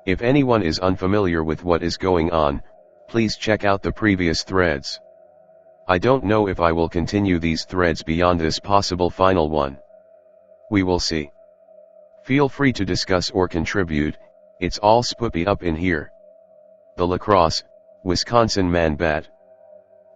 If anyone is unfamiliar with what is going on, please check out the previous threads. I don't know if I will continue these threads beyond this possible final one. We will see. Feel free to discuss or contribute, it's all spoopy up in here. The Lacrosse, Wisconsin Man Bat.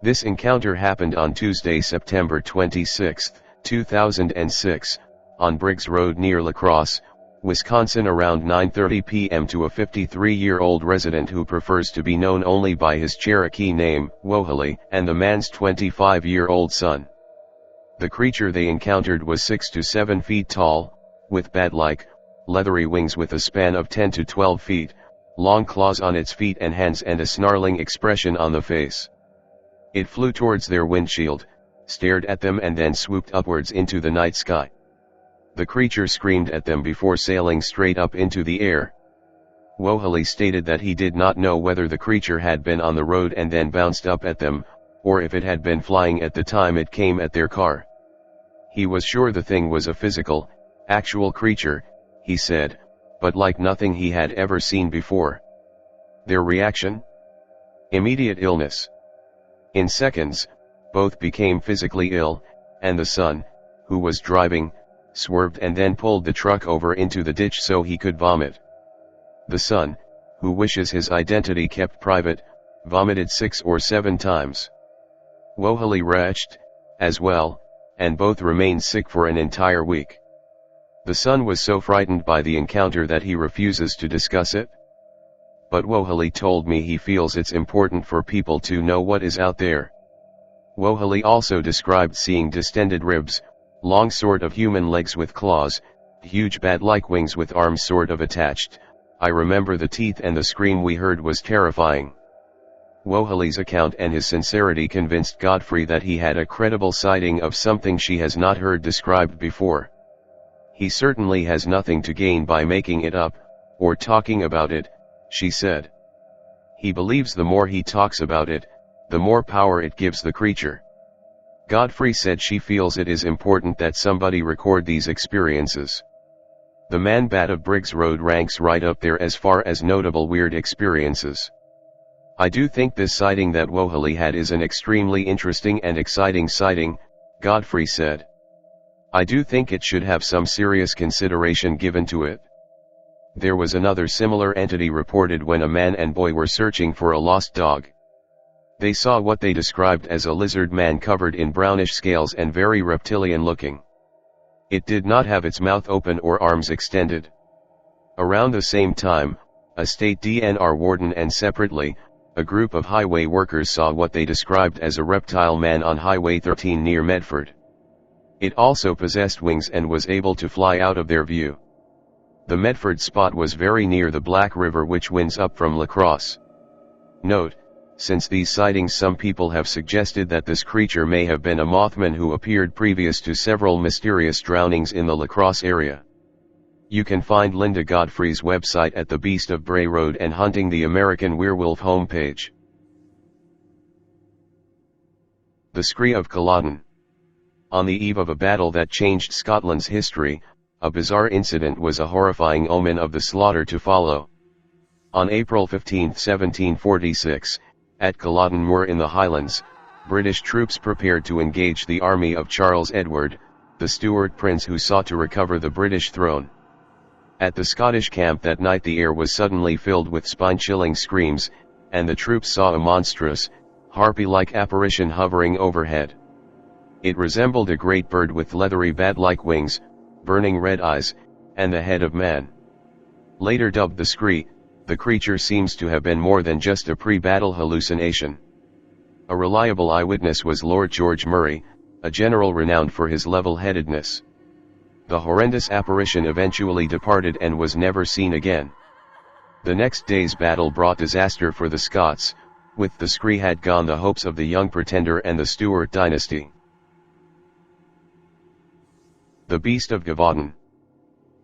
This encounter happened on Tuesday, September 26, 2006, on Briggs Road near Lacrosse, Wisconsin around 9:30 p.m. to a 53-year-old resident who prefers to be known only by his Cherokee name, Wohali, and the man's 25-year-old son. The creature they encountered was 6 to 7 feet tall, with bat-like, leathery wings with a span of 10 to 12 feet, long claws on its feet and hands and a snarling expression on the face. It flew towards their windshield, stared at them and then swooped upwards into the night sky. The creature screamed at them before sailing straight up into the air. Wohali stated that he did not know whether the creature had been on the road and then bounced up at them, or if it had been flying at the time it came at their car. He was sure the thing was a physical, actual creature, he said, but like nothing he had ever seen before. Their reaction? Immediate illness. In seconds, both became physically ill, and the son, who was driving, swerved and then pulled the truck over into the ditch so he could vomit. The son, who wishes his identity kept private, vomited 6 or 7 times. Wohali retched, as well, and both remained sick for an entire week. The son was so frightened by the encounter that he refuses to discuss it. But Wohali told me he feels it's important for people to know what is out there. Wohali also described seeing distended ribs, long sort of human legs with claws, huge bat-like wings with arms sort of attached. I remember the teeth and the scream we heard was terrifying. Wohali's account and his sincerity convinced Godfrey that he had a credible sighting of something she has not heard described before. He certainly has nothing to gain by making it up, or talking about it, she said. He believes the more he talks about it, the more power it gives the creature. Godfrey said she feels it is important that somebody record these experiences. The Man Bat of Briggs Road ranks right up there as far as notable weird experiences. I do think this sighting that Wohali had is an extremely interesting and exciting sighting, Godfrey said. I do think it should have some serious consideration given to it. There was another similar entity reported when a man and boy were searching for a lost dog. They saw what they described as a lizard man covered in brownish scales and very reptilian looking. It did not have its mouth open or arms extended. Around the same time, a state DNR warden and separately, a group of highway workers saw what they described as a reptile man on Highway 13 near Medford. It also possessed wings and was able to fly out of their view. The Medford spot was very near the Black River which winds up from Lacrosse. Note, since these sightings some people have suggested that this creature may have been a Mothman who appeared previous to several mysterious drownings in the Lacrosse area. You can find Linda Godfrey's website at the Beast of Bray Road and Hunting the American Werewolf homepage. The Scree of Colladen. On the eve of a battle that changed Scotland's history, a bizarre incident was a horrifying omen of the slaughter to follow. On April 15, 1746, at Culloden Moor in the Highlands, British troops prepared to engage the army of Charles Edward, the Stuart prince who sought to recover the British throne. At the Scottish camp that night the air was suddenly filled with spine-chilling screams, and the troops saw a monstrous, harpy-like apparition hovering overhead. It resembled a great bird with leathery bat-like wings, burning red eyes, and the head of man. Later dubbed the Scree, the creature seems to have been more than just a pre-battle hallucination. A reliable eyewitness was Lord George Murray, a general renowned for his level-headedness. The horrendous apparition eventually departed and was never seen again. The next day's battle brought disaster for the Scots. With the Scree had gone the hopes of the Young Pretender and the Stuart dynasty. The Beast of Gavadan.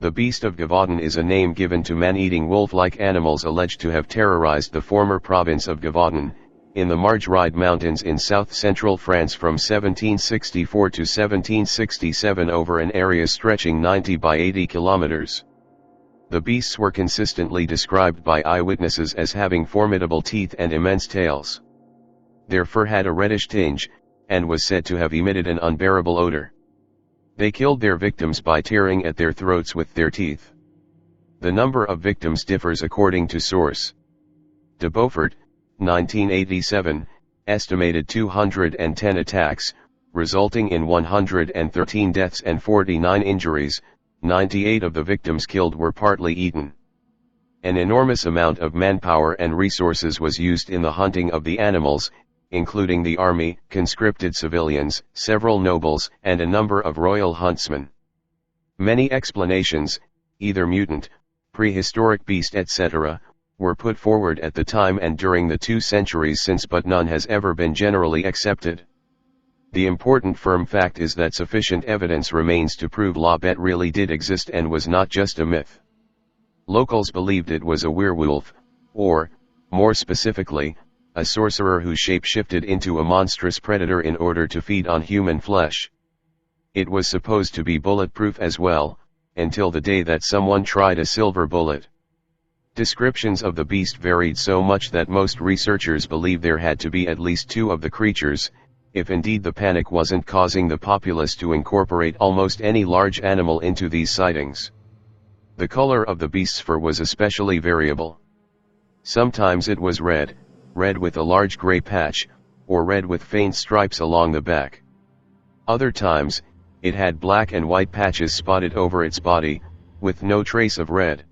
The Beast of Gavadan is a name given to man-eating wolf-like animals alleged to have terrorized the former province of Gavadan, in the Margeride Mountains in south-central France from 1764 to 1767 over an area stretching 90 by 80 kilometers. The beasts were consistently described by eyewitnesses as having formidable teeth and immense tails. Their fur had a reddish tinge, and was said to have emitted an unbearable odor. They killed their victims by tearing at their throats with their teeth. The number of victims differs according to source. De Beaufort, 1987, estimated 210 attacks, resulting in 113 deaths and 49 injuries. 98 of the victims killed were partly eaten. An enormous amount of manpower and resources was used in the hunting of the animals, including the army, conscripted civilians, several nobles, and a number of royal huntsmen. Many explanations, either mutant, prehistoric beast etc., were put forward at the time and during the 2 centuries since, but none has ever been generally accepted. The important firm fact is that sufficient evidence remains to prove La Bête really did exist and was not just a myth. Locals believed it was a werewolf, or, more specifically, a sorcerer who shape-shifted into a monstrous predator in order to feed on human flesh. It was supposed to be bulletproof as well, until the day that someone tried a silver bullet. Descriptions of the beast varied so much that most researchers believe there had to be at least 2 of the creatures, if indeed the panic wasn't causing the populace to incorporate almost any large animal into these sightings. The color of the beast's fur was especially variable. Sometimes it was red with a large gray patch, or red with faint stripes along the back. Other times, it had black and white patches spotted over its body, with no trace of red.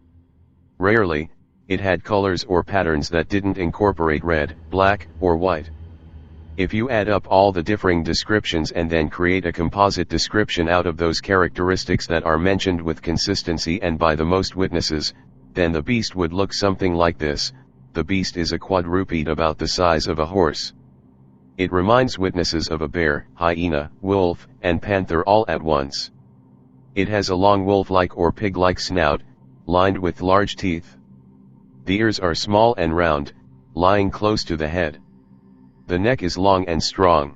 Rarely, it had colors or patterns that didn't incorporate red, black, or white. If you add up all the differing descriptions and then create a composite description out of those characteristics that are mentioned with consistency and by the most witnesses, then the beast would look something like this. The beast is a quadruped about the size of a horse. It reminds witnesses of a bear, hyena, wolf, and panther all at once. It has a long wolf-like or pig-like snout, lined with large teeth. The ears are small and round, lying close to the head. The neck is long and strong.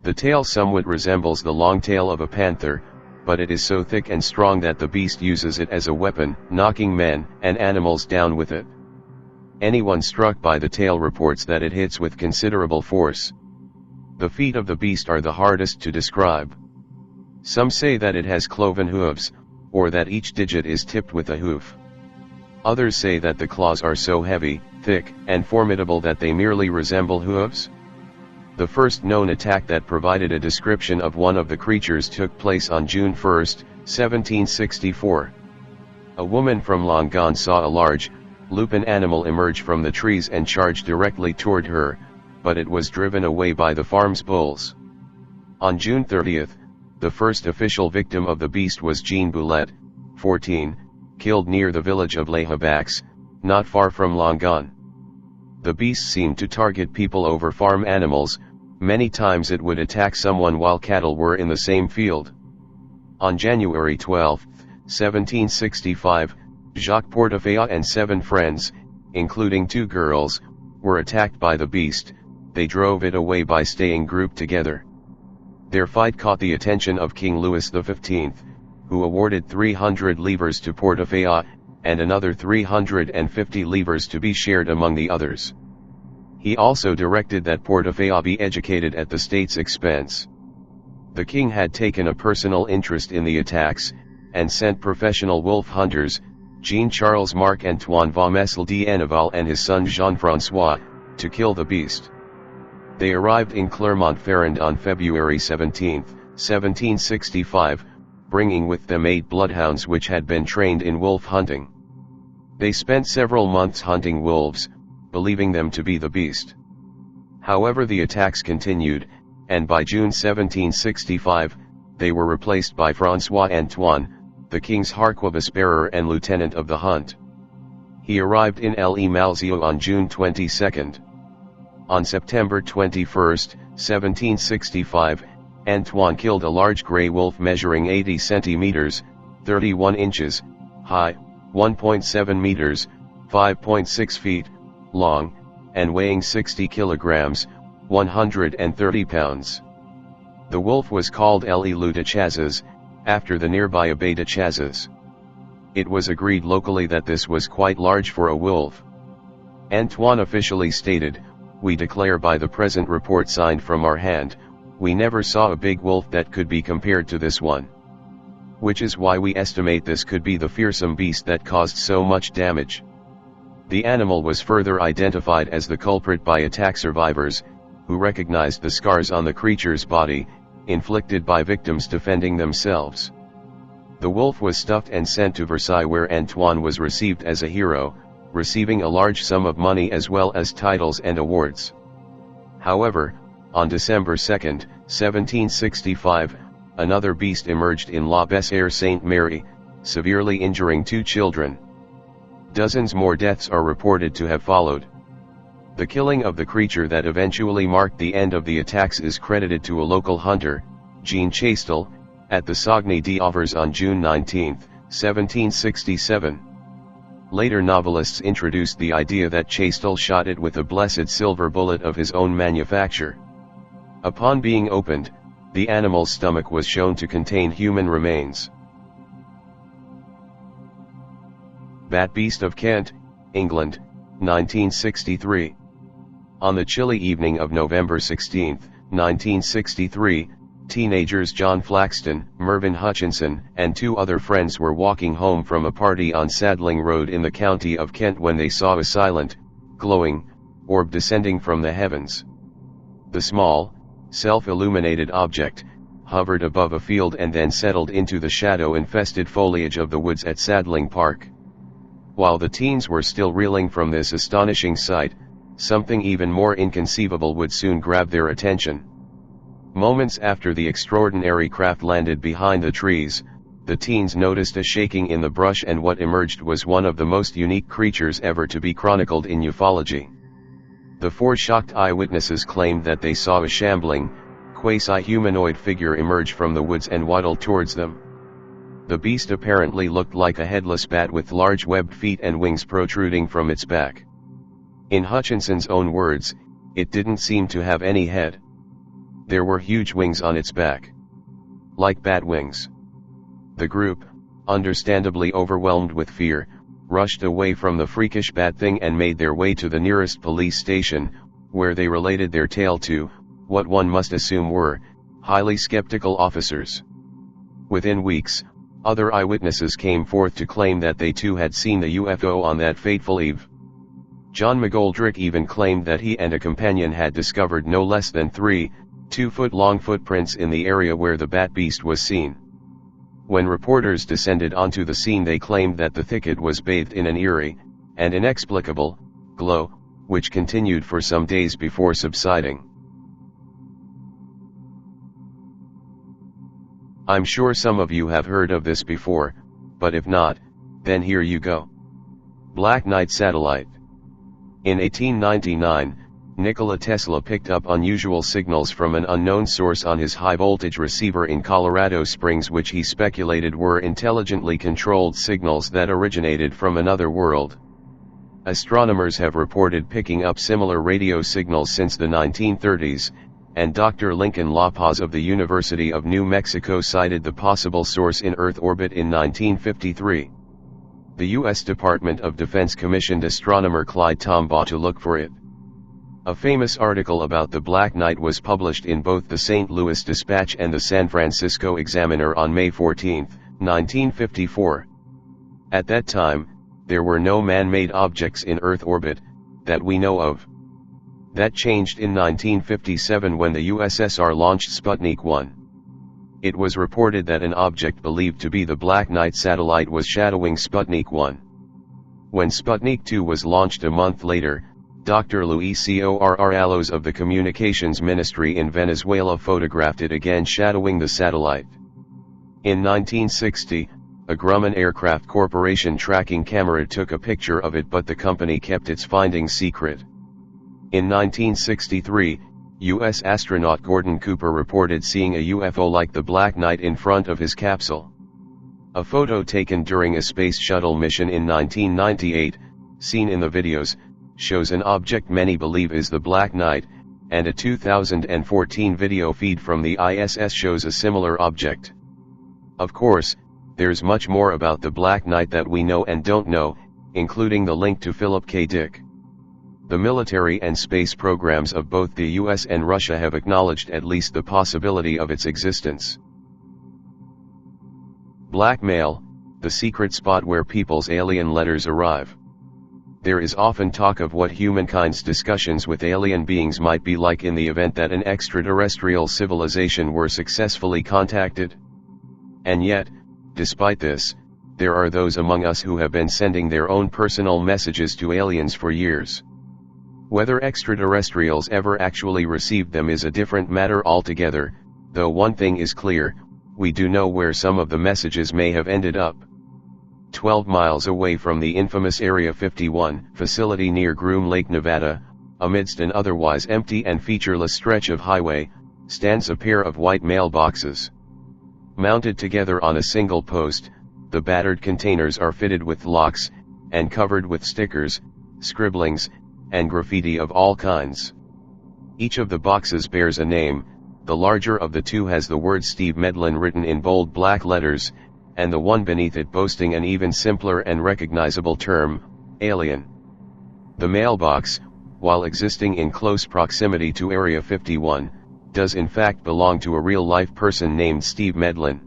The tail somewhat resembles the long tail of a panther, but it is so thick and strong that the beast uses it as a weapon, knocking men and animals down with it. Anyone struck by the tail reports that it hits with considerable force. The feet of the beast are the hardest to describe. Some say that it has cloven hooves, or that each digit is tipped with a hoof. Others say that the claws are so heavy, thick, and formidable that they merely resemble hooves. The first known attack that provided a description of one of the creatures took place on June 1, 1764. A woman from Langon saw a large, lupin animal emerge from the trees and charge directly toward her, but it was driven away by the farm's bulls. On June 30, the first official victim of the beast was Jean Boulet, 14, killed near the village of Les Habacs, not far from Langon. The beast seemed to target people over farm animals. Many times it would attack someone while cattle were in the same field. On January 12, 1765, Jacques Portefeuille and 7 friends, including 2 girls, were attacked by the beast. They drove it away by staying grouped together. Their fight caught the attention of King Louis XV, who awarded 300 livres to Portefeuille, and another 350 livres to be shared among the others. He also directed that Portefeuille be educated at the state's expense. The king had taken a personal interest in the attacks, and sent professional wolf hunters, Jean-Charles Marc-Antoine Vomesle d'Anneval and his son Jean-François, to kill the beast. They arrived in Clermont-Ferrand on February 17, 1765, bringing with them 8 bloodhounds which had been trained in wolf hunting. They spent several months hunting wolves, believing them to be the beast. However, the attacks continued, and by June 1765, they were replaced by François Antoine, the king's harquebus-bearer and lieutenant of the hunt. He arrived in Le Malzieu on June 22. On September 21, 1765, Antoine killed a large gray wolf measuring 80 centimeters, 31 inches, high, 1.7 meters, 5.6 feet, long, and weighing 60 kilograms, 130 pounds. The wolf was called Le Loup de Chazes, after the nearby Abbaye de Chazes. It was agreed locally that this was quite large for a wolf. Antoine officially stated, "We declare by the present report signed from our hand, we never saw a big wolf that could be compared to this one. Which is why we estimate this could be the fearsome beast that caused so much damage." The animal was further identified as the culprit by attack survivors, who recognized the scars on the creature's body, inflicted by victims defending themselves. The wolf was stuffed and sent to Versailles, where Antoine was received as a hero, receiving a large sum of money as well as titles and awards. However, on December 2, 1765, another beast emerged in La Bessere Sainte-Marie, severely injuring 2 children. Dozens more deaths are reported to have followed. The killing of the creature that eventually marked the end of the attacks is credited to a local hunter, Jean Chastel, at the Saguenay d'Auvers on June 19, 1767. Later novelists introduced the idea that Chastel shot it with a blessed silver bullet of his own manufacture. Upon being opened, the animal's stomach was shown to contain human remains. Bat Beast of Kent, England, 1963. On the chilly evening of November 16, 1963, teenagers John Flaxton, Mervyn Hutchinson, and 2 other friends were walking home from a party on Sadling Road in the county of Kent when they saw a silent, glowing orb descending from the heavens. The small, self-illuminated object hovered above a field and then settled into the shadow-infested foliage of the woods at Sadling Park. While the teens were still reeling from this astonishing sight, something even more inconceivable would soon grab their attention. Moments after the extraordinary craft landed behind the trees, the teens noticed a shaking in the brush, and what emerged was one of the most unique creatures ever to be chronicled in ufology. The 4 shocked eyewitnesses claimed that they saw a shambling, quasi-humanoid figure emerge from the woods and waddle towards them. The beast apparently looked like a headless bat with large webbed feet and wings protruding from its back. In Hutchinson's own words, it didn't seem to have any head. There were huge wings on its back. Like bat wings. The group, understandably overwhelmed with fear, rushed away from the freakish bat thing and made their way to the nearest police station, where they related their tale to, what one must assume were, highly skeptical officers. Within weeks, other eyewitnesses came forth to claim that they too had seen the UFO on that fateful eve. John McGoldrick even claimed that he and a companion had discovered no less than 3 2-foot-long footprints in the area where the bat beast was seen. When reporters descended onto the scene, they claimed that the thicket was bathed in an eerie, and inexplicable, glow, which continued for some days before subsiding. I'm sure some of you have heard of this before, but if not, then here you go. Black Knight Satellite. In 1899, Nikola Tesla picked up unusual signals from an unknown source on his high-voltage receiver in Colorado Springs, which he speculated were intelligently controlled signals that originated from another world. Astronomers have reported picking up similar radio signals since the 1930s, and Dr. Lincoln Lopez of the University of New Mexico cited the possible source in Earth orbit in 1953. The U.S. Department of Defense commissioned astronomer Clyde Tombaugh to look for it. A famous article about the Black Knight was published in both the St. Louis Dispatch and the San Francisco Examiner on May 14, 1954. At that time, there were no man-made objects in Earth orbit, that we know of. That changed in 1957 when the USSR launched Sputnik 1. It was reported that an object believed to be the Black Knight satellite was shadowing Sputnik 1. When Sputnik 2 was launched a month later, Dr. Luis Corrales of the Communications Ministry in Venezuela photographed it again shadowing the satellite. In 1960, a Grumman Aircraft Corporation tracking camera took a picture of it, but the company kept its findings secret. In 1963, U.S. astronaut Gordon Cooper reported seeing a UFO like the Black Knight in front of his capsule. A photo taken during a space shuttle mission in 1998, seen in the videos, shows an object many believe is the Black Knight, and a 2014 video feed from the ISS shows a similar object. Of course, There's much more about the Black Knight that we know and don't know, including the link to Philip K. Dick. The military and space programs of both the US and Russia have acknowledged at least the possibility of its existence. Blackmail, the secret spot where people's alien letters arrive. There is often talk of what humankind's discussions with alien beings might be like in the event that an extraterrestrial civilization were successfully contacted. And yet, despite this, there are those among us who have been sending their own personal messages to aliens for years. Whether extraterrestrials ever actually received them is a different matter altogether, though one thing is clear, we do know where some of the messages may have ended up. 12 miles away from the infamous Area 51 facility near Groom Lake, Nevada, amidst an otherwise empty and featureless stretch of highway, stands a pair of white mailboxes. Mounted together on a single post, the battered containers are fitted with locks, and covered with stickers, scribblings, and graffiti of all kinds. Each of the boxes bears a name. The larger of the two has the word Steve Medlin written in bold black letters, and the one beneath it boasting an even simpler and recognizable term, alien. The mailbox, while existing in close proximity to Area 51, does in fact belong to a real-life person named Steve Medlin.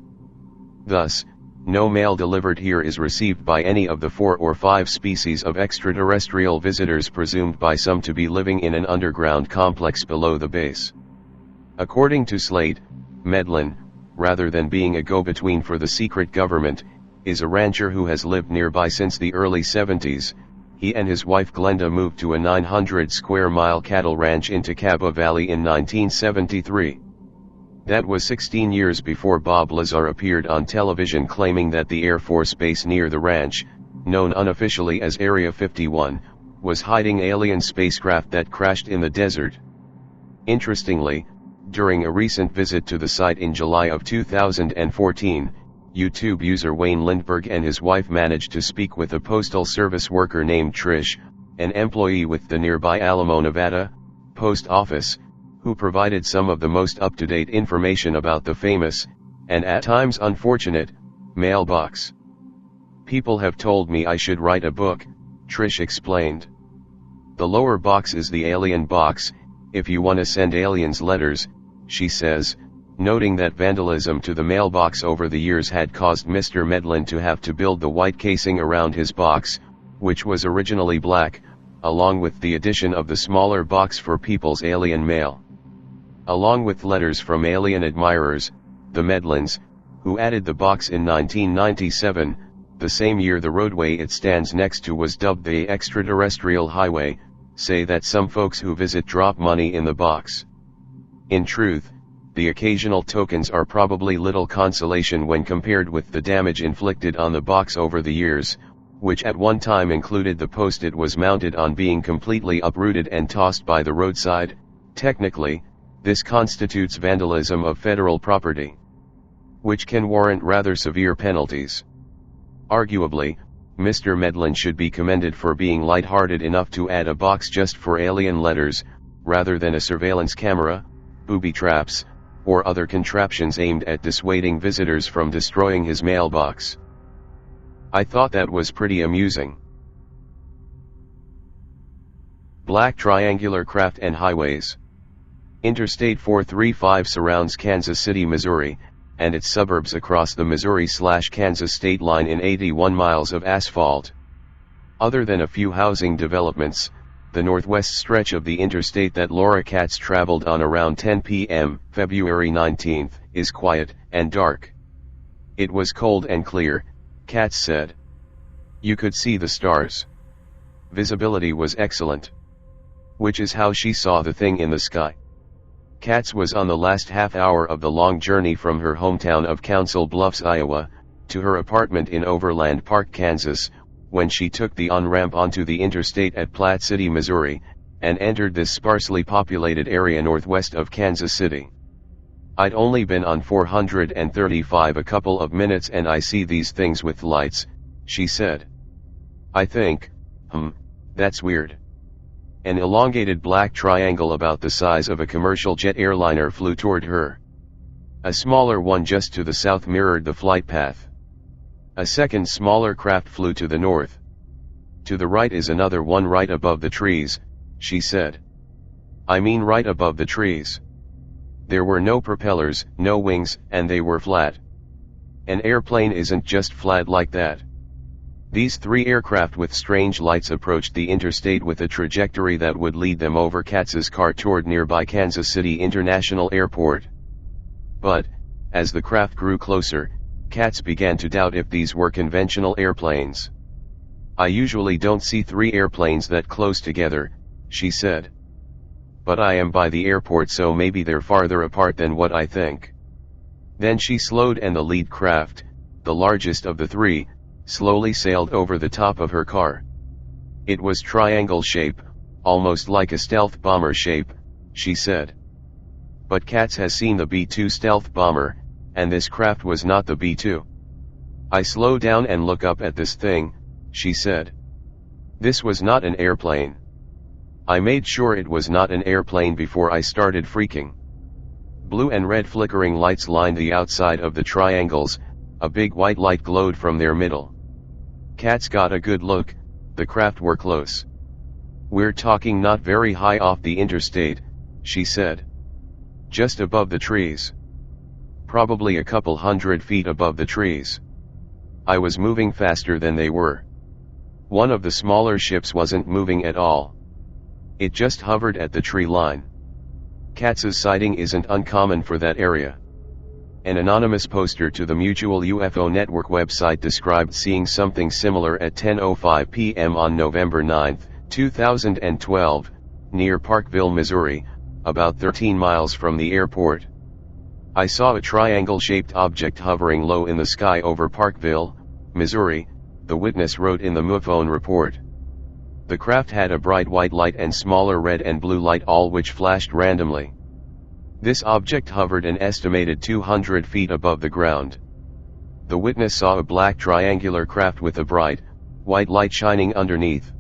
Thus, no mail delivered here is received by any of the 4 or 5 species of extraterrestrial visitors presumed by some to be living in an underground complex below the base. According to Slate, Medlin, rather than being a go-between for the secret government, is a rancher who has lived nearby since the early 70s. He and his wife Glenda moved to a 900-square-mile cattle ranch in Tacaba Valley in 1973. That was 16 years before Bob Lazar appeared on television claiming that the Air Force base near the ranch, known unofficially as Area 51, was hiding alien spacecraft that crashed in the desert. Interestingly, during a recent visit to the site in July of 2014, YouTube user Wayne Lindbergh and his wife managed to speak with a Postal Service worker named Trish, an employee with the nearby Alamo, Nevada, post office, who provided some of the most up-to-date information about the famous, and at times unfortunate, mailbox. "People have told me I should write a book," Trish explained. "The lower box is the alien box, if you want to send aliens letters," she says, noting that vandalism to the mailbox over the years had caused Mr. Medlin to have to build the white casing around his box, which was originally black, along with the addition of the smaller box for people's alien mail. Along with letters from alien admirers, the Medlins, who added the box in 1997, the same year the roadway it stands next to was dubbed the Extraterrestrial Highway, say that some folks who visit drop money in the box. In truth, the occasional tokens are probably little consolation when compared with the damage inflicted on the box over the years, which at one time included the post it was mounted on being completely uprooted and tossed by the roadside. Technically, this constitutes vandalism of federal property, which can warrant rather severe penalties. Arguably, Mr. Medlin should be commended for being light-hearted enough to add a box just for alien letters, rather than a surveillance camera, booby traps, or other contraptions aimed at dissuading visitors from destroying his mailbox. I thought that was pretty amusing. Black triangular craft and highways. Interstate 435 surrounds Kansas City, Missouri, and its suburbs across the Missouri/Kansas state line in 81 miles of asphalt. Other than a few housing developments, the northwest stretch of the interstate that Laura Katz traveled on around 10 p.m., February 19, is quiet and dark. "It was cold and clear," Katz said. "You could see the stars. Visibility was excellent." Which is how she saw the thing in the sky. Katz was on the last half hour of the long journey from her hometown of Council Bluffs, Iowa, to her apartment in Overland Park, Kansas, when she took the on-ramp onto the interstate at Platte City, Missouri, and entered this sparsely populated area northwest of Kansas City. "I'd only been on 435 a couple of minutes and I see these things with lights," she said. "I think, that's weird." An elongated black triangle about the size of a commercial jet airliner flew toward her. A smaller one just to the south mirrored the flight path. A second smaller craft flew to the north. To the right is another one right above the trees, she said. I mean right above the trees. There were no propellers, no wings, and they were flat. An airplane isn't just flat like that. These three aircraft with strange lights approached the interstate with a trajectory that would lead them over Katz's car toward nearby Kansas City International Airport. But, as the craft grew closer, Katz began to doubt if these were conventional airplanes. I usually don't see three airplanes that close together, she said. But I am by the airport, so maybe they're farther apart than what I think. Then she slowed and the lead craft, the largest of the three, slowly sailed over the top of her car. It was triangle shape, almost like a stealth bomber shape, she said. But Katz has seen the B-2 stealth bomber, and this craft was not the B-2. I slow down and look up at this thing, she said. This was not an airplane. I made sure it was not an airplane before I started freaking. Blue and red flickering lights lined the outside of the triangles, a big white light glowed from their middle. Katz got a good look, the craft were close. We're talking not very high off the interstate, she said. Just above the trees. Probably a couple 100 feet above the trees. I was moving faster than they were. One of the smaller ships wasn't moving at all. It just hovered at the tree line. Katz's sighting isn't uncommon for that area. An anonymous poster to the Mutual UFO Network website described seeing something similar at 10:05 p.m. on November 9, 2012, near Parkville, Missouri, about 13 miles from the airport. I saw a triangle-shaped object hovering low in the sky over Parkville, Missouri, the witness wrote in the MUFON report. The craft had a bright white light and smaller red and blue light, all which flashed randomly. This object hovered an estimated 200 feet above the ground. The witness saw a black triangular craft with a bright, white light shining underneath.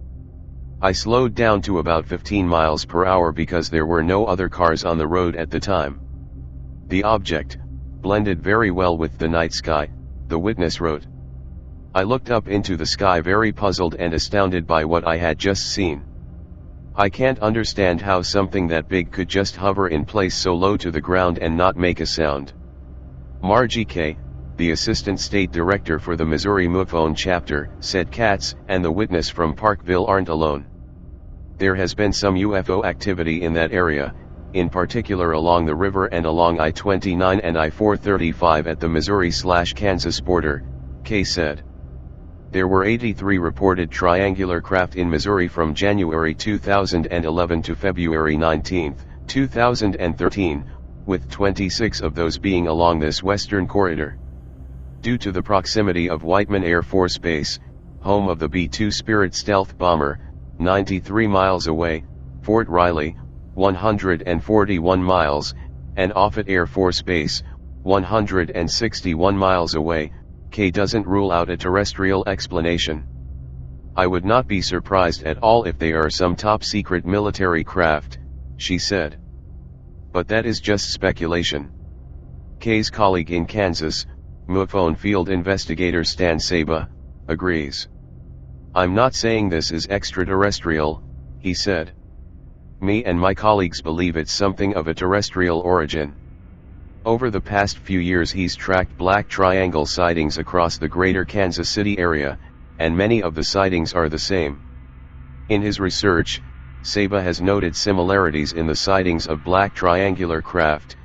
I slowed down to about 15 miles per hour because there were no other cars on the road at the time. The object blended very well with the night sky, the witness wrote. I looked up into the sky very puzzled and astounded by what I had just seen. I can't understand how something that big could just hover in place so low to the ground and not make a sound. Margie K., the Assistant State Director for the Missouri MUFON chapter, said Katz and the witness from Parkville aren't alone. There has been some UFO activity in that area, in particular along the river and along I-29 and I-435 at the Missouri/Kansas border, K said. There were 83 reported triangular craft in Missouri from January 2011 to February 19, 2013, with 26 of those being along this western corridor. Due to the proximity of Whiteman Air Force Base, home of the B-2 Spirit stealth bomber, 93 miles away, Fort Riley, 141 miles, and Offutt Air Force Base, 161 miles away, K doesn't rule out a terrestrial explanation. I would not be surprised at all if they are some top-secret military craft, she said. But that is just speculation. K's colleague in Kansas, MUFON field investigator Stan Saba, agrees. I'm not saying this is extraterrestrial, he said. Me and my colleagues believe it's something of a terrestrial origin. Over the past few years he's tracked black triangle sightings across the greater Kansas City area, and many of the sightings are the same. In his research, Saba has noted similarities in the sightings of black triangular craft.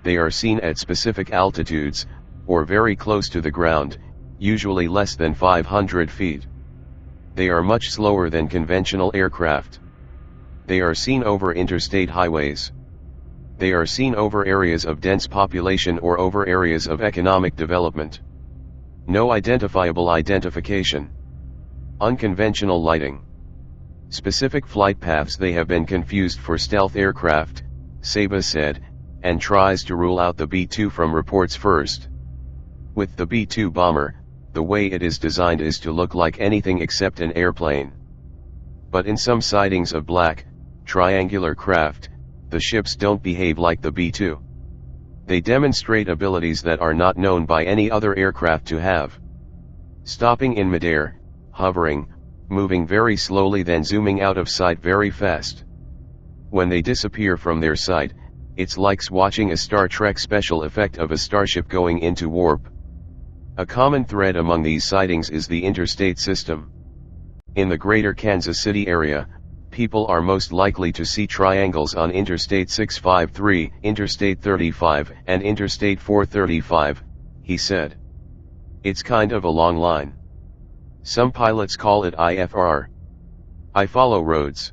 They are seen at specific altitudes, or very close to the ground, usually less than 500 feet. They are much slower than conventional aircraft. They are seen over interstate highways. They are seen over areas of dense population or over areas of economic development. No identifiable identification. Unconventional lighting. Specific flight paths. They have been confused for stealth aircraft, Saba said, and tries to rule out the B-2 from reports first. With the B-2 bomber, the way it is designed is to look like anything except an airplane. But in some sightings of black, triangular craft, the ships don't behave like the B-2. They demonstrate abilities that are not known by any other aircraft to have. stopping in midair, hovering, moving very slowly, then zooming out of sight very fast. When they disappear from their sight, it's like watching a Star Trek special effect of a starship going into warp. A common thread among these sightings is the interstate system. In the greater Kansas City area, people are most likely to see triangles on Interstate 653, Interstate 35, and Interstate 435, he said. It's kind of a long line. Some pilots call it IFR. I follow roads.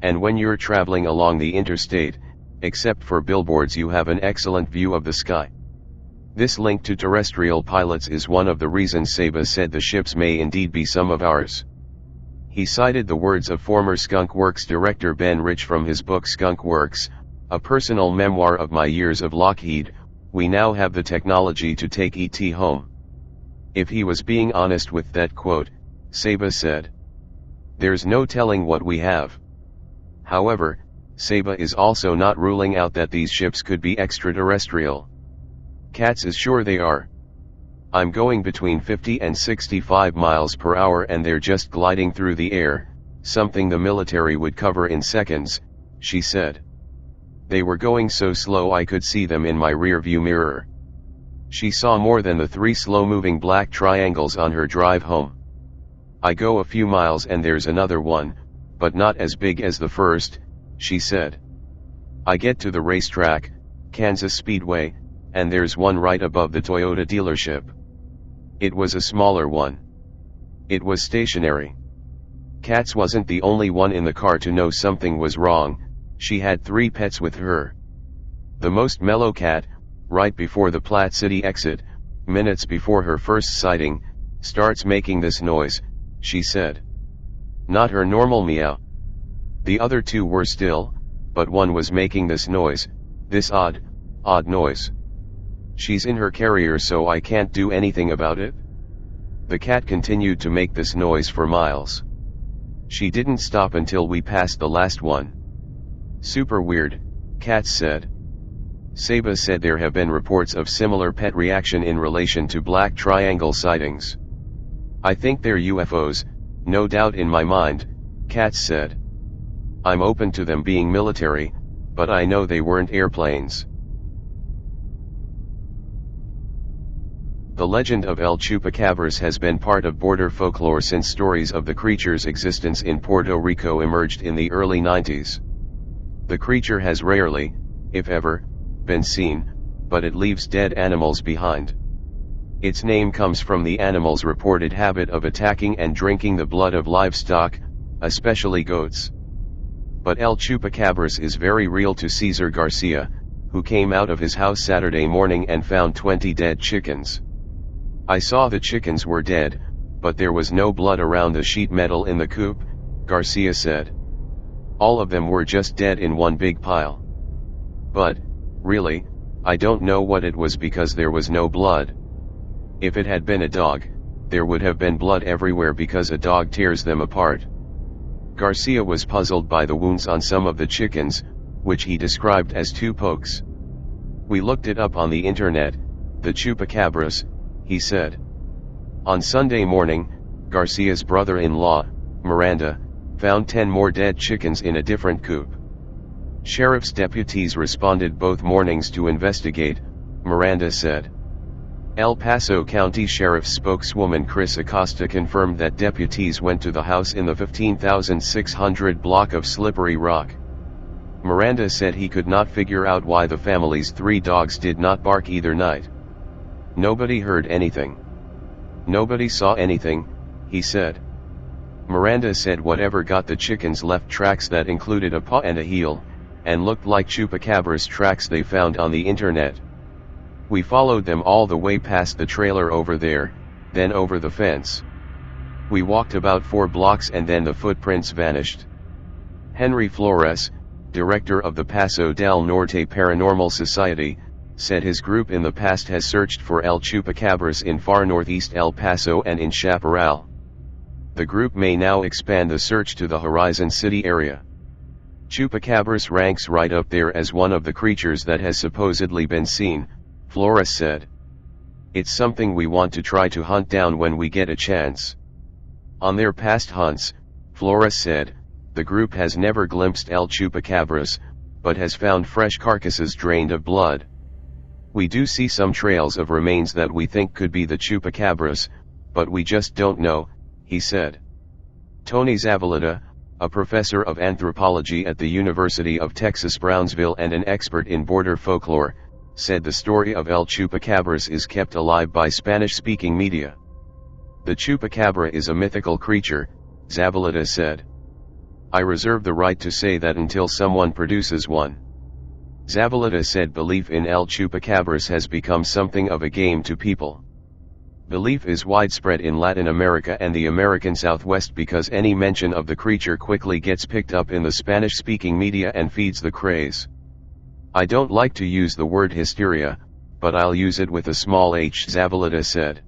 And when you're traveling along the interstate, except for billboards, you have an excellent view of the sky. This link to terrestrial pilots is one of the reasons Saba said the ships may indeed be some of ours. He cited the words of former Skunk Works director Ben Rich from his book Skunk Works, a personal memoir of my years of Lockheed. We now have the technology to take ET home. If he was being honest with that quote, Saba said, "There's no telling what we have." However, Saba is also not ruling out that these ships could be extraterrestrial. Katz is sure they are. "I'm going between 50 and 65 miles per hour and they're just gliding through the air, something the military would cover in seconds," she said. "They were going so slow I could see them in my rearview mirror." She saw more than the 3 slow-moving black triangles on her drive home. "I go a few miles and there's another one, but not as big as the first," she said. "I get to the racetrack, Kansas Speedway, and there's one right above the Toyota dealership. It was a smaller one. It was stationary." Katz wasn't the only one in the car to know something was wrong. She had 3 pets with her. The most mellow cat, right before the Platte City exit, minutes before her first sighting, starts making this noise, she said. Not her normal meow. The other 2 were still, but one was making this noise, this odd noise. "She's in her carrier so I can't do anything about it." The cat continued to make this noise for miles. She didn't stop until we passed the last one. "Super weird," Katz said. Saba said there have been reports of similar pet reaction in relation to black triangle sightings. "I think they're UFOs, no doubt in my mind," Katz said. "I'm open to them being military, but I know they weren't airplanes." The legend of El Chupacabras has been part of border folklore since stories of the creature's existence in Puerto Rico emerged in the early 90s. The creature has rarely, if ever, been seen, but it leaves dead animals behind. Its name comes from the animal's reported habit of attacking and drinking the blood of livestock, especially goats. But El Chupacabras is very real to Cesar Garcia, who came out of his house Saturday morning and found 20 dead chickens. "I saw the chickens were dead, but there was no blood around the sheet metal in the coop," Garcia said. "All of them were just dead in one big pile. But, really, I don't know what it was because there was no blood. If it had been a dog, there would have been blood everywhere because a dog tears them apart." Garcia was puzzled by the wounds on some of the chickens, which he described as 2 pokes. "We looked it up on the internet, the chupacabras," he said. On Sunday morning, Garcia's brother-in-law, Miranda, found 10 more dead chickens in a different coop. Sheriff's deputies responded both mornings to investigate, Miranda said. El Paso County Sheriff's spokeswoman Chris Acosta confirmed that deputies went to the house in the 15,600 block of Slippery Rock. Miranda said he could not figure out why the family's 3 dogs did not bark either night. "Nobody heard anything. Nobody saw anything," he said. Miranda said whatever got the chickens left tracks that included a paw and a heel, and looked like chupacabras tracks they found on the internet. "We followed them all the way past the trailer over there, then over the fence. We walked about 4 blocks and then the footprints vanished." Henry Flores, director of the Paso del Norte Paranormal Society, said his group in the past has searched for El Chupacabras in far northeast El Paso and in Chaparral. The group may now expand the search to the Horizon City area. Chupacabras ranks right up there as one of the creatures that has supposedly been seen, Flores said. It's something we want to try to hunt down when we get a chance. On their past hunts, Flora said, the group has never glimpsed El Chupacabras, but has found fresh carcasses drained of blood. We do see some trails of remains that we think could be the Chupacabras, but we just don't know, he said. Tony Zavaleta, a professor of anthropology at the University of Texas Brownsville and an expert in border folklore, said the story of El Chupacabras is kept alive by Spanish-speaking media. The Chupacabra is a mythical creature, Zavaleta said. I reserve the right to say that until someone produces one. Zavaleta said belief in El Chupacabras has become something of a game to people. Belief is widespread in Latin America and the American Southwest because any mention of the creature quickly gets picked up in the Spanish-speaking media and feeds the craze. I don't like to use the word hysteria, but I'll use it with a small h, Zavaleta said.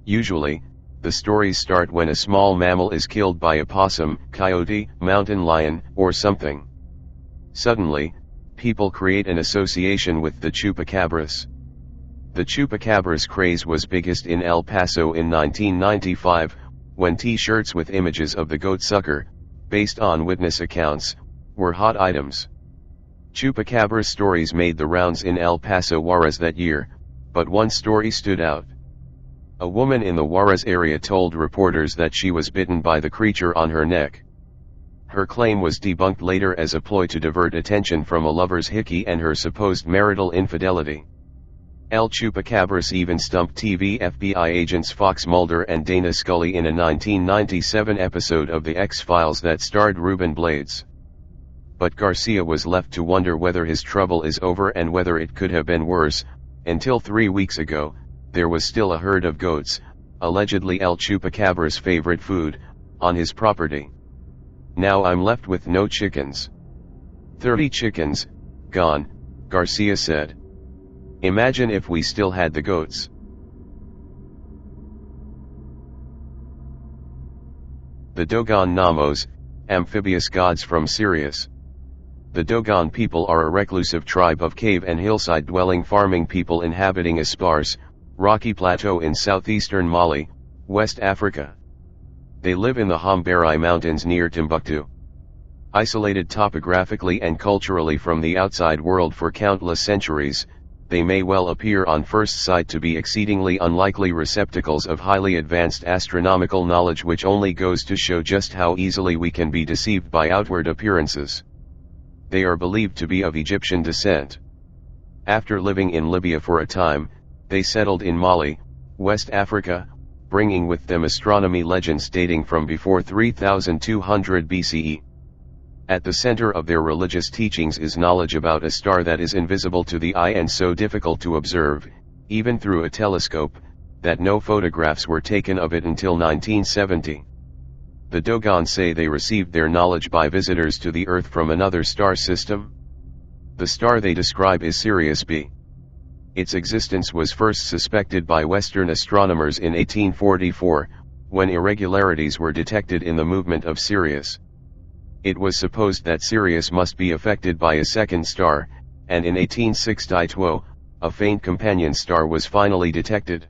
Usually, the stories start when a small mammal is killed by a possum, coyote, mountain lion, or something. Suddenly, people create an association with the Chupacabras. The Chupacabras craze was biggest in El Paso in 1995, when t-shirts with images of the goatsucker, based on witness accounts, were hot items. Chupacabra stories made the rounds in El Paso, Juarez that year, but one story stood out. A woman in the Juarez area told reporters that she was bitten by the creature on her neck. Her claim was debunked later as a ploy to divert attention from a lover's hickey and her supposed marital infidelity. El Chupacabras even stumped TV FBI agents Fox Mulder and Dana Scully in a 1997 episode of The X-Files that starred Ruben Blades. But Garcia was left to wonder whether his trouble is over and whether it could have been worse. Until 3 weeks ago, there was still a herd of goats, allegedly El Chupacabra's favorite food, on his property. Now I'm left with no chickens. 30 chickens, gone, Garcia said. Imagine if we still had the goats. The Dogon Namos, amphibious gods from Sirius. The Dogon people are a reclusive tribe of cave and hillside-dwelling farming people inhabiting a sparse, rocky plateau in southeastern Mali, West Africa. They live in the Homberi Mountains near Timbuktu. Isolated topographically and culturally from the outside world for countless centuries, they may well appear on first sight to be exceedingly unlikely receptacles of highly advanced astronomical knowledge, which only goes to show just how easily we can be deceived by outward appearances. They are believed to be of Egyptian descent. After living in Libya for a time, they settled in Mali, West Africa, bringing with them astronomy legends dating from before 3200 BCE. At the center of their religious teachings is knowledge about a star that is invisible to the eye and so difficult to observe, even through a telescope, that no photographs were taken of it until 1970. The Dogon say they received their knowledge by visitors to the Earth from another star system. The star they describe is Sirius B. Its existence was first suspected by Western astronomers in 1844, when irregularities were detected in the movement of Sirius. It was supposed that Sirius must be affected by a second star, and in 1862, a faint companion star was finally detected.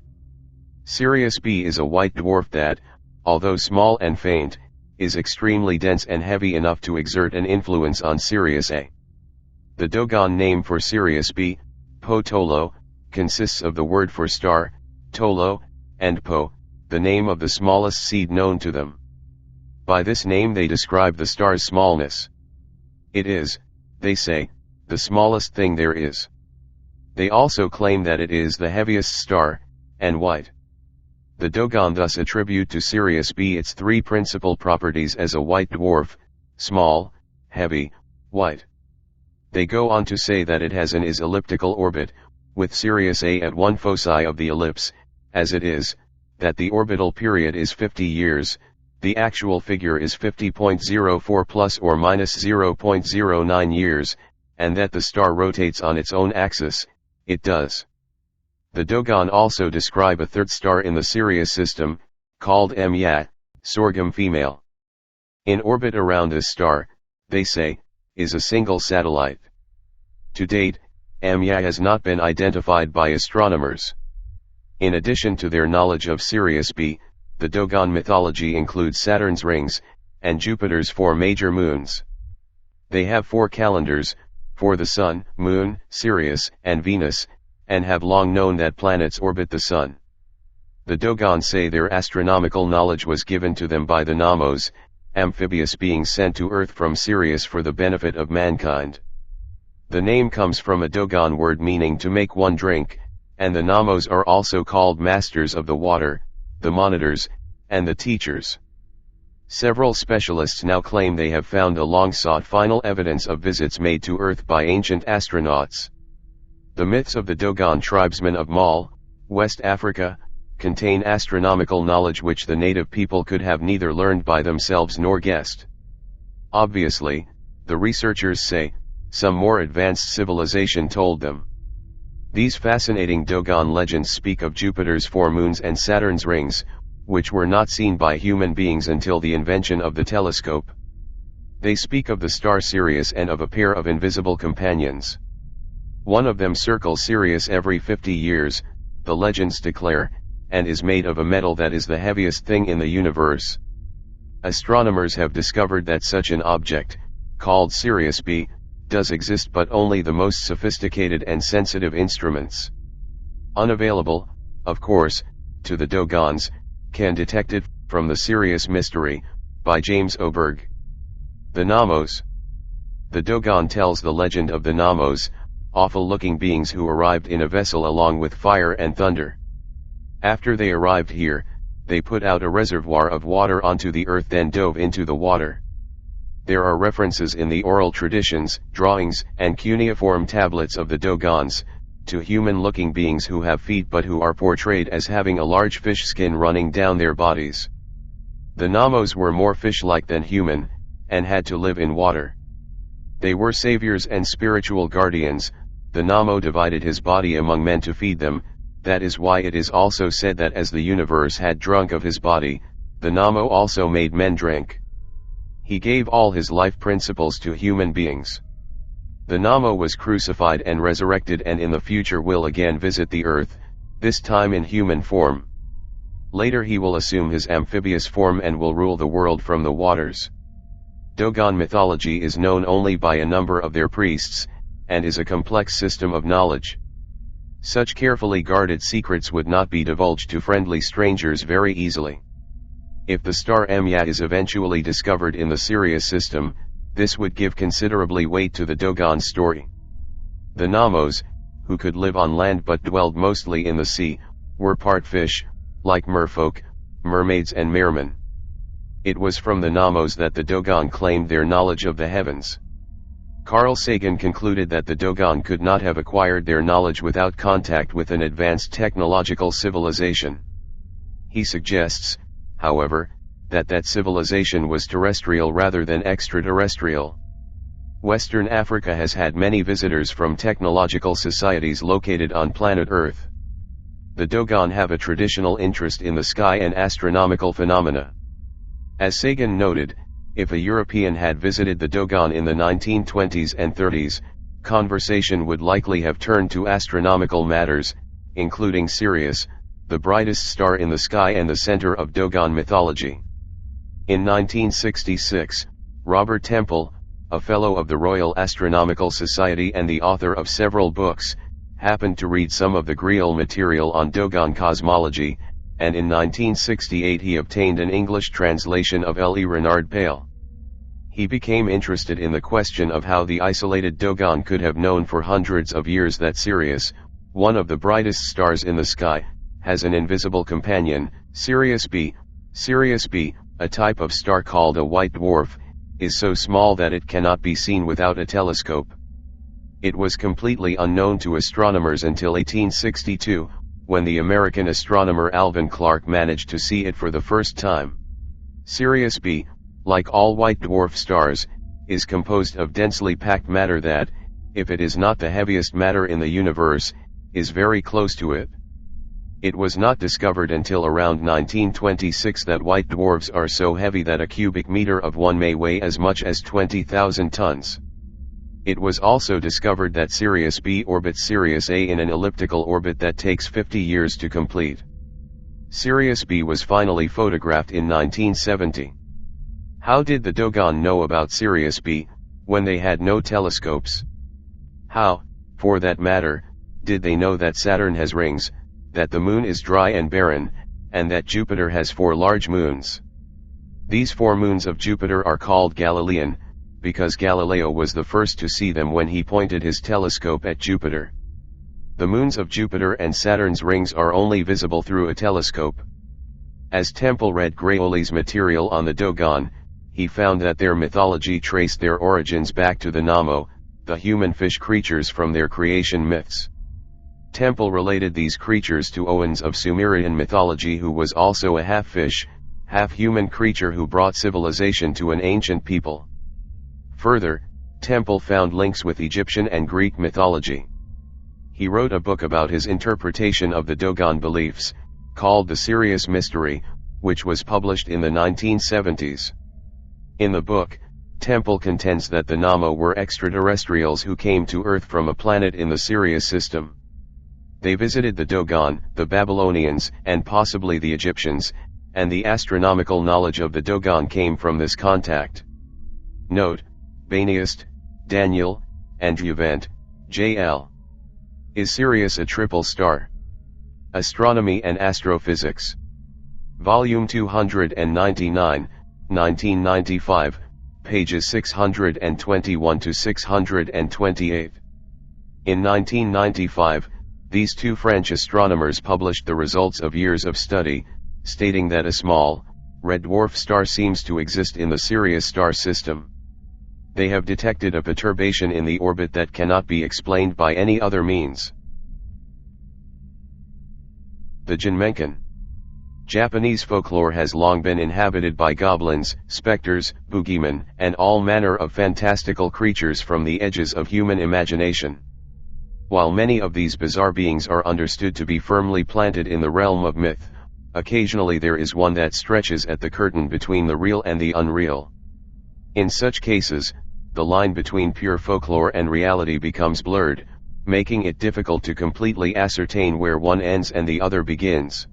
Sirius B is a white dwarf that, although small and faint, is extremely dense and heavy enough to exert an influence on Sirius A. The Dogon name for Sirius B, Po Tolo, consists of the word for star, Tolo, and Po, the name of the smallest seed known to them. By this name they describe the star's smallness. It is, they say, the smallest thing there is. They also claim that it is the heaviest star, and white. The Dogon thus attribute to Sirius B its three principal properties as a white dwarf: small, heavy, white. They go on to say that it has an elliptical orbit, with Sirius A at one foci of the ellipse, as it is, that the orbital period is 50 years, the actual figure is 50.04 plus or minus 0.09 years, and that the star rotates on its own axis. It does. The Dogon also describe a third star in the Sirius system, called Mya, sorghum female. In orbit around this star, they say, is a single satellite. To date, Mya has not been identified by astronomers. In addition to their knowledge of Sirius B, the Dogon mythology includes Saturn's rings, and Jupiter's 4 major moons. They have 4 calendars, for the Sun, Moon, Sirius, and Venus, and have long known that planets orbit the Sun. The Dogon say their astronomical knowledge was given to them by the Namos, amphibious beings sent to Earth from Sirius for the benefit of mankind. The name comes from a Dogon word meaning to make one drink, and the Namos are also called masters of the water, the monitors, and the teachers. Several specialists now claim they have found a long-sought final evidence of visits made to Earth by ancient astronauts. The myths of the Dogon tribesmen of Mal, West Africa, contain astronomical knowledge which the native people could have neither learned by themselves nor guessed. Obviously, the researchers say, some more advanced civilization told them. These fascinating Dogon legends speak of Jupiter's 4 moons and Saturn's rings, which were not seen by human beings until the invention of the telescope. They speak of the star Sirius and of a pair of invisible companions. One of them circles Sirius every 50 years, the legends declare, and is made of a metal that is the heaviest thing in the universe. Astronomers have discovered that such an object, called Sirius B, does exist, but only the most sophisticated and sensitive instruments, unavailable, of course, to the Dogons, can detect it from the Sirius Mystery, by James Oberg. The Namos. The Dogon tells the legend of the Namos, awful-looking beings who arrived in a vessel along with fire and thunder. After they arrived here, they put out a reservoir of water onto the earth, then dove into the water. There are references in the oral traditions, drawings, and cuneiform tablets of the Dogons, to human-looking beings who have feet but who are portrayed as having a large fish skin running down their bodies. The Namos were more fish-like than human, and had to live in water. They were saviors and spiritual guardians. The Namo divided his body among men to feed them. That is why it is also said that as the universe had drunk of his body, the Namo also made men drink. He gave all his life principles to human beings. The Namo was crucified and resurrected, and in the future will again visit the earth, this time in human form. Later he will assume his amphibious form and will rule the world from the waters. Dogon mythology is known only by a number of their priests, and is a complex system of knowledge. Such carefully guarded secrets would not be divulged to friendly strangers very easily. If the star Mya is eventually discovered in the Sirius system, this would give considerably weight to the Dogon story. The Namos, who could live on land but dwelled mostly in the sea, were part fish, like merfolk, mermaids and mermen. It was from the Namos that the Dogon claimed their knowledge of the heavens. Carl Sagan concluded that the Dogon could not have acquired their knowledge without contact with an advanced technological civilization. He suggests, however, that civilization was terrestrial rather than extraterrestrial. Western Africa has had many visitors from technological societies located on planet Earth. The Dogon have a traditional interest in the sky and astronomical phenomena. As Sagan noted, if a European had visited the Dogon in the 1920s and 30s, conversation would likely have turned to astronomical matters, including Sirius, the brightest star in the sky and the center of Dogon mythology. In 1966, Robert Temple, a fellow of the Royal Astronomical Society and the author of several books, happened to read some of the Grial material on Dogon cosmology, and in 1968 he obtained an English translation of L. E. Renard Pale. He became interested in the question of how the isolated Dogon could have known for hundreds of years that Sirius, one of the brightest stars in the sky, has an invisible companion, Sirius B. Sirius B, a type of star called a white dwarf, is so small that it cannot be seen without a telescope. It was completely unknown to astronomers until 1862, when the American astronomer Alvin Clark managed to see it for the first time. Sirius B, like all white dwarf stars, is composed of densely packed matter that, if it is not the heaviest matter in the universe, is very close to it. It was not discovered until around 1926 that white dwarfs are so heavy that a cubic meter of one may weigh as much as 20,000 tons. It was also discovered that Sirius B orbits Sirius A in an elliptical orbit that takes 50 years to complete. Sirius B was finally photographed in 1970. How did the Dogon know about Sirius B, when they had no telescopes? How, for that matter, did they know that Saturn has rings, that the moon is dry and barren, and that Jupiter has 4 large moons? These 4 moons of Jupiter are called Galilean, because Galileo was the first to see them when he pointed his telescope at Jupiter. The moons of Jupiter and Saturn's rings are only visible through a telescope. As Temple read Graioli's material on the Dogon, he found that their mythology traced their origins back to the Namo, the human fish creatures from their creation myths. Temple related these creatures to Owens of Sumerian mythology, who was also a half-fish, half-human creature who brought civilization to an ancient people. Further, Temple found links with Egyptian and Greek mythology. He wrote a book about his interpretation of the Dogon beliefs, called The Sirius Mystery, which was published in the 1970s. In the book, Temple contends that the Namo were extraterrestrials who came to Earth from a planet in the Sirius system. They visited the Dogon, the Babylonians, and possibly the Egyptians, and the astronomical knowledge of the Dogon came from this contact. Note: Baniast, Daniel, and Juvent, J.L. Is Sirius a triple star? Astronomy and Astrophysics. Volume 299, 1995, pages 621 to 628. In 1995, these 2 French astronomers published the results of years of study, stating that a small, red dwarf star seems to exist in the Sirius star system. They have detected a perturbation in the orbit that cannot be explained by any other means. The Jinmenkin. Japanese folklore has long been inhabited by goblins, specters, boogeymen, and all manner of fantastical creatures from the edges of human imagination. While many of these bizarre beings are understood to be firmly planted in the realm of myth, occasionally there is one that stretches at the curtain between the real and the unreal. In such cases, the line between pure folklore and reality becomes blurred, making it difficult to completely ascertain where one ends and the other begins.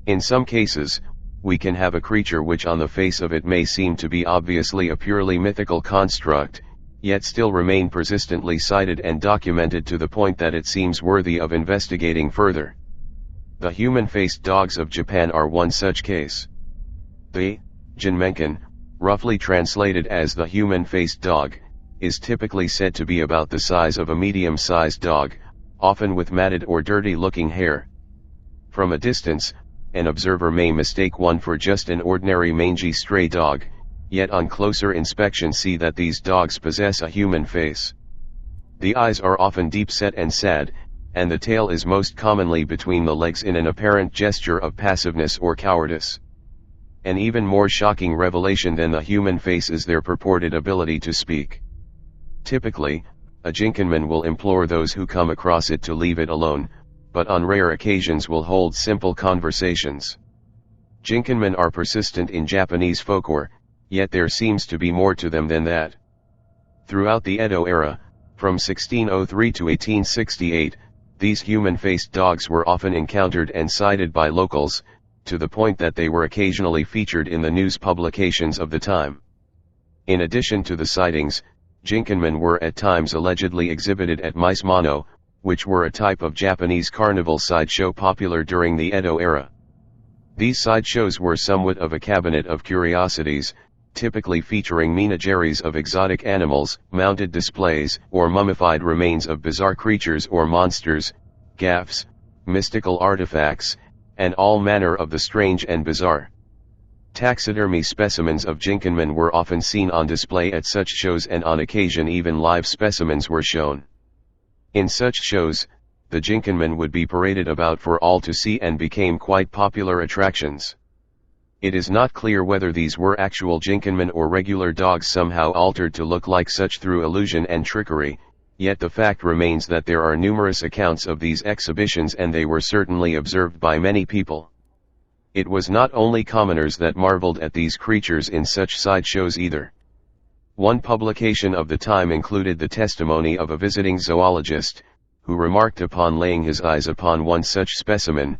In some cases, we can have a creature which on the face of it may seem to be obviously a purely mythical construct, yet still remain persistently cited and documented to the point that it seems worthy of investigating further. The human-faced dogs of Japan are one such case. The Jinmenkin, roughly translated as the human-faced dog, is typically said to be about the size of a medium-sized dog, often with matted or dirty-looking hair. From a distance, an observer may mistake one for just an ordinary mangy stray dog, yet on closer inspection see that these dogs possess a human face. The eyes are often deep-set and sad, and the tail is most commonly between the legs in an apparent gesture of passiveness or cowardice. An even more shocking revelation than the human face is their purported ability to speak. Typically, a Jinkenman will implore those who come across it to leave it alone, but on rare occasions will hold simple conversations. Jinkenmen are persistent in Japanese folklore, yet there seems to be more to them than that. Throughout the Edo era, from 1603 to 1868, these human-faced dogs were often encountered and cited by locals, to the point that they were occasionally featured in the news publications of the time. In addition to the sightings, Jinkenmen were at times allegedly exhibited at Maismono, which were a type of Japanese carnival sideshow popular during the Edo era. These sideshows were somewhat of a cabinet of curiosities, typically featuring menageries of exotic animals, mounted displays, or mummified remains of bizarre creatures or monsters, gaffs, mystical artifacts, and all manner of the strange and bizarre. Taxidermy specimens of Jinkenmen were often seen on display at such shows, and on occasion even live specimens were shown. In such shows, the Jinkenmen would be paraded about for all to see and became quite popular attractions. It is not clear whether these were actual Jinkenmen or regular dogs somehow altered to look like such through illusion and trickery, yet the fact remains that there are numerous accounts of these exhibitions, and they were certainly observed by many people. It was not only commoners that marveled at these creatures in such sideshows either. One publication of the time included the testimony of a visiting zoologist, who remarked upon laying his eyes upon one such specimen.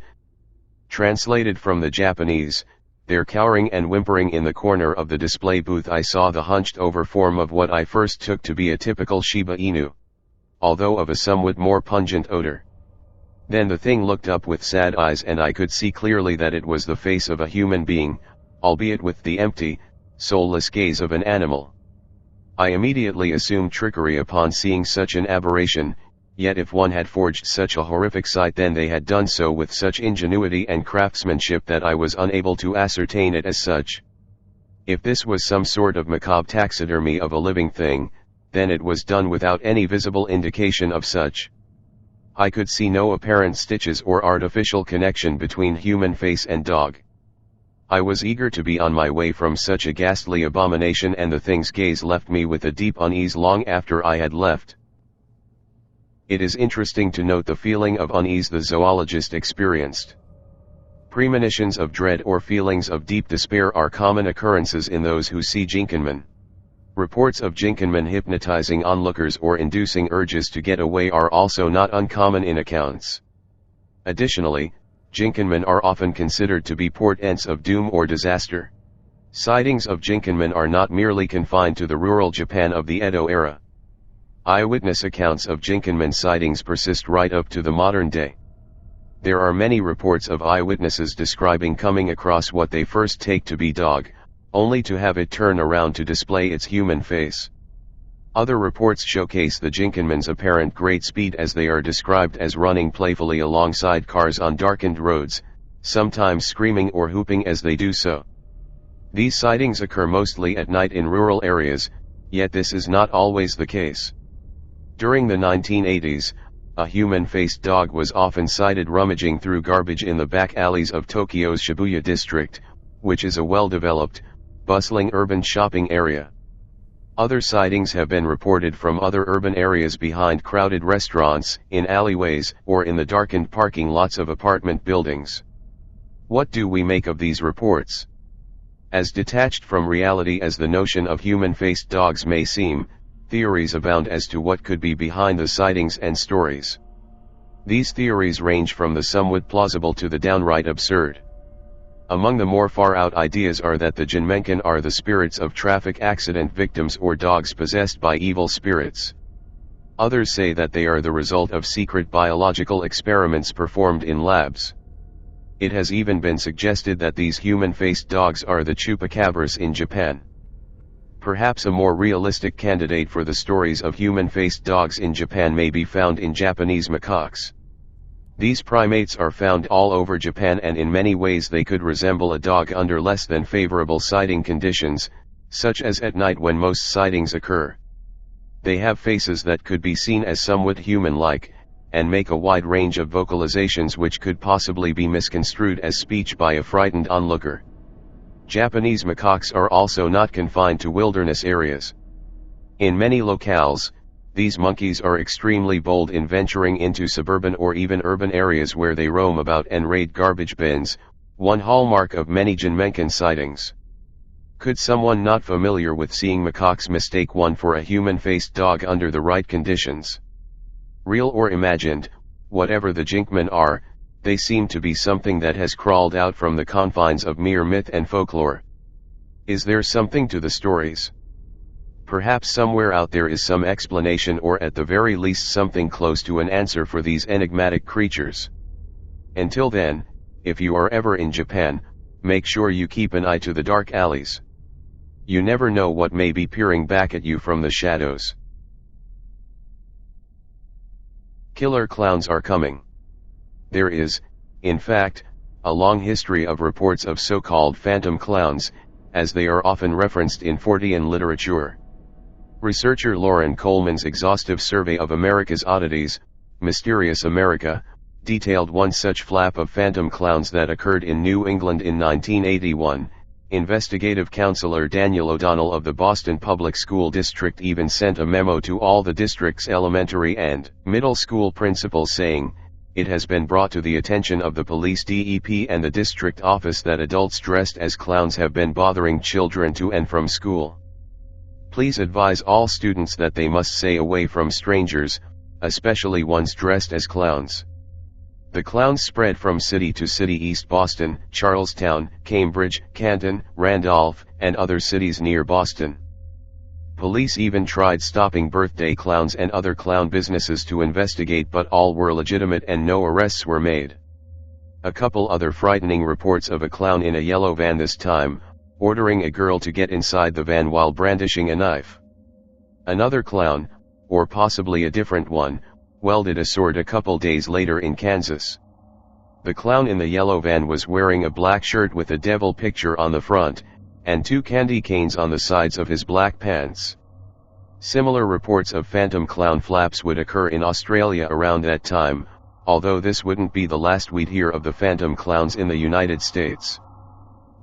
Translated from the Japanese, there cowering and whimpering in the corner of the display booth I saw the hunched-over form of what I first took to be a typical Shiba Inu, although of a somewhat more pungent odor. Then the thing looked up with sad eyes and I could see clearly that it was the face of a human being, albeit with the empty, soulless gaze of an animal. I immediately assumed trickery upon seeing such an aberration, yet if one had forged such a horrific sight then they had done so with such ingenuity and craftsmanship that I was unable to ascertain it as such. If this was some sort of macabre taxidermy of a living thing, then it was done without any visible indication of such. I could see no apparent stitches or artificial connection between human face and dog. I was eager to be on my way from such a ghastly abomination, and the thing's gaze left me with a deep unease long after I had left. It is interesting to note the feeling of unease the zoologist experienced. Premonitions of dread or feelings of deep despair are common occurrences in those who see Jinmenkin. Reports of Jinmenkin hypnotizing onlookers or inducing urges to get away are also not uncommon in accounts. Additionally, Jinmenkin are often considered to be portents of doom or disaster. Sightings of Jinmenkin are not merely confined to the rural Japan of the Edo era. Eyewitness accounts of Jinmenkin sightings persist right up to the modern day. There are many reports of eyewitnesses describing coming across what they first take to be dog, only to have it turn around to display its human face. Other reports showcase the Jinmenkin's apparent great speed as they are described as running playfully alongside cars on darkened roads, sometimes screaming or whooping as they do so. These sightings occur mostly at night in rural areas, yet this is not always the case. During the 1980s, a human-faced dog was often sighted rummaging through garbage in the back alleys of Tokyo's Shibuya district, which is a well-developed, bustling urban shopping area. Other sightings have been reported from other urban areas behind crowded restaurants, in alleyways, or in the darkened parking lots of apartment buildings. What do we make of these reports? As detached from reality as the notion of human-faced dogs may seem, theories abound as to what could be behind the sightings and stories. These theories range from the somewhat plausible to the downright absurd. Among the more far-out ideas are that the Jinmenkin are the spirits of traffic accident victims or dogs possessed by evil spirits. Others say that they are the result of secret biological experiments performed in labs. It has even been suggested that these human-faced dogs are the chupacabras in Japan. Perhaps a more realistic candidate for the stories of human-faced dogs in Japan may be found in Japanese macaques. These primates are found all over Japan, and in many ways they could resemble a dog under less than favorable sighting conditions, such as at night when most sightings occur. They have faces that could be seen as somewhat human-like, and make a wide range of vocalizations which could possibly be misconstrued as speech by a frightened onlooker. Japanese macaques are also not confined to wilderness areas. In many locales, these monkeys are extremely bold in venturing into suburban or even urban areas where they roam about and raid garbage bins, one hallmark of many Jinmenkin sightings. Could someone not familiar with seeing macaques mistake one for a human-faced dog under the right conditions? Real or imagined, whatever the Jinmenkin are, they seem to be something that has crawled out from the confines of mere myth and folklore. Is there something to the stories? Perhaps somewhere out there is some explanation, or at the very least something close to an answer for these enigmatic creatures. Until then, if you are ever in Japan, make sure you keep an eye to the dark alleys. You never know what may be peering back at you from the shadows. Killer clowns are coming. There is, in fact, a long history of reports of so-called phantom clowns, as they are often referenced in Fortean literature. Researcher Lauren Coleman's exhaustive survey of America's oddities, Mysterious America, detailed one such flap of phantom clowns that occurred in New England in 1981. Investigative counselor Daniel O'Donnell of the Boston Public School District even sent a memo to all the district's elementary and middle school principals saying, "It has been brought to the attention of the police DEP and the district office that adults dressed as clowns have been bothering children to and from school. Please advise all students that they must stay away from strangers, especially ones dressed as clowns. The clowns spread from city to city: East Boston, Charlestown, Cambridge, Canton, Randolph, and other cities near Boston. Police even tried stopping birthday clowns and other clown businesses to investigate, but all were legitimate and no arrests were made. A couple other frightening reports of a clown in a yellow van, this time, ordering a girl to get inside the van while brandishing a knife. Another clown, or possibly a different one, wielded a sword a couple days later in Kansas. The clown in the yellow van was wearing a black shirt with a devil picture on the front, and 2 candy canes on the sides of his black pants. Similar reports of phantom clown flaps would occur in Australia around that time, although this wouldn't be the last we'd hear of the phantom clowns in the United States.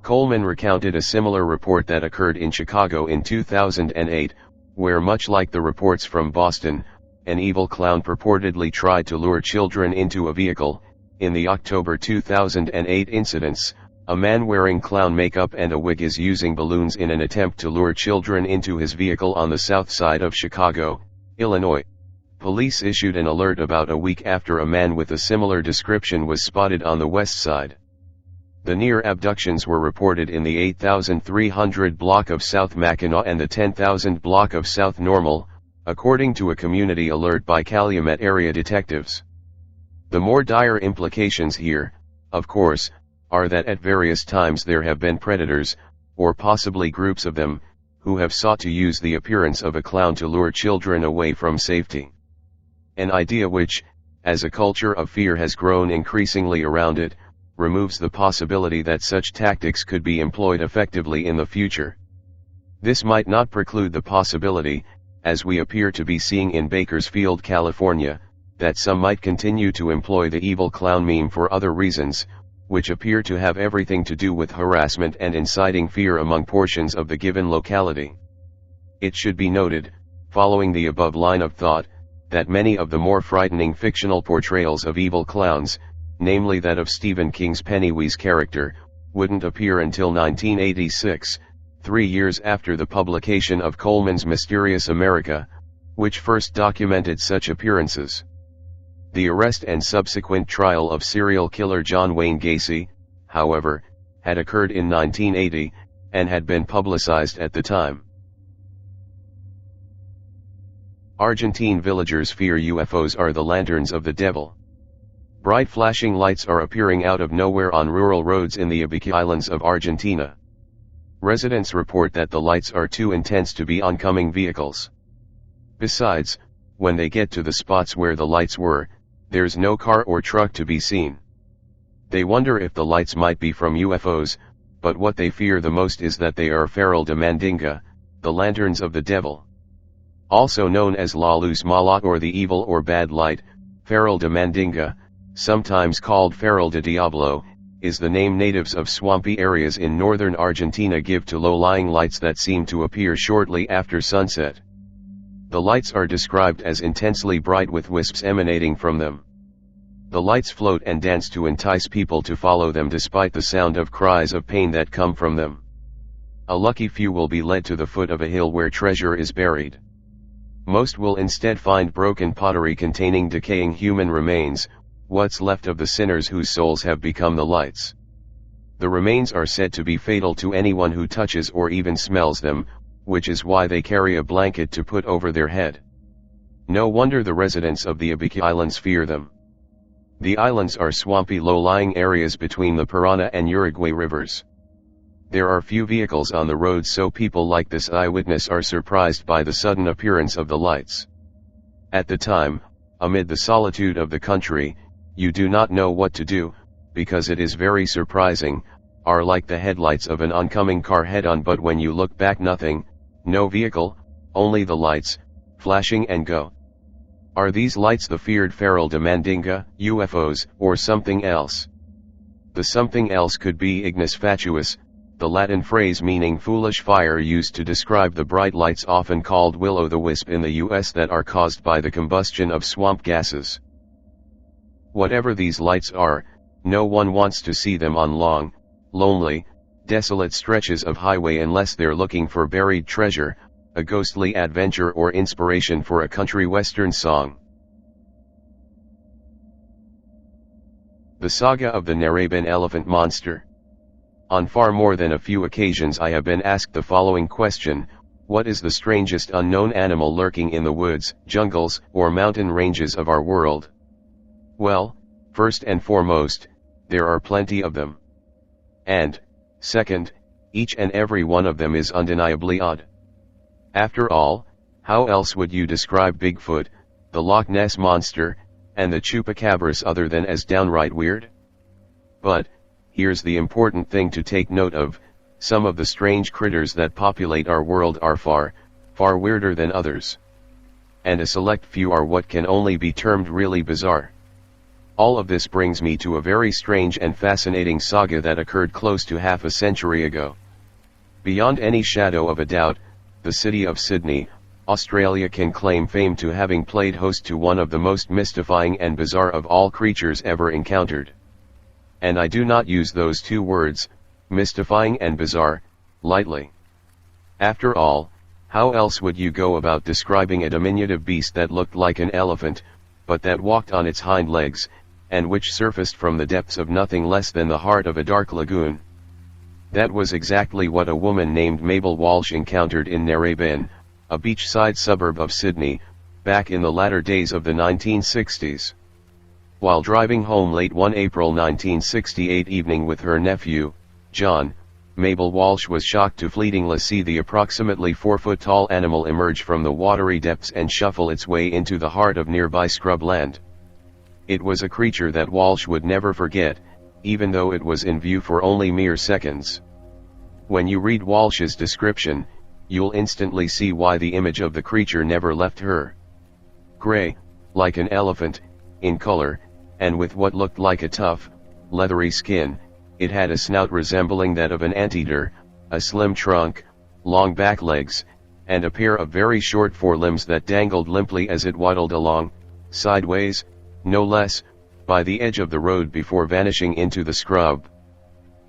Coleman recounted a similar report that occurred in Chicago in 2008, where, much like the reports from Boston, an evil clown purportedly tried to lure children into a vehicle. In the October 2008 incidents, a man wearing clown makeup and a wig is using balloons in an attempt to lure children into his vehicle on the south side of Chicago, Illinois. Police issued an alert about a week after a man with a similar description was spotted on the west side. The near abductions were reported in the 8300 block of South Mackinac and the 10,000 block of South Normal, according to a community alert by Calumet area detectives. The more dire implications here, of course, are that at various times there have been predators, or possibly groups of them, who have sought to use the appearance of a clown to lure children away from safety. An idea which, as a culture of fear has grown increasingly around it, removes the possibility that such tactics could be employed effectively in the future. This might not preclude the possibility, as we appear to be seeing in Bakersfield, California, that some might continue to employ the evil clown meme for other reasons, which appear to have everything to do with harassment and inciting fear among portions of the given locality. It should be noted, following the above line of thought, that many of the more frightening fictional portrayals of evil clowns, namely that of Stephen King's Pennywise character, wouldn't appear until 1986, 3 years after the publication of Coleman's Mysterious America, which first documented such appearances. The arrest and subsequent trial of serial killer John Wayne Gacy, however, had occurred in 1980, and had been publicized at the time. Argentine villagers fear UFOs are the lanterns of the devil. Bright flashing lights are appearing out of nowhere on rural roads in the Abaque Islands of Argentina. Residents report that the lights are too intense to be oncoming vehicles. Besides, when they get to the spots where the lights were, there's no car or truck to be seen. They wonder if the lights might be from UFOs, but what they fear the most is that they are Farol de Mandinga, the lanterns of the devil. Also known as La Luz Mala or the evil or bad light, Farol de Mandinga, sometimes called Farol de Diablo, is the name natives of swampy areas in northern Argentina give to low-lying lights that seem to appear shortly after sunset. The lights are described as intensely bright with wisps emanating from them. The lights float and dance to entice people to follow them despite the sound of cries of pain that come from them. A lucky few will be led to the foot of a hill where treasure is buried. Most will instead find broken pottery containing decaying human remains, what's left of the sinners whose souls have become the lights. The remains are said to be fatal to anyone who touches or even smells them, which is why they carry a blanket to put over their head. No wonder the residents of the Abaque Islands fear them. The islands are swampy low-lying areas between the Parana and Uruguay rivers. There are few vehicles on the roads, so people like this eyewitness are surprised by the sudden appearance of the lights. At the time, amid the solitude of the country, you do not know what to do, because it is very surprising, are like the headlights of an oncoming car head-on, but when you look back, nothing, no vehicle, only the lights, flashing and go. Are these lights the feared Farol de Mandinga, UFOs, or something else? The something else could be ignis fatuus, the Latin phrase meaning foolish fire used to describe the bright lights often called will-o'-the-wisp in the US that are caused by the combustion of swamp gases. Whatever these lights are, no one wants to see them on long, lonely, desolate stretches of highway unless they're looking for buried treasure, a ghostly adventure or inspiration for a country western song. The Saga of the Narrabeen Elephant Monster. On far more than a few occasions I have been asked the following question: what is the strangest unknown animal lurking in the woods, jungles, or mountain ranges of our world? Well, first and foremost, there are plenty of them. And, second, each and every one of them is undeniably odd. After all, how else would you describe Bigfoot, the Loch Ness Monster, and the Chupacabras other than as downright weird? But, here's the important thing to take note of: some of the strange critters that populate our world are far, far weirder than others. And a select few are what can only be termed really bizarre. All of this brings me to a very strange and fascinating saga that occurred close to half a century ago. Beyond any shadow of a doubt, the city of Sydney, Australia can claim fame to having played host to one of the most mystifying and bizarre of all creatures ever encountered. And I do not use those two words, mystifying and bizarre, lightly. After all, how else would you go about describing a diminutive beast that looked like an elephant, but that walked on its hind legs, and which surfaced from the depths of nothing less than the heart of a dark lagoon? That was exactly what a woman named Mabel Walsh encountered in Narrabeen, a beachside suburb of Sydney, back in the latter days of the 1960s. While driving home late one April 1968 evening with her nephew, John, Mabel Walsh was shocked to fleetingly see the approximately 4-foot-tall animal emerge from the watery depths and shuffle its way into the heart of nearby scrubland. It was a creature that Walsh would never forget, even though it was in view for only mere seconds. When you read Walsh's description, you'll instantly see why the image of the creature never left her. Gray, like an elephant, in color, and with what looked like a tough, leathery skin, it had a snout resembling that of an anteater, a slim trunk, long back legs, and a pair of very short forelimbs that dangled limply as it waddled along, sideways, no less, by the edge of the road before vanishing into the scrub.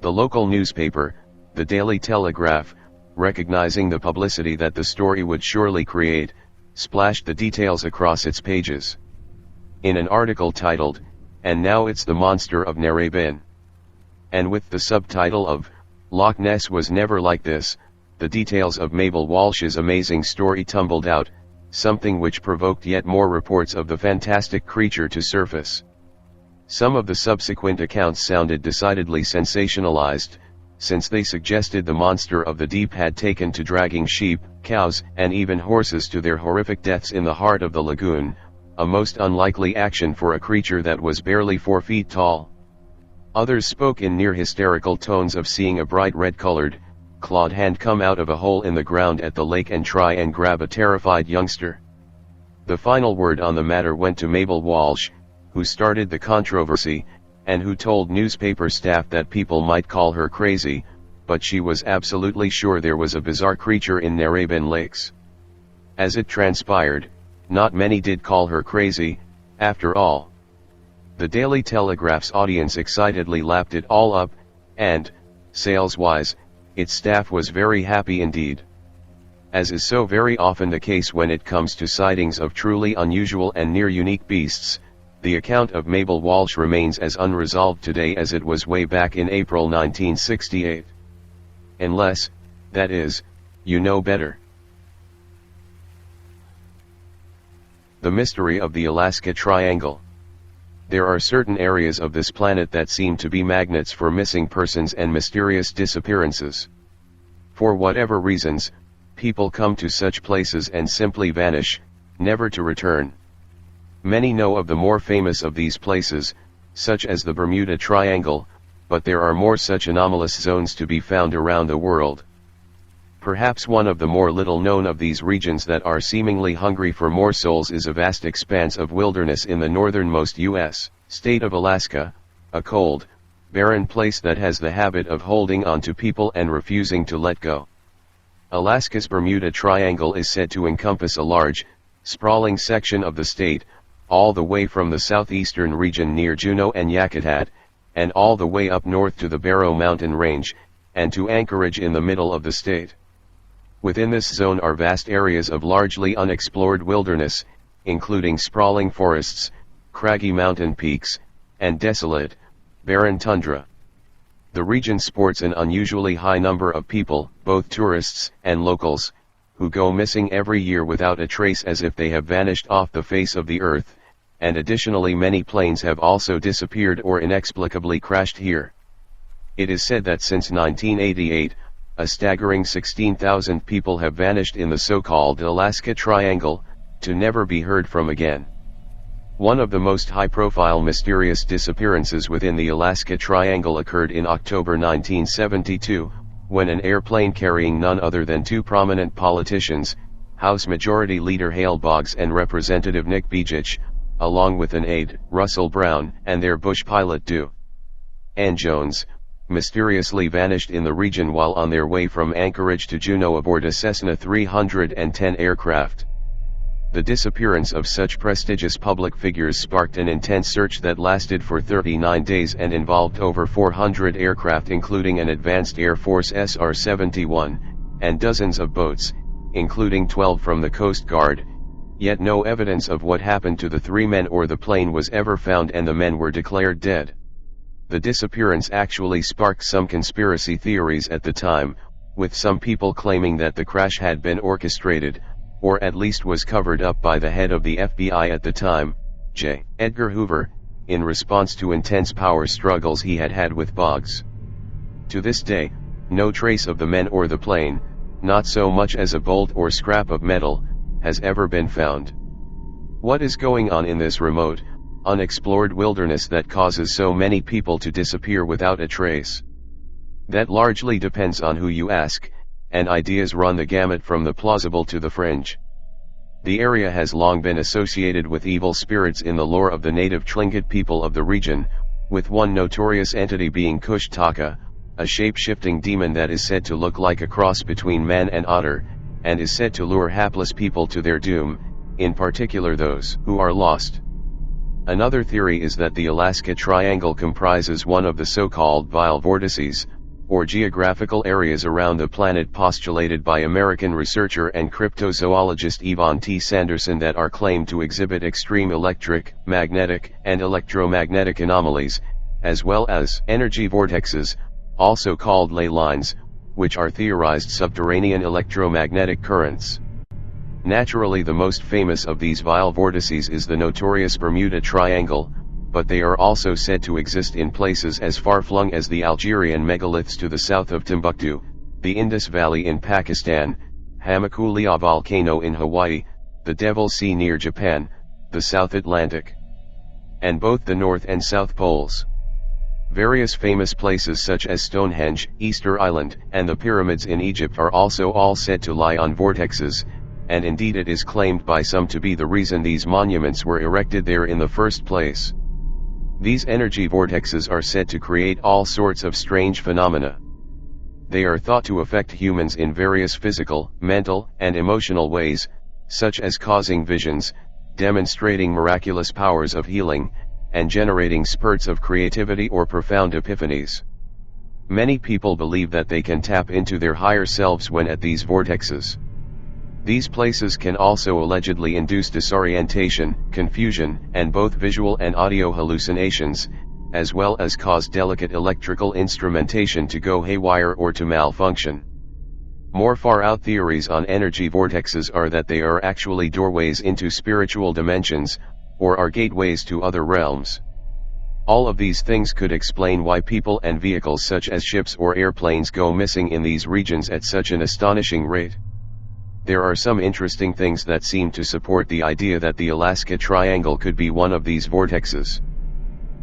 The local newspaper, the Daily Telegraph, recognizing the publicity that the story would surely create, splashed the details across its pages. In an article titled, "And Now It's the Monster of Narrabeen," and with the subtitle of, "Loch Ness Was Never Like This," the details of Mabel Walsh's amazing story tumbled out, something which provoked yet more reports of the fantastic creature to surface. Some of the subsequent accounts sounded decidedly sensationalized, since they suggested the monster of the deep had taken to dragging sheep, cows, and even horses to their horrific deaths in the heart of the lagoon, a most unlikely action for a creature that was barely 4 feet tall. Others spoke in near hysterical tones of seeing a bright red-colored, clawed hand come out of a hole in the ground at the lake and try and grab a terrified youngster. The final word on the matter went to Mabel Walsh, who started the controversy, and who told newspaper staff that people might call her crazy, but she was absolutely sure there was a bizarre creature in Narrabeen Lakes. As it transpired, not many did call her crazy, after all. The Daily Telegraph's audience excitedly lapped it all up, and, sales-wise, its staff was very happy indeed. As is so very often the case when it comes to sightings of truly unusual and near-unique beasts, the account of Mabel Walsh remains as unresolved today as it was way back in April 1968. Unless, that is, you know better. The mystery of the Alaska Triangle. There are certain areas of this planet that seem to be magnets for missing persons and mysterious disappearances. For whatever reasons, people come to such places and simply vanish, never to return. Many know of the more famous of these places, such as the Bermuda Triangle, but there are more such anomalous zones to be found around the world. Perhaps one of the more little known of these regions that are seemingly hungry for more souls is a vast expanse of wilderness in the northernmost U.S. state of Alaska, a cold, barren place that has the habit of holding on to people and refusing to let go. Alaska's Bermuda Triangle is said to encompass a large, sprawling section of the state, all the way from the southeastern region near Juneau and Yakutat, and all the way up north to the Barrow Mountain Range, and to Anchorage in the middle of the state. Within this zone are vast areas of largely unexplored wilderness, including sprawling forests, craggy mountain peaks, and desolate, barren tundra. The region sports an unusually high number of people, both tourists and locals, who go missing every year without a trace as if they have vanished off the face of the earth, and additionally many planes have also disappeared or inexplicably crashed here. It is said that since 1988, a staggering 16,000 people have vanished in the so-called Alaska Triangle, to never be heard from again. One of the most high-profile mysterious disappearances within the Alaska Triangle occurred in October 1972, when an airplane carrying none other than two prominent politicians, House Majority Leader Hale Boggs and Representative Nick Begich, along with an aide, Russell Brown, and their Bush pilot Duane Jones, mysteriously vanished in the region while on their way from Anchorage to Juneau aboard a Cessna 310 aircraft. The disappearance of such prestigious public figures sparked an intense search that lasted for 39 days and involved over 400 aircraft including an advanced Air Force SR-71, and dozens of boats, including 12 from the Coast Guard, yet no evidence of what happened to the three men or the plane was ever found and the men were declared dead. The disappearance actually sparked some conspiracy theories at the time, with some people claiming that the crash had been orchestrated, or at least was covered up by the head of the FBI at the time, J. Edgar Hoover, in response to intense power struggles he had had with Boggs. To this day, no trace of the men or the plane, not so much as a bolt or scrap of metal, has ever been found. What is going on in this remote, unexplored wilderness that causes so many people to disappear without a trace? That largely depends on who you ask, and ideas run the gamut from the plausible to the fringe. The area has long been associated with evil spirits in the lore of the native Tlingit people of the region, with one notorious entity being Kushtaka, a shape-shifting demon that is said to look like a cross between man and otter, and is said to lure hapless people to their doom, in particular those who are lost. Another theory is that the Alaska Triangle comprises one of the so-called vile vortices, or geographical areas around the planet postulated by American researcher and cryptozoologist Yvonne T. Sanderson that are claimed to exhibit extreme electric, magnetic, and electromagnetic anomalies, as well as energy vortexes, also called ley lines, which are theorized subterranean electromagnetic currents. Naturally, the most famous of these vile vortices is the notorious Bermuda Triangle, but they are also said to exist in places as far-flung as the Algerian megaliths to the south of Timbuktu, the Indus Valley in Pakistan, Hamakulia volcano in Hawaii, the Devil's Sea near Japan, the South Atlantic, and both the North and South Poles. Various famous places such as Stonehenge, Easter Island, and the pyramids in Egypt are also all said to lie on vortexes, and indeed it is claimed by some to be the reason these monuments were erected there in the first place. These energy vortexes are said to create all sorts of strange phenomena. They are thought to affect humans in various physical, mental, and emotional ways, such as causing visions, demonstrating miraculous powers of healing, and generating spurts of creativity or profound epiphanies. Many people believe that they can tap into their higher selves when at these vortexes. These places can also allegedly induce disorientation, confusion, and both visual and audio hallucinations, as well as cause delicate electrical instrumentation to go haywire or to malfunction. More far-out theories on energy vortexes are that they are actually doorways into spiritual dimensions, or are gateways to other realms. All of these things could explain why people and vehicles such as ships or airplanes go missing in these regions at such an astonishing rate. There are some interesting things that seem to support the idea that the Alaska Triangle could be one of these vortexes.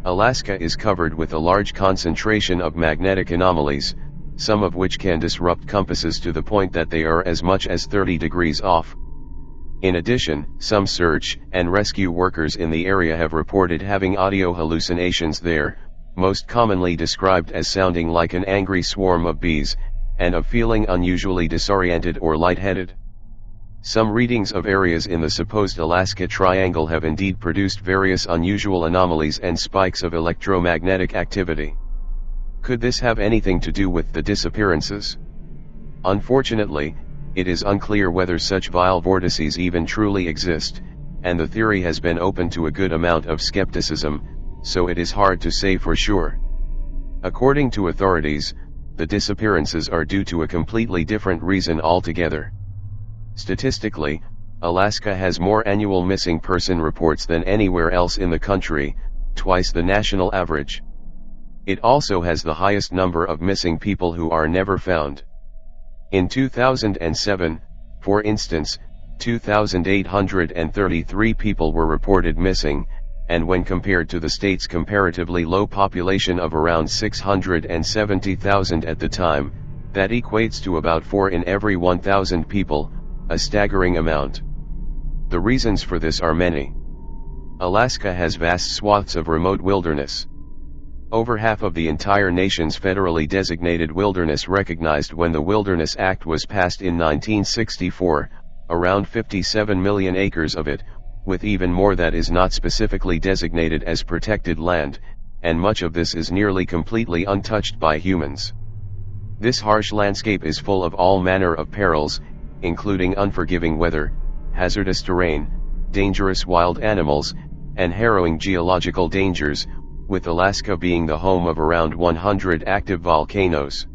Alaska is covered with a large concentration of magnetic anomalies, some of which can disrupt compasses to the point that they are as much as 30 degrees off. In addition, some search and rescue workers in the area have reported having audio hallucinations there, most commonly described as sounding like an angry swarm of bees, and of feeling unusually disoriented or lightheaded. Some readings of areas in the supposed Alaska Triangle have indeed produced various unusual anomalies and spikes of electromagnetic activity. Could this have anything to do with the disappearances? Unfortunately, it is unclear whether such vile vortices even truly exist, and the theory has been open to a good amount of skepticism, so it is hard to say for sure. According to authorities, the disappearances are due to a completely different reason altogether. Statistically, Alaska has more annual missing person reports than anywhere else in the country, twice the national average. It also has the highest number of missing people who are never found. In 2007, for instance, 2,833 people were reported missing, and when compared to the state's comparatively low population of around 670,000 at the time, that equates to about 4 in every 1,000 people, a staggering amount. The reasons for this are many. Alaska has vast swaths of remote wilderness. Over half of the entire nation's federally designated wilderness recognized when the Wilderness Act was passed in 1964, around 57 million acres of it, with even more that is not specifically designated as protected land, and much of this is nearly completely untouched by humans. This harsh landscape is full of all manner of perils, including unforgiving weather, hazardous terrain, dangerous wild animals, and harrowing geological dangers, with Alaska being the home of around 100 active volcanoes.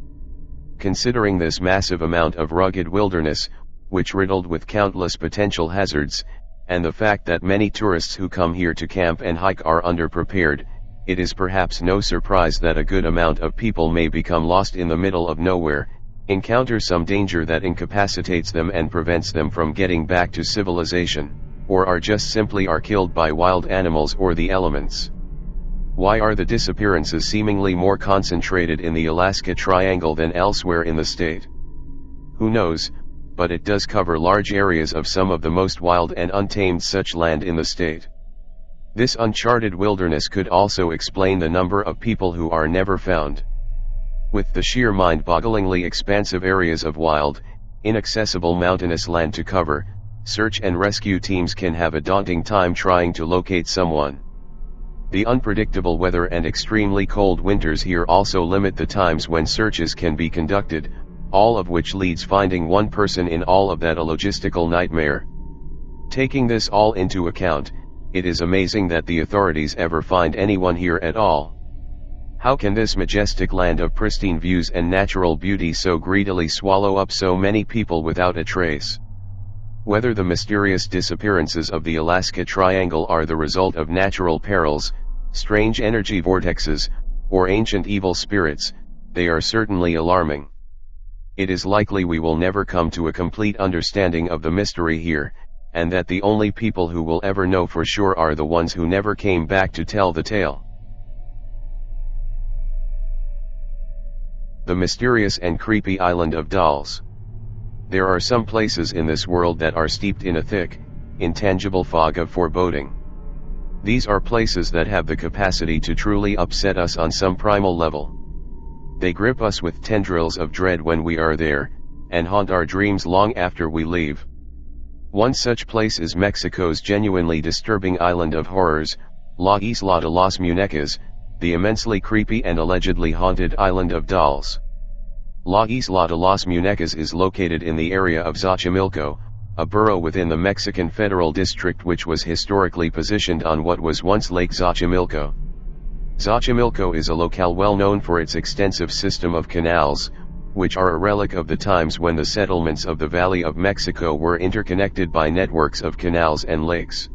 Considering this massive amount of rugged wilderness, which riddled with countless potential hazards, and the fact that many tourists who come here to camp and hike are underprepared, it is perhaps no surprise that a good amount of people may become lost in the middle of nowhere, encounter some danger that incapacitates them and prevents them from getting back to civilization, or are just simply killed by wild animals or the elements. Why are the disappearances seemingly more concentrated in the Alaska Triangle than elsewhere in the state? Who knows, but it does cover large areas of some of the most wild and untamed such land in the state. This uncharted wilderness could also explain the number of people who are never found. With the sheer mind-bogglingly expansive areas of wild, inaccessible mountainous land to cover, search and rescue teams can have a daunting time trying to locate someone. The unpredictable weather and extremely cold winters here also limit the times when searches can be conducted, all of which leads finding one person in all of that a logistical nightmare. Taking this all into account, it is amazing that the authorities ever find anyone here at all. How can this majestic land of pristine views and natural beauty so greedily swallow up so many people without a trace? Whether the mysterious disappearances of the Alaska Triangle are the result of natural perils, strange energy vortexes, or ancient evil spirits, they are certainly alarming. It is likely we will never come to a complete understanding of the mystery here, and that the only people who will ever know for sure are the ones who never came back to tell the tale. The mysterious and creepy island of dolls. There are some places in this world that are steeped in a thick, intangible fog of foreboding. These are places that have the capacity to truly upset us on some primal level. They grip us with tendrils of dread when we are there, and haunt our dreams long after we leave. One such place is Mexico's genuinely disturbing island of horrors, La Isla De Los Munecas, the immensely creepy and allegedly haunted island of dolls. La Isla De Los Munecas is located in the area of Xochimilco, a borough within the Mexican Federal District which was historically positioned on what was once Lake Xochimilco. Xochimilco is a locale well known for its extensive system of canals, which are a relic of the times when the settlements of the Valley of Mexico were interconnected by networks of canals and lakes.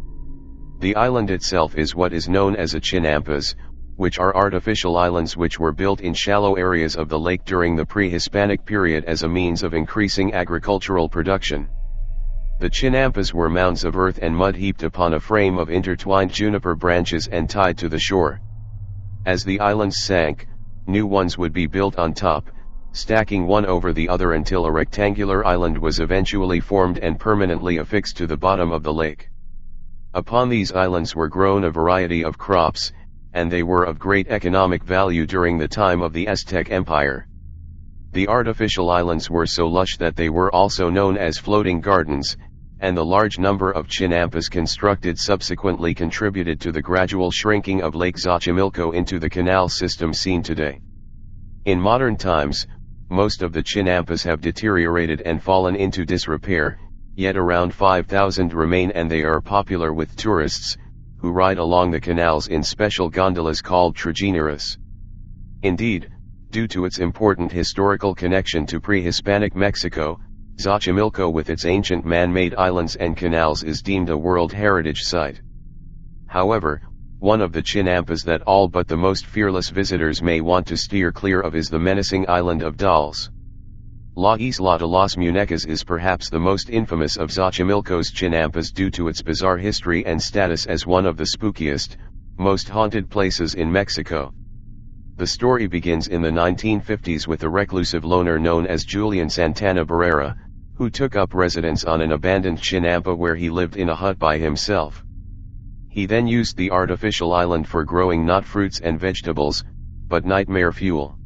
The island itself is what is known as a chinampas, which are artificial islands which were built in shallow areas of the lake during the pre-Hispanic period as a means of increasing agricultural production. The chinampas were mounds of earth and mud heaped upon a frame of intertwined juniper branches and tied to the shore. As the islands sank, new ones would be built on top, stacking one over the other until a rectangular island was eventually formed and permanently affixed to the bottom of the lake. Upon these islands were grown a variety of crops, and they were of great economic value during the time of the Aztec Empire. The artificial islands were so lush that they were also known as floating gardens, and the large number of chinampas constructed subsequently contributed to the gradual shrinking of Lake Xochimilco into the canal system seen today. In modern times, most of the chinampas have deteriorated and fallen into disrepair, yet around 5,000 remain, and they are popular with tourists, who ride along the canals in special gondolas called trajineras. Indeed, due to its important historical connection to pre-Hispanic Mexico, Xochimilco with its ancient man-made islands and canals is deemed a World Heritage Site. However, one of the chinampas that all but the most fearless visitors may want to steer clear of is the menacing island of dolls. La Isla De Los Munecas is perhaps the most infamous of Xochimilco's chinampas due to its bizarre history and status as one of the spookiest, most haunted places in Mexico. The story begins in the 1950s with a reclusive loner known as Julian Santana Barrera, who took up residence on an abandoned chinampa where he lived in a hut by himself. He then used the artificial island for growing not fruits and vegetables, but nightmare fuel.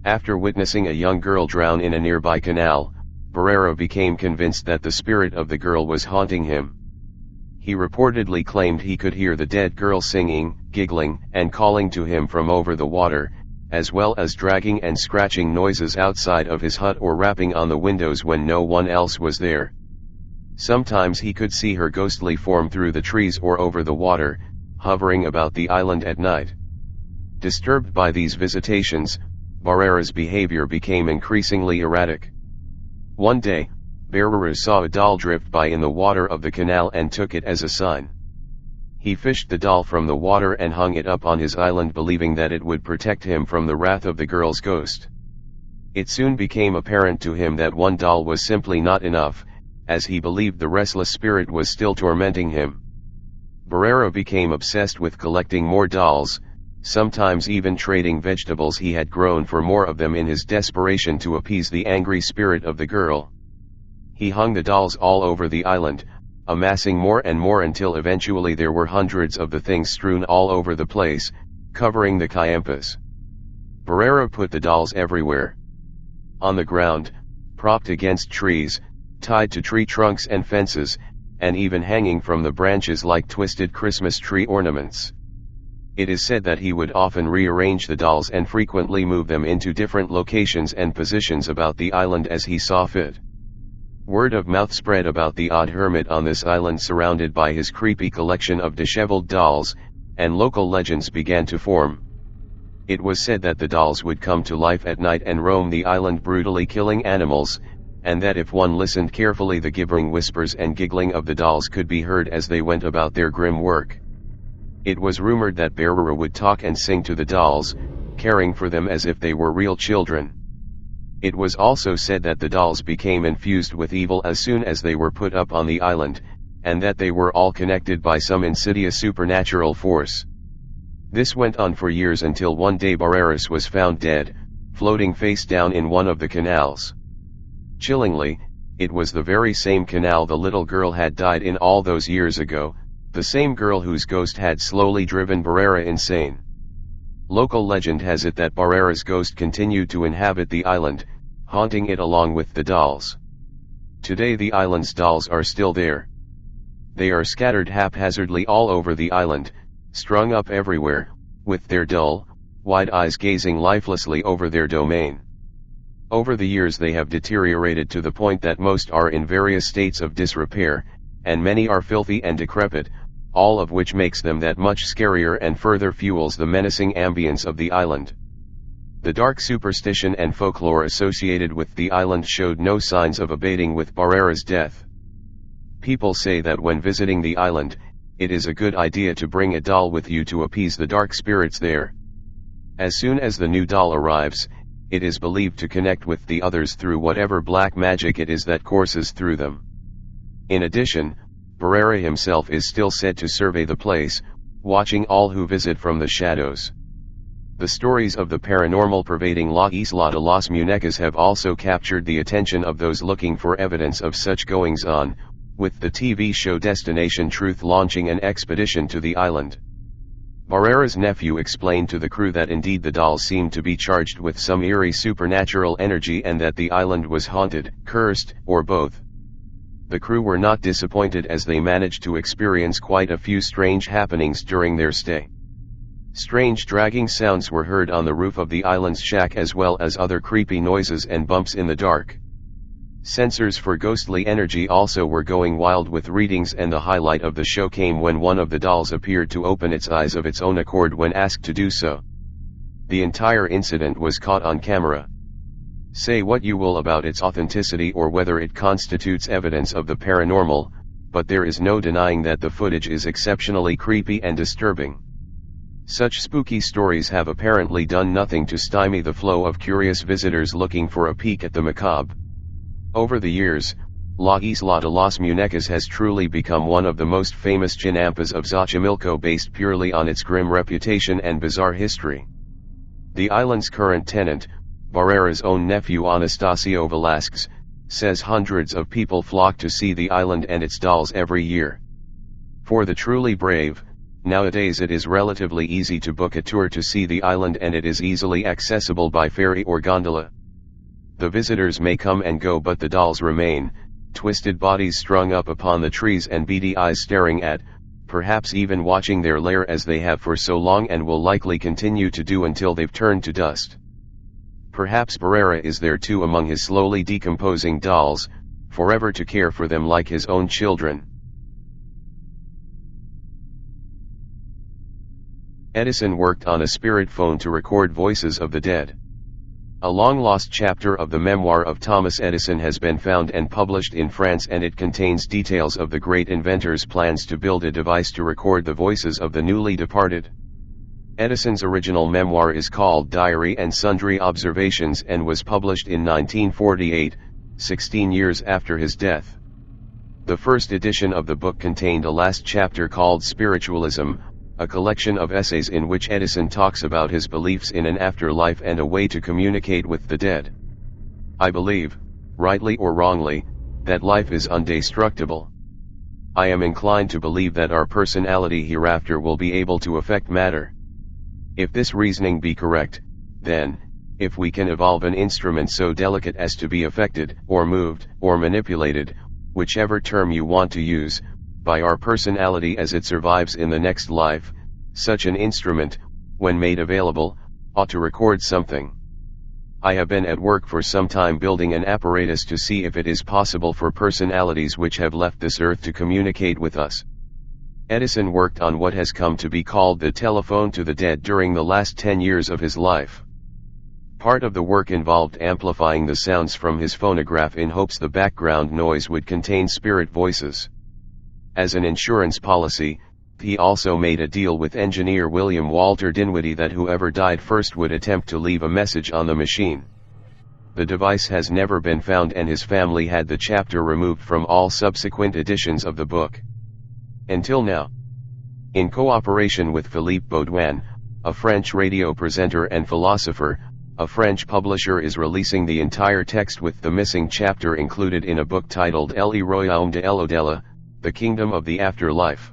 After witnessing a young girl drown in a nearby canal, Barrera became convinced that the spirit of the girl was haunting him. He reportedly claimed he could hear the dead girl singing, giggling, and calling to him from over the water, as well as dragging and scratching noises outside of his hut or rapping on the windows when no one else was there. Sometimes he could see her ghostly form through the trees or over the water, hovering about the island at night. Disturbed by these visitations, Barrera's behavior became increasingly erratic. One day, Barrera saw a doll drift by in the water of the canal and took it as a sign. He fished the doll from the water and hung it up on his island, believing that it would protect him from the wrath of the girl's ghost. It soon became apparent to him that one doll was simply not enough, as he believed the restless spirit was still tormenting him. Barrera became obsessed with collecting more dolls, sometimes even trading vegetables he had grown for more of them in his desperation to appease the angry spirit of the girl. He hung the dolls all over the island, amassing more and more until eventually there were hundreds of the things strewn all over the place, covering the chinampas. Barrera put the dolls everywhere. On the ground, propped against trees, tied to tree trunks and fences, and even hanging from the branches like twisted Christmas tree ornaments. It is said that he would often rearrange the dolls and frequently move them into different locations and positions about the island as he saw fit. Word of mouth spread about the odd hermit on this island surrounded by his creepy collection of disheveled dolls, and local legends began to form. It was said that the dolls would come to life at night and roam the island brutally killing animals, and that if one listened carefully the gibbering whispers and giggling of the dolls could be heard as they went about their grim work. It was rumored that Barrera would talk and sing to the dolls, caring for them as if they were real children. It was also said that the dolls became infused with evil as soon as they were put up on the island, and that they were all connected by some insidious supernatural force. This went on for years until one day Barrera was found dead, floating face down in one of the canals. Chillingly, it was the very same canal the little girl had died in all those years ago, the same girl whose ghost had slowly driven Barrera insane. Local legend has it that Barrera's ghost continued to inhabit the island, haunting it along with the dolls. Today the island's dolls are still there. They are scattered haphazardly all over the island, strung up everywhere, with their dull, wide eyes gazing lifelessly over their domain. Over the years they have deteriorated to the point that most are in various states of disrepair, and many are filthy and decrepit, all of which makes them that much scarier and further fuels the menacing ambience of the island. The dark superstition and folklore associated with the island showed no signs of abating with Barrera's death. People say that when visiting the island, it is a good idea to bring a doll with you to appease the dark spirits there. As soon as the new doll arrives, it is believed to connect with the others through whatever black magic it is that courses through them. In addition, Barrera himself is still said to survey the place, watching all who visit from the shadows. The stories of the paranormal pervading La Isla De Los Munecas have also captured the attention of those looking for evidence of such goings-on, with the TV show Destination Truth launching an expedition to the island. Barrera's nephew explained to the crew that indeed the dolls seemed to be charged with some eerie supernatural energy and that the island was haunted, cursed, or both. The crew were not disappointed as they managed to experience quite a few strange happenings during their stay. Strange dragging sounds were heard on the roof of the island's shack, as well as other creepy noises and bumps in the dark. Sensors for ghostly energy also were going wild with readings, and the highlight of the show came when one of the dolls appeared to open its eyes of its own accord when asked to do so. The entire incident was caught on camera. Say what you will about its authenticity or whether it constitutes evidence of the paranormal, but there is no denying that the footage is exceptionally creepy and disturbing. Such spooky stories have apparently done nothing to stymie the flow of curious visitors looking for a peek at the macabre. Over the years, La Isla De Los Munecas has truly become one of the most famous chinampas of Xochimilco, based purely on its grim reputation and bizarre history. The island's current tenant, Barrera's own nephew Anastasio Velasquez, says hundreds of people flock to see the island and its dolls every year. For the truly brave, nowadays it is relatively easy to book a tour to see the island, and it is easily accessible by ferry or gondola. The visitors may come and go, but the dolls remain, twisted bodies strung up upon the trees and beady eyes staring at, perhaps even watching their lair, as they have for so long and will likely continue to do until they've turned to dust. Perhaps Barrera is there too, among his slowly decomposing dolls, forever to care for them like his own children. Edison worked on a spirit phone to record voices of the dead. A long-lost chapter of the memoir of Thomas Edison has been found and published in France, and it contains details of the great inventor's plans to build a device to record the voices of the newly departed. Edison's original memoir is called Diary and Sundry Observations and was published in 1948, 16 years after his death. The first edition of the book contained a last chapter called Spiritualism, a collection of essays in which Edison talks about his beliefs in an afterlife and a way to communicate with the dead. I believe, rightly or wrongly, that life is indestructible. I am inclined to believe that our personality hereafter will be able to affect matter. If this reasoning be correct, then, if we can evolve an instrument so delicate as to be affected, or moved, or manipulated, whichever term you want to use, by our personality as it survives in the next life, such an instrument, when made available, ought to record something. I have been at work for some time building an apparatus to see if it is possible for personalities which have left this earth to communicate with us. Edison worked on what has come to be called the telephone to the dead during the last 10 years of his life. Part of the work involved amplifying the sounds from his phonograph in hopes the background noise would contain spirit voices. As an insurance policy, he also made a deal with engineer William Walter Dinwiddie that whoever died first would attempt to leave a message on the machine. The device has never been found, and his family had the chapter removed from all subsequent editions of the book. Until now. In cooperation with Philippe Baudouin, a French radio presenter and philosopher, a French publisher is releasing the entire text with the missing chapter included in a book titled Le Royaume de l'au-delà, The Kingdom of the Afterlife.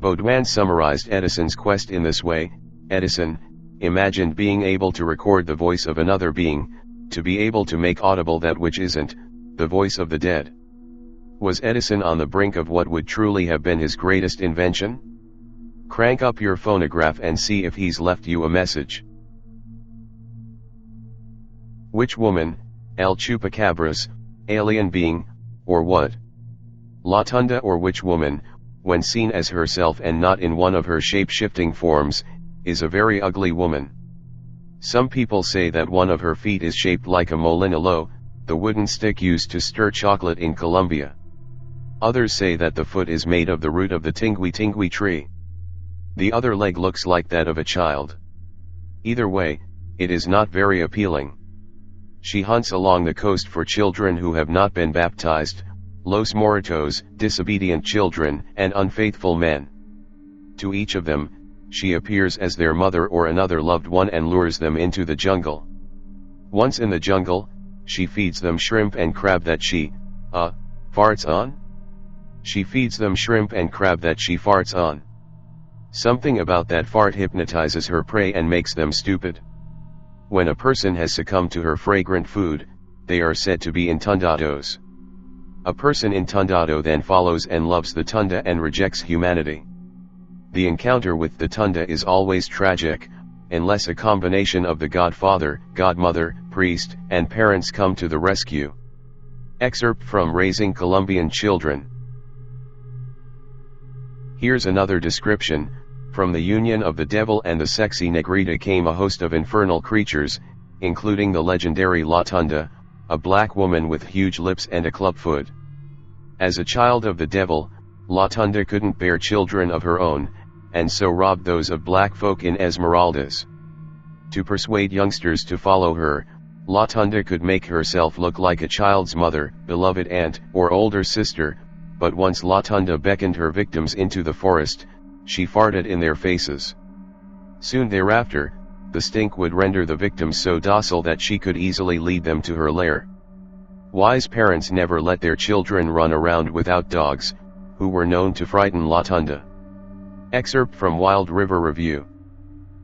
Baudouin summarized Edison's quest in this way: Edison imagined being able to record the voice of another being, to be able to make audible that which isn't, the voice of the dead. Was Edison on the brink of what would truly have been his greatest invention? Crank up your phonograph and see if he's left you a message. Which woman, El Chupacabras, alien being, or what? La Tunda, or which woman, when seen as herself and not in one of her shape-shifting forms, is a very ugly woman. Some people say that one of her feet is shaped like a molinillo, the wooden stick used to stir chocolate in Colombia. Others say that the foot is made of the root of the tingui tree. The other leg looks like that of a child. Either way, it is not very appealing. She hunts along the coast for children who have not been baptized, los moritos, disobedient children, and unfaithful men. To each of them, she appears as their mother or another loved one and lures them into the jungle. Once in the jungle, she feeds them shrimp and crab that she, farts on? She feeds them shrimp and crab that she farts on. Something about that fart hypnotizes her prey and makes them stupid. When a person has succumbed to her fragrant food, they are said to be intundados. A person intundado then follows and loves the tunda and rejects humanity. The encounter with the Tunda is always tragic, unless a combination of the godfather, godmother, priest, and parents come to the rescue. Excerpt from Raising Colombian Children. Here's another description. From the union of the devil and the sexy negrita came a host of infernal creatures, including the legendary La Tunda, a black woman with huge lips and a clubfoot. As a child of the devil, La Tunda couldn't bear children of her own, and so robbed those of black folk in Esmeraldas. To persuade youngsters to follow her, La Tunda could make herself look like a child's mother, beloved aunt, or older sister, but once La Tunda beckoned her victims into the forest, she farted in their faces. Soon thereafter, the stink would render the victims so docile that she could easily lead them to her lair. Wise parents never let their children run around without dogs, who were known to frighten La Tunda. Excerpt from Wild River Review.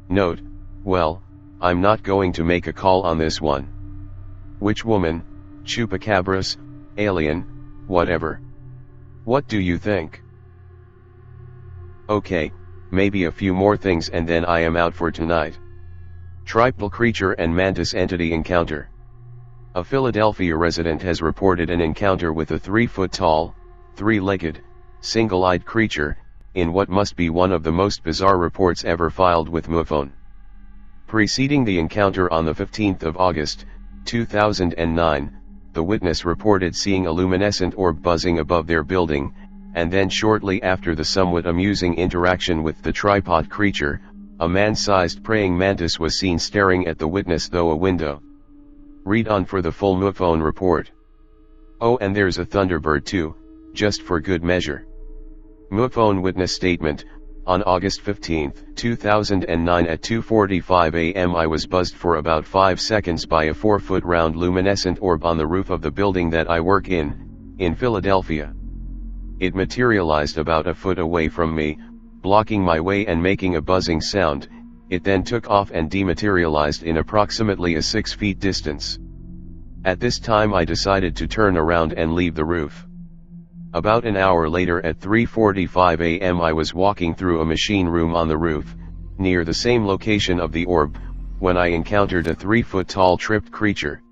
Note, well, I'm not going to make a call on this one. Witch woman, chupacabras, alien, whatever. What do you think? Okay, maybe a few more things and then I am out for tonight. Tribal creature and mantis entity encounter. A Philadelphia resident has reported an encounter with a 3-foot-tall, 3-legged, single-eyed creature, in what must be one of the most bizarre reports ever filed with MUFON. Preceding the encounter on the 15th of August, 2009, the witness reported seeing a luminescent orb buzzing above their building, and then shortly after the somewhat amusing interaction with the tripod creature, a man-sized praying mantis was seen staring at the witness through a window. Read on for the full MUFON report. Oh, and there's a thunderbird too, just for good measure. MUFON witness statement. On August 15, 2009 at 2:45 a.m. I was buzzed for about 5 seconds by a 4-foot round luminescent orb on the roof of the building that I work in Philadelphia. It materialized about a foot away from me, blocking my way and making a buzzing sound. It then took off and dematerialized in approximately a 6 feet distance. At this time I decided to turn around and leave the roof. About an hour later at 3:45 a.m. I was walking through a machine room on the roof, near the same location of the orb, when I encountered a 3-foot-tall tripped creature.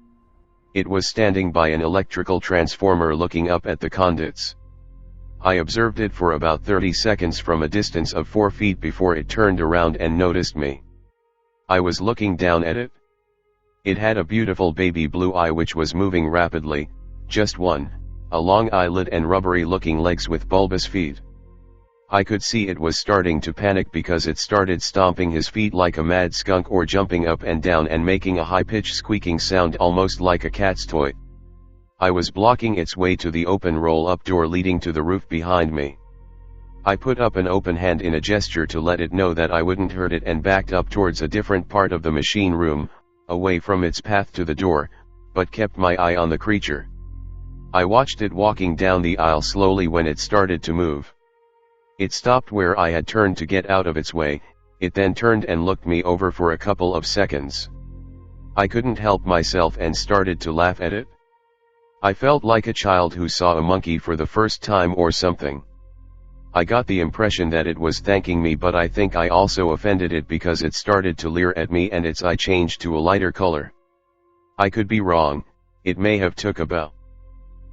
It was standing by an electrical transformer looking up at the conduits. I observed it for about 30 seconds from a distance of 4 feet before it turned around and noticed me. I was looking down at it. It had a beautiful baby blue eye which was moving rapidly, just one, a long eyelid and rubbery looking legs with bulbous feet. I could see it was starting to panic because it started stomping his feet like a mad skunk or jumping up and down and making a high-pitched squeaking sound almost like a cat's toy. I was blocking its way to the open roll-up door leading to the roof behind me. I put up an open hand in a gesture to let it know that I wouldn't hurt it and backed up towards a different part of the machine room, away from its path to the door, but kept my eye on the creature. I watched it walking down the aisle slowly when it started to move. It stopped where I had turned to get out of its way. It then turned and looked me over for a couple of seconds. I couldn't help myself and started to laugh at it. I felt like a child who saw a monkey for the first time or something. I got the impression that it was thanking me, but I think I also offended it because it started to leer at me and its eye changed to a lighter color. I could be wrong, it may have took a bow.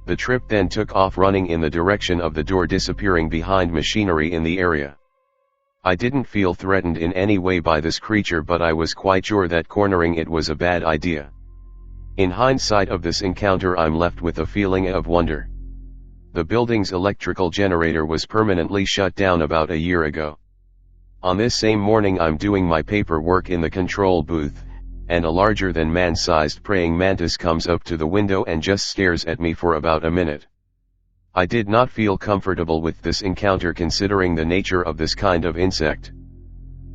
The trip then took off running in the direction of the door, disappearing behind machinery in the area. I didn't feel threatened in any way by this creature, but I was quite sure that cornering it was a bad idea. In hindsight of this encounter, I'm left with a feeling of wonder. The building's electrical generator was permanently shut down about a year ago. On this same morning I'm doing my paperwork in the control booth, and a larger than man-sized praying mantis comes up to the window and just stares at me for about a minute. I did not feel comfortable with this encounter considering the nature of this kind of insect.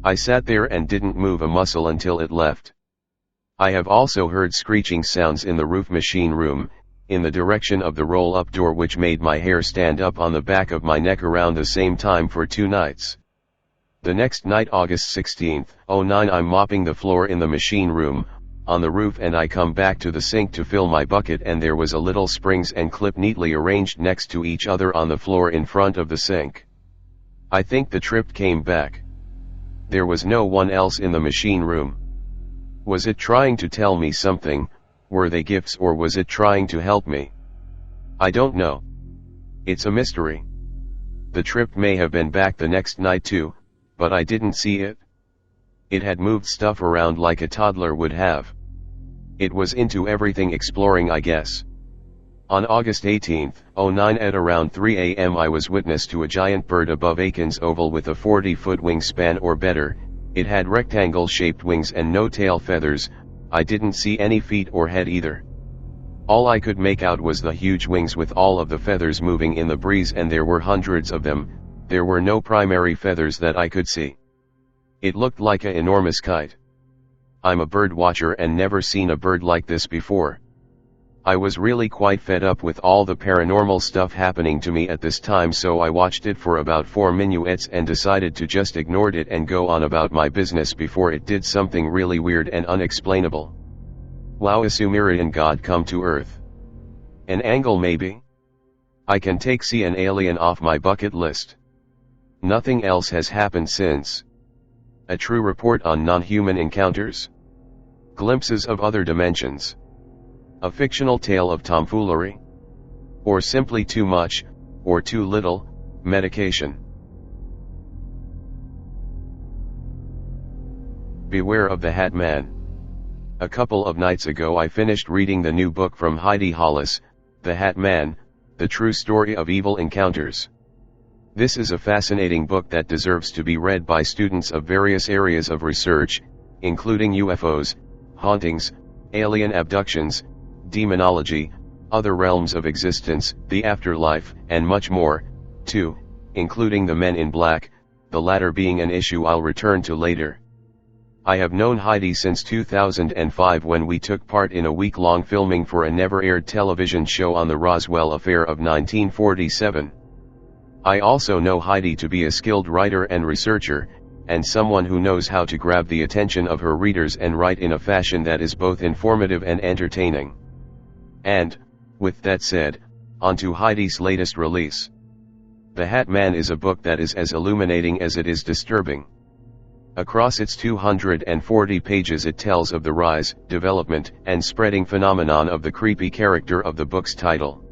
I sat there and didn't move a muscle until it left. I have also heard screeching sounds in the roof machine room, in the direction of the roll-up door, which made my hair stand up on the back of my neck around the same time for 2 nights. The next night, August 16, 09, I'm mopping the floor in the machine room, on the roof, and I come back to the sink to fill my bucket, and there was a little springs and clip neatly arranged next to each other on the floor in front of the sink. I think the trip came back. There was no one else in the machine room. Was it trying to tell me something, were they gifts, or was it trying to help me? I don't know. It's a mystery. The trip may have been back the next night too, but I didn't see it. It had moved stuff around like a toddler would have. It was into everything, exploring, I guess. On August 18, 09 at around 3 a.m. I was witness to a giant bird above Aiken's Oval with a 40-foot wingspan or better. It had rectangle-shaped wings and no tail feathers. I didn't see any feet or head either. All I could make out was the huge wings with all of the feathers moving in the breeze, and there were hundreds of them. There were no primary feathers that I could see. It looked like an enormous kite. I'm a bird watcher and never seen a bird like this before. I was really quite fed up with all the paranormal stuff happening to me at this time, so I watched it for about 4 minutes and decided to just ignore it and go on about my business before it did something really weird and unexplainable. Wow, a Sumerian god come to Earth. An angle maybe? I can see an alien off my bucket list. Nothing else has happened since. A true report on non-human encounters? Glimpses of other dimensions? A fictional tale of tomfoolery? Or simply too much, or too little, medication? Beware of the Hat Man. A couple of nights ago I finished reading the new book from Heidi Hollis, The Hat Man, The True Story of Evil Encounters. This is a fascinating book that deserves to be read by students of various areas of research, including UFOs, hauntings, alien abductions, demonology, other realms of existence, the afterlife, and much more, too, including the Men in Black, the latter being an issue I'll return to later. I have known Heidi since 2005 when we took part in a week-long filming for a never-aired television show on the Roswell Affair of 1947. I also know Heidi to be a skilled writer and researcher, and someone who knows how to grab the attention of her readers and write in a fashion that is both informative and entertaining. And, with that said, on to Heidi's latest release. The Hat Man is a book that is as illuminating as it is disturbing. Across its 240 pages it tells of the rise, development, and spreading phenomenon of the creepy character of the book's title.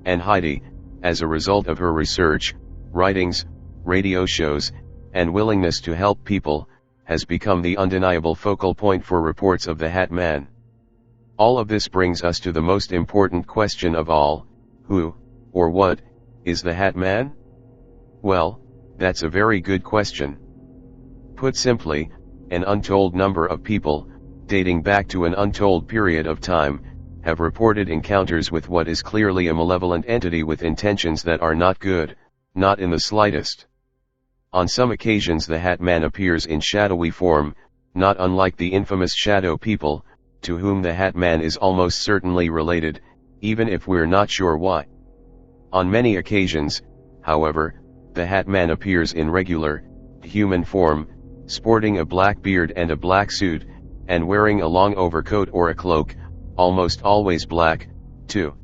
And Heidi, as a result of her research, writings, radio shows, and willingness to help people, has become the undeniable focal point for reports of the Hat Man. All of this brings us to the most important question of all: who, or what, is the Hat Man? Well, that's a very good question. Put simply, an untold number of people, dating back to an untold period of time, have reported encounters with what is clearly a malevolent entity with intentions that are not good, not in the slightest. On some occasions the Hat Man appears in shadowy form, not unlike the infamous Shadow People, to whom the Hat Man is almost certainly related, even if we're not sure why. On many occasions, however, the Hat Man appears in regular, human form, sporting a black beard and a black suit, and wearing a long overcoat or a cloak, almost always black, too.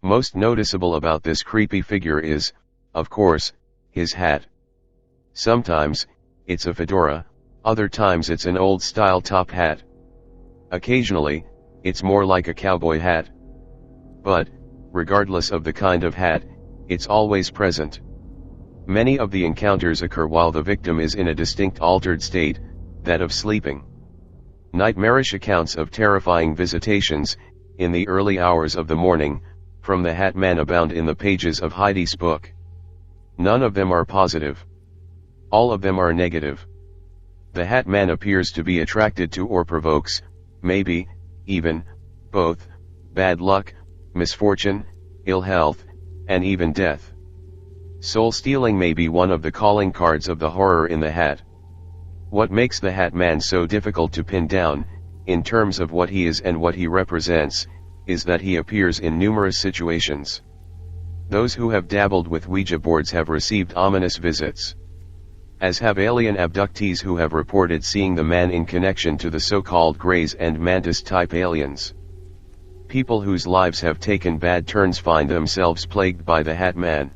Most noticeable about this creepy figure is, of course, his hat. Sometimes, it's a fedora, other times it's an old-style top hat. Occasionally, it's more like a cowboy hat. But, regardless of the kind of hat, it's always present. Many of the encounters occur while the victim is in a distinct altered state, that of sleeping. Nightmarish accounts of terrifying visitations, in the early hours of the morning, from the Hat Man abound in the pages of Heidi's book. None of them are positive. All of them are negative. The Hat Man appears to be attracted to or provokes, maybe, even, both, bad luck, misfortune, ill health, and even death. Soul stealing may be one of the calling cards of the horror in the Hat. What makes the Hat Man so difficult to pin down, in terms of what he is and what he represents, is that he appears in numerous situations. Those who have dabbled with Ouija boards have received ominous visits. As have alien abductees who have reported seeing the man in connection to the so-called Greys and Mantis-type aliens. People whose lives have taken bad turns find themselves plagued by the Hat Man.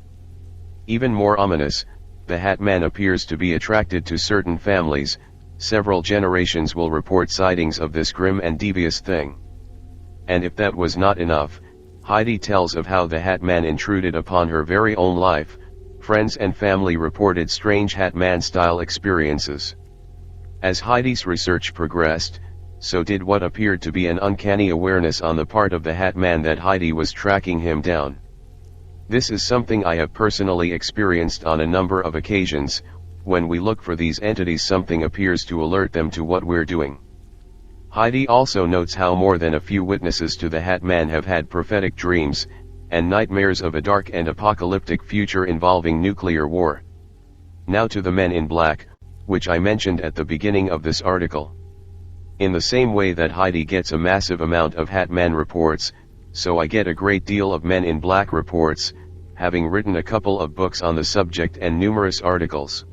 Even more ominous, the Hat Man appears to be attracted to certain families. Several generations will report sightings of this grim and devious thing. And if that was not enough, Heidi tells of how the Hat Man intruded upon her very own life. Friends and family reported strange Hat Man-style experiences. As Heidi's research progressed, so did what appeared to be an uncanny awareness on the part of the Hat Man that Heidi was tracking him down. This is something I have personally experienced on a number of occasions. When we look for these entities, something appears to alert them to what we're doing. Heidi also notes how more than a few witnesses to the Hat Man have had prophetic dreams, and nightmares of a dark and apocalyptic future involving nuclear war. Now to the Men in Black, which I mentioned at the beginning of this article. In the same way that Heidi gets a massive amount of Hat Man reports, so I get a great deal of Men in Black reports, having written a couple of books on the subject and numerous articles.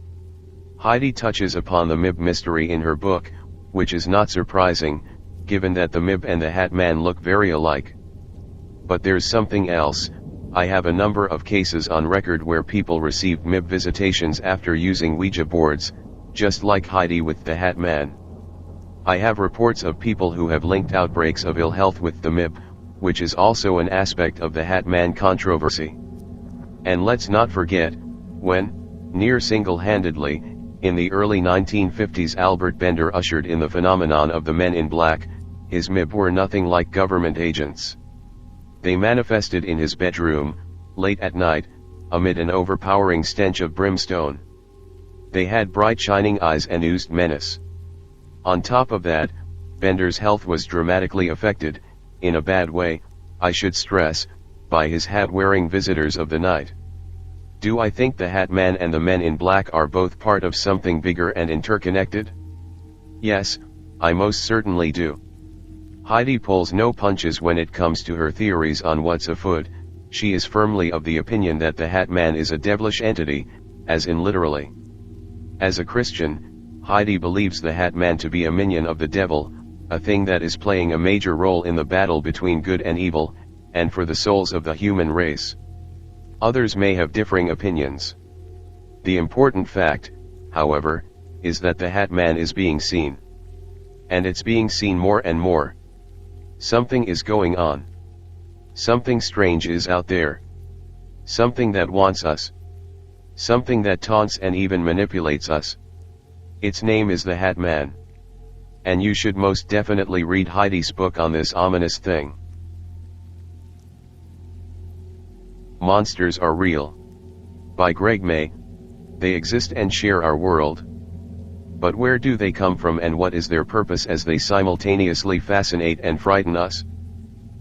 Heidi touches upon the MIB mystery in her book, which is not surprising, given that the MIB and the Hat Man look very alike. But there's something else. I have a number of cases on record where people received MIB visitations after using Ouija boards, just like Heidi with the Hat Man. I have reports of people who have linked outbreaks of ill health with the MIB, which is also an aspect of the Hat Man controversy. And let's not forget, when, near single-handedly, in the early 1950s Albert Bender ushered in the phenomenon of the Men in Black, his MIB were nothing like government agents. They manifested in his bedroom, late at night, amid an overpowering stench of brimstone. They had bright shining eyes and oozed menace. On top of that, Bender's health was dramatically affected, in a bad way, I should stress, by his hat-wearing visitors of the night. Do I think the Hat Man and the Men in Black are both part of something bigger and interconnected? Yes, I most certainly do. Heidi pulls no punches when it comes to her theories on what's afoot. She is firmly of the opinion that the Hat Man is a devilish entity, as in literally. As a Christian, Heidi believes the Hat Man to be a minion of the devil, a thing that is playing a major role in the battle between good and evil, and for the souls of the human race. Others may have differing opinions. The important fact, however, is that the Hat Man is being seen. And it's being seen more and more. Something is going on. Something strange is out there. Something that wants us. Something that taunts and even manipulates us. Its name is the Hat Man. And you should most definitely read Heidi's book on this ominous thing. Monsters Are Real. By Greg May. They exist and share our world. But where do they come from and what is their purpose as they simultaneously fascinate and frighten us?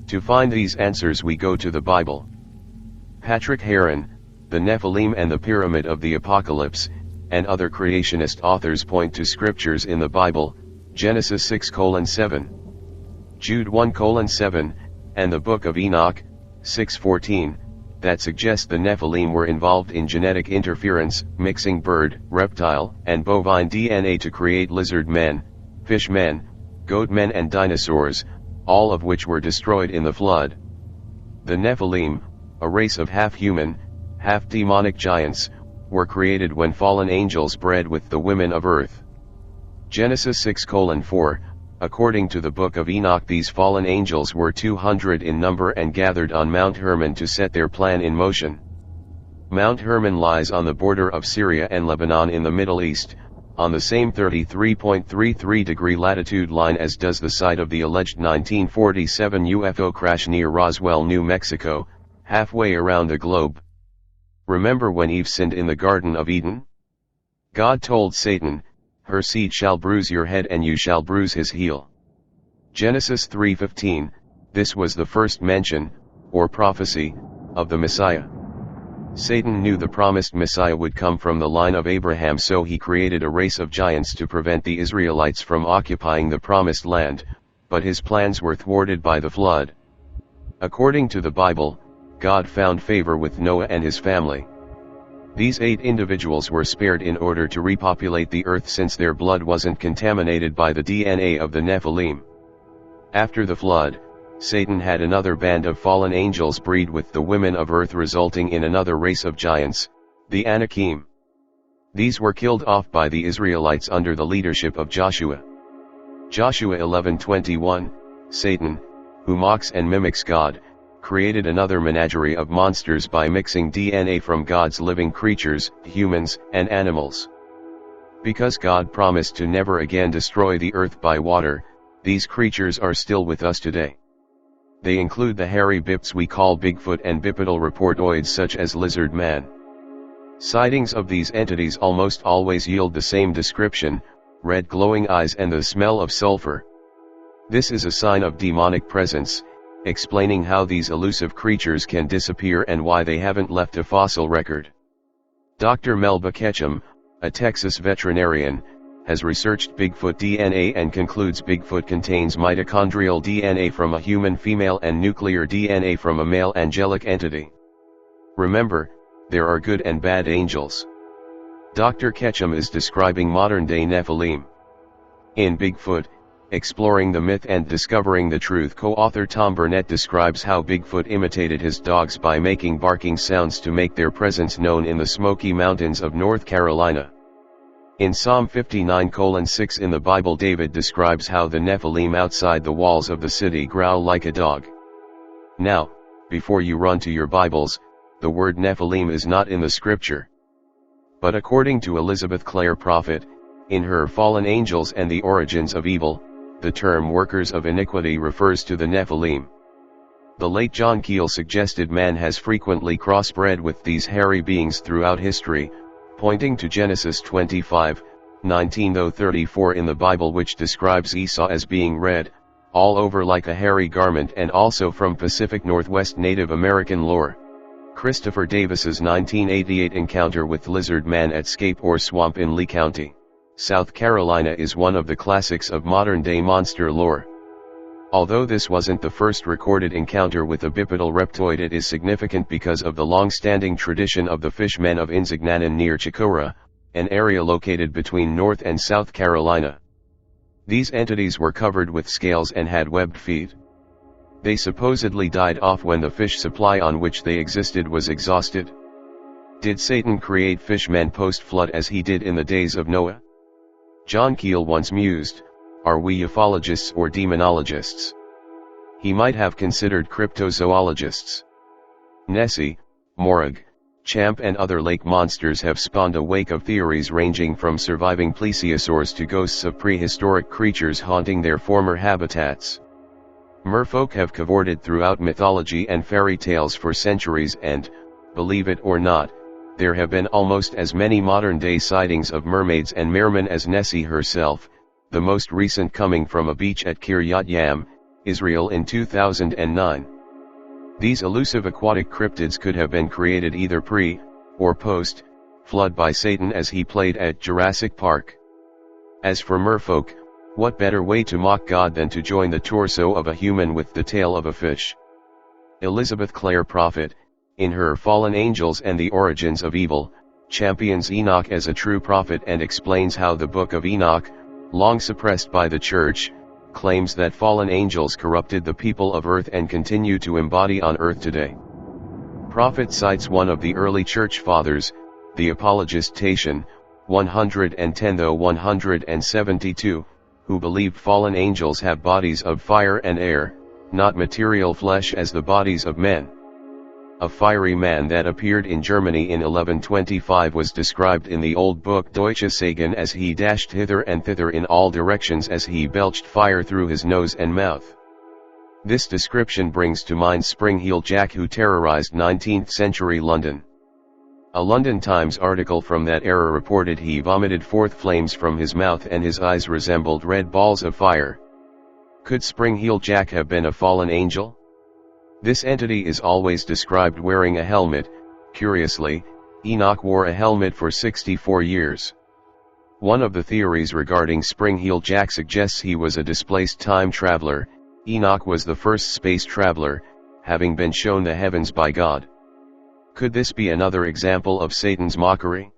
To find these answers we go to the Bible. Patrick Heron, The Nephilim and the Pyramid of the Apocalypse, and other creationist authors point to scriptures in the Bible, Genesis 6:7, Jude 1:7, and the Book of Enoch, 6:14, that suggest the Nephilim were involved in genetic interference, mixing bird, reptile, and bovine DNA to create lizard men, fish men, goat men and dinosaurs, all of which were destroyed in the flood. The Nephilim, a race of half-human, half-demonic giants, were created when fallen angels bred with the women of earth. Genesis 6:4, according to the Book of Enoch, these fallen angels were 200 in number and gathered on Mount Hermon to set their plan in motion. Mount Hermon lies on the border of Syria and Lebanon in the Middle East, on the same 33.33° latitude line as does the site of the alleged 1947 UFO crash near Roswell, New Mexico, halfway around the globe. Remember when Eve sinned in the Garden of Eden? God told Satan, "Her seed shall bruise your head and you shall bruise his heel." Genesis 3:15, this was the first mention, or prophecy, of the Messiah. Satan knew the promised Messiah would come from the line of Abraham, so he created a race of giants to prevent the Israelites from occupying the promised land, but his plans were thwarted by the flood. According to the Bible, God found favor with Noah and his family. These 8 individuals were spared in order to repopulate the earth since their blood wasn't contaminated by the DNA of the Nephilim. After the flood, Satan had another band of fallen angels breed with the women of earth, resulting in another race of giants, the Anakim. These were killed off by the Israelites under the leadership of Joshua. Joshua 11:21, Satan, who mocks and mimics God, created another menagerie of monsters by mixing DNA from God's living creatures, humans, and animals. Because God promised to never again destroy the earth by water, these creatures are still with us today. They include the hairy bips we call Bigfoot and bipedal reportoids such as lizard man. Sightings of these entities almost always yield the same description: red glowing eyes and the smell of sulfur. This is a sign of demonic presence, explaining how these elusive creatures can disappear and why they haven't left a fossil record. Dr. Melba Ketchum, a Texas veterinarian, has researched Bigfoot DNA and concludes Bigfoot contains mitochondrial DNA from a human female and nuclear DNA from a male angelic entity. Remember, there are good and bad angels. Dr. Ketchum is describing modern-day Nephilim. In Bigfoot, Exploring the Myth and Discovering the Truth, co-author Tom Burnett describes how Bigfoot imitated his dogs by making barking sounds to make their presence known in the Smoky Mountains of North Carolina. In Psalm 59:6 in the Bible, David describes how the Nephilim outside the walls of the city growl like a dog. Now, before you run to your Bibles, the word Nephilim is not in the scripture. But according to Elizabeth Clare Prophet, in her Fallen Angels and the Origins of Evil, the term workers of iniquity refers to the Nephilim. The late John Keel suggested man has frequently crossbred with these hairy beings throughout history, pointing to Genesis 25:19-34 in the Bible, which describes Esau as being red, all over like a hairy garment, and also from Pacific Northwest Native American lore. Christopher Davis's 1988 encounter with lizard man at Scape or Swamp in Lee County, South Carolina is one of the classics of modern-day monster lore. Although this wasn't the first recorded encounter with a bipedal reptoid, it is significant because of the long-standing tradition of the Fishmen of Insignanon near Chicora, an area located between North and South Carolina. These entities were covered with scales and had webbed feet. They supposedly died off when the fish supply on which they existed was exhausted. Did Satan create fishmen post-flood as he did in the days of Noah? John Keel once mused, are we ufologists or demonologists? He might have considered cryptozoologists. Nessie, Morag, Champ and other lake monsters have spawned a wake of theories ranging from surviving plesiosaurs to ghosts of prehistoric creatures haunting their former habitats. Merfolk have cavorted throughout mythology and fairy tales for centuries, and, believe it or not, there have been almost as many modern-day sightings of mermaids and mermen as Nessie herself, the most recent coming from a beach at Kiryat Yam, Israel in 2009. These elusive aquatic cryptids could have been created either pre- or post-flood by Satan as he played at Jurassic Park. As for merfolk, what better way to mock God than to join the torso of a human with the tail of a fish? Elizabeth Clare Prophet, in her Fallen Angels and the Origins of Evil, champions Enoch as a true prophet and explains how the Book of Enoch, long suppressed by the Church, claims that fallen angels corrupted the people of earth and continue to embody on earth today. Prophet cites one of the early Church Fathers, the apologist Tatian, 110-172, who believed fallen angels have bodies of fire and air, not material flesh as the bodies of men. A fiery man that appeared in Germany in 1125 was described in the old book Deutsche Sagen as he dashed hither and thither in all directions as he belched fire through his nose and mouth. This description brings to mind Spring-Heeled Jack, who terrorized 19th century London. A London Times article from that era reported he vomited forth flames from his mouth and his eyes resembled red balls of fire. Could Spring-Heeled Jack have been a fallen angel? This entity is always described wearing a helmet. Curiously, Enoch wore a helmet for 64 years. One of the theories regarding Spring-Heeled Jack suggests he was a displaced time traveler. Enoch was the first space traveler, having been shown the heavens by God. Could this be another example of Satan's mockery?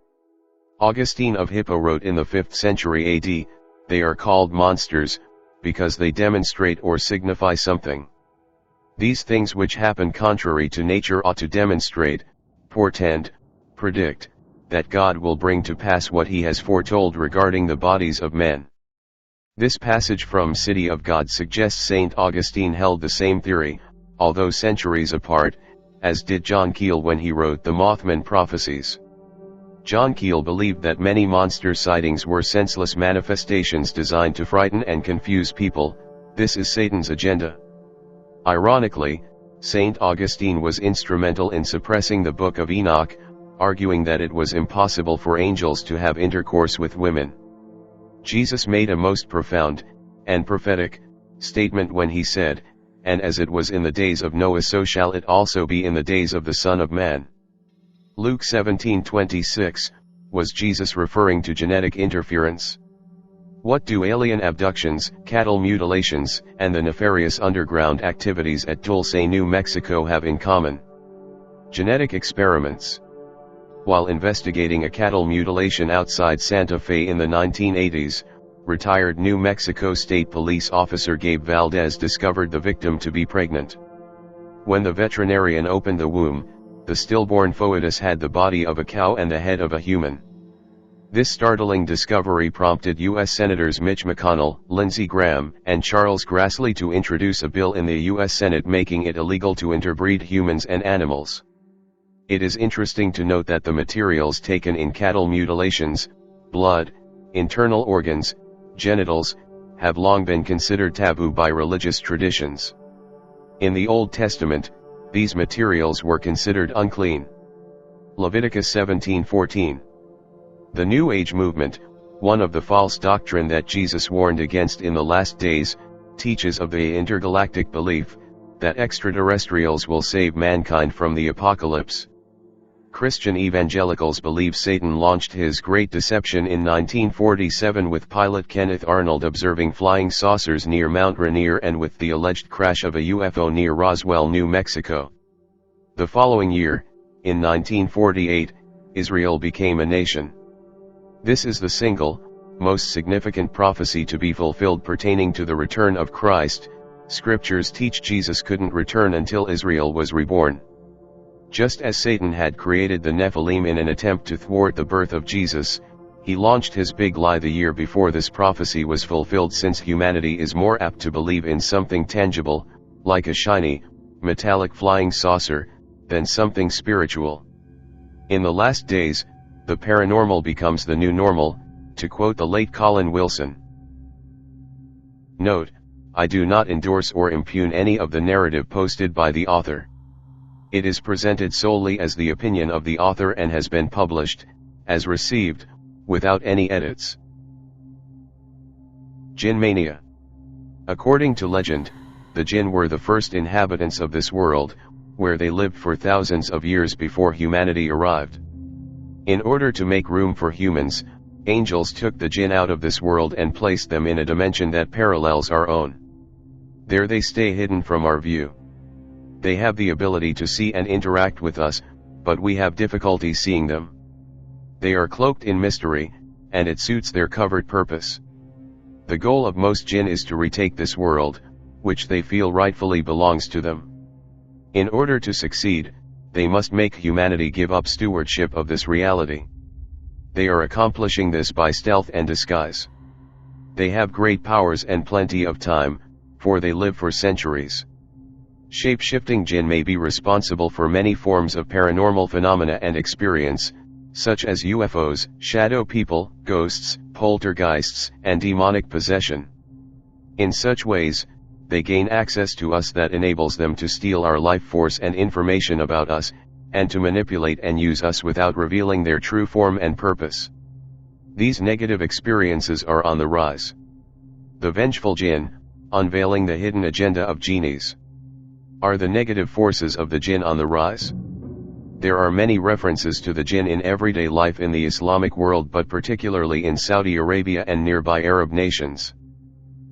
Augustine of Hippo wrote in the 5th century AD, "They are called monsters, because they demonstrate or signify something. These things which happen contrary to nature ought to demonstrate, portend, predict, that God will bring to pass what he has foretold regarding the bodies of men. This passage from City of God suggests St. Augustine held the same theory, although centuries apart, as did John Keel when he wrote the Mothman Prophecies. John Keel believed that many monster sightings were senseless manifestations designed to frighten and confuse people. This is Satan's agenda. Ironically, St. Augustine was instrumental in suppressing the Book of Enoch, arguing that it was impossible for angels to have intercourse with women. Jesus made a most profound, and prophetic, statement when he said, "And as it was in the days of Noah, so shall it also be in the days of the Son of Man." Luke 17:26, was Jesus referring to genetic interference? What do alien abductions, cattle mutilations, and the nefarious underground activities at Dulce, New Mexico have in common? Genetic experiments. While investigating a cattle mutilation outside Santa Fe in the 1980s, retired New Mexico State Police officer Gabe Valdez discovered the victim to be pregnant. When the veterinarian opened the womb, the stillborn foetus had the body of a cow and the head of a human. This startling discovery prompted U.S. Senators Mitch McConnell, Lindsey Graham, and Charles Grassley to introduce a bill in the U.S. Senate making it illegal to interbreed humans and animals. It is interesting to note that the materials taken in cattle mutilations, blood, internal organs, genitals, have long been considered taboo by religious traditions. In the Old Testament, these materials were considered unclean. Leviticus 17:14. The New Age movement, one of the false doctrine that Jesus warned against in the last days, teaches of the intergalactic belief that extraterrestrials will save mankind from the apocalypse. Christian evangelicals believe Satan launched his great deception in 1947 with pilot Kenneth Arnold observing flying saucers near Mount Rainier and with the alleged crash of a UFO near Roswell, New Mexico. The following year, in 1948, Israel became a nation. This is the single, most significant prophecy to be fulfilled pertaining to the return of Christ. Scriptures teach Jesus couldn't return until Israel was reborn. Just as Satan had created the Nephilim in an attempt to thwart the birth of Jesus, he launched his big lie the year before this prophecy was fulfilled, since humanity is more apt to believe in something tangible, like a shiny, metallic flying saucer, than something spiritual. In the last days, the paranormal becomes the new normal, to quote the late Colin Wilson. Note, I do not endorse or impugn any of the narrative posted by the author. It is presented solely as the opinion of the author and has been published, as received, without any edits. Jin Mania. According to legend, the Jinn were the first inhabitants of this world, where they lived for thousands of years before humanity arrived. In order to make room for humans, angels took the Jinn out of this world and placed them in a dimension that parallels our own. There they stay hidden from our view. They have the ability to see and interact with us, but we have difficulty seeing them. They are cloaked in mystery, and it suits their covert purpose. The goal of most Jinn is to retake this world, which they feel rightfully belongs to them. In order to succeed, they must make humanity give up stewardship of this reality. They are accomplishing this by stealth and disguise. They have great powers and plenty of time, for they live for centuries. Shape-shifting Jinn may be responsible for many forms of paranormal phenomena and experience, such as UFOs, shadow people, ghosts, poltergeists, and demonic possession. In such ways, they gain access to us that enables them to steal our life force and information about us, and to manipulate and use us without revealing their true form and purpose. These negative experiences are on the rise. The Vengeful Jinn, unveiling the hidden agenda of genies. Are the negative forces of the Jinn on the rise? There are many references to the Jinn in everyday life in the Islamic world, but particularly in Saudi Arabia and nearby Arab nations.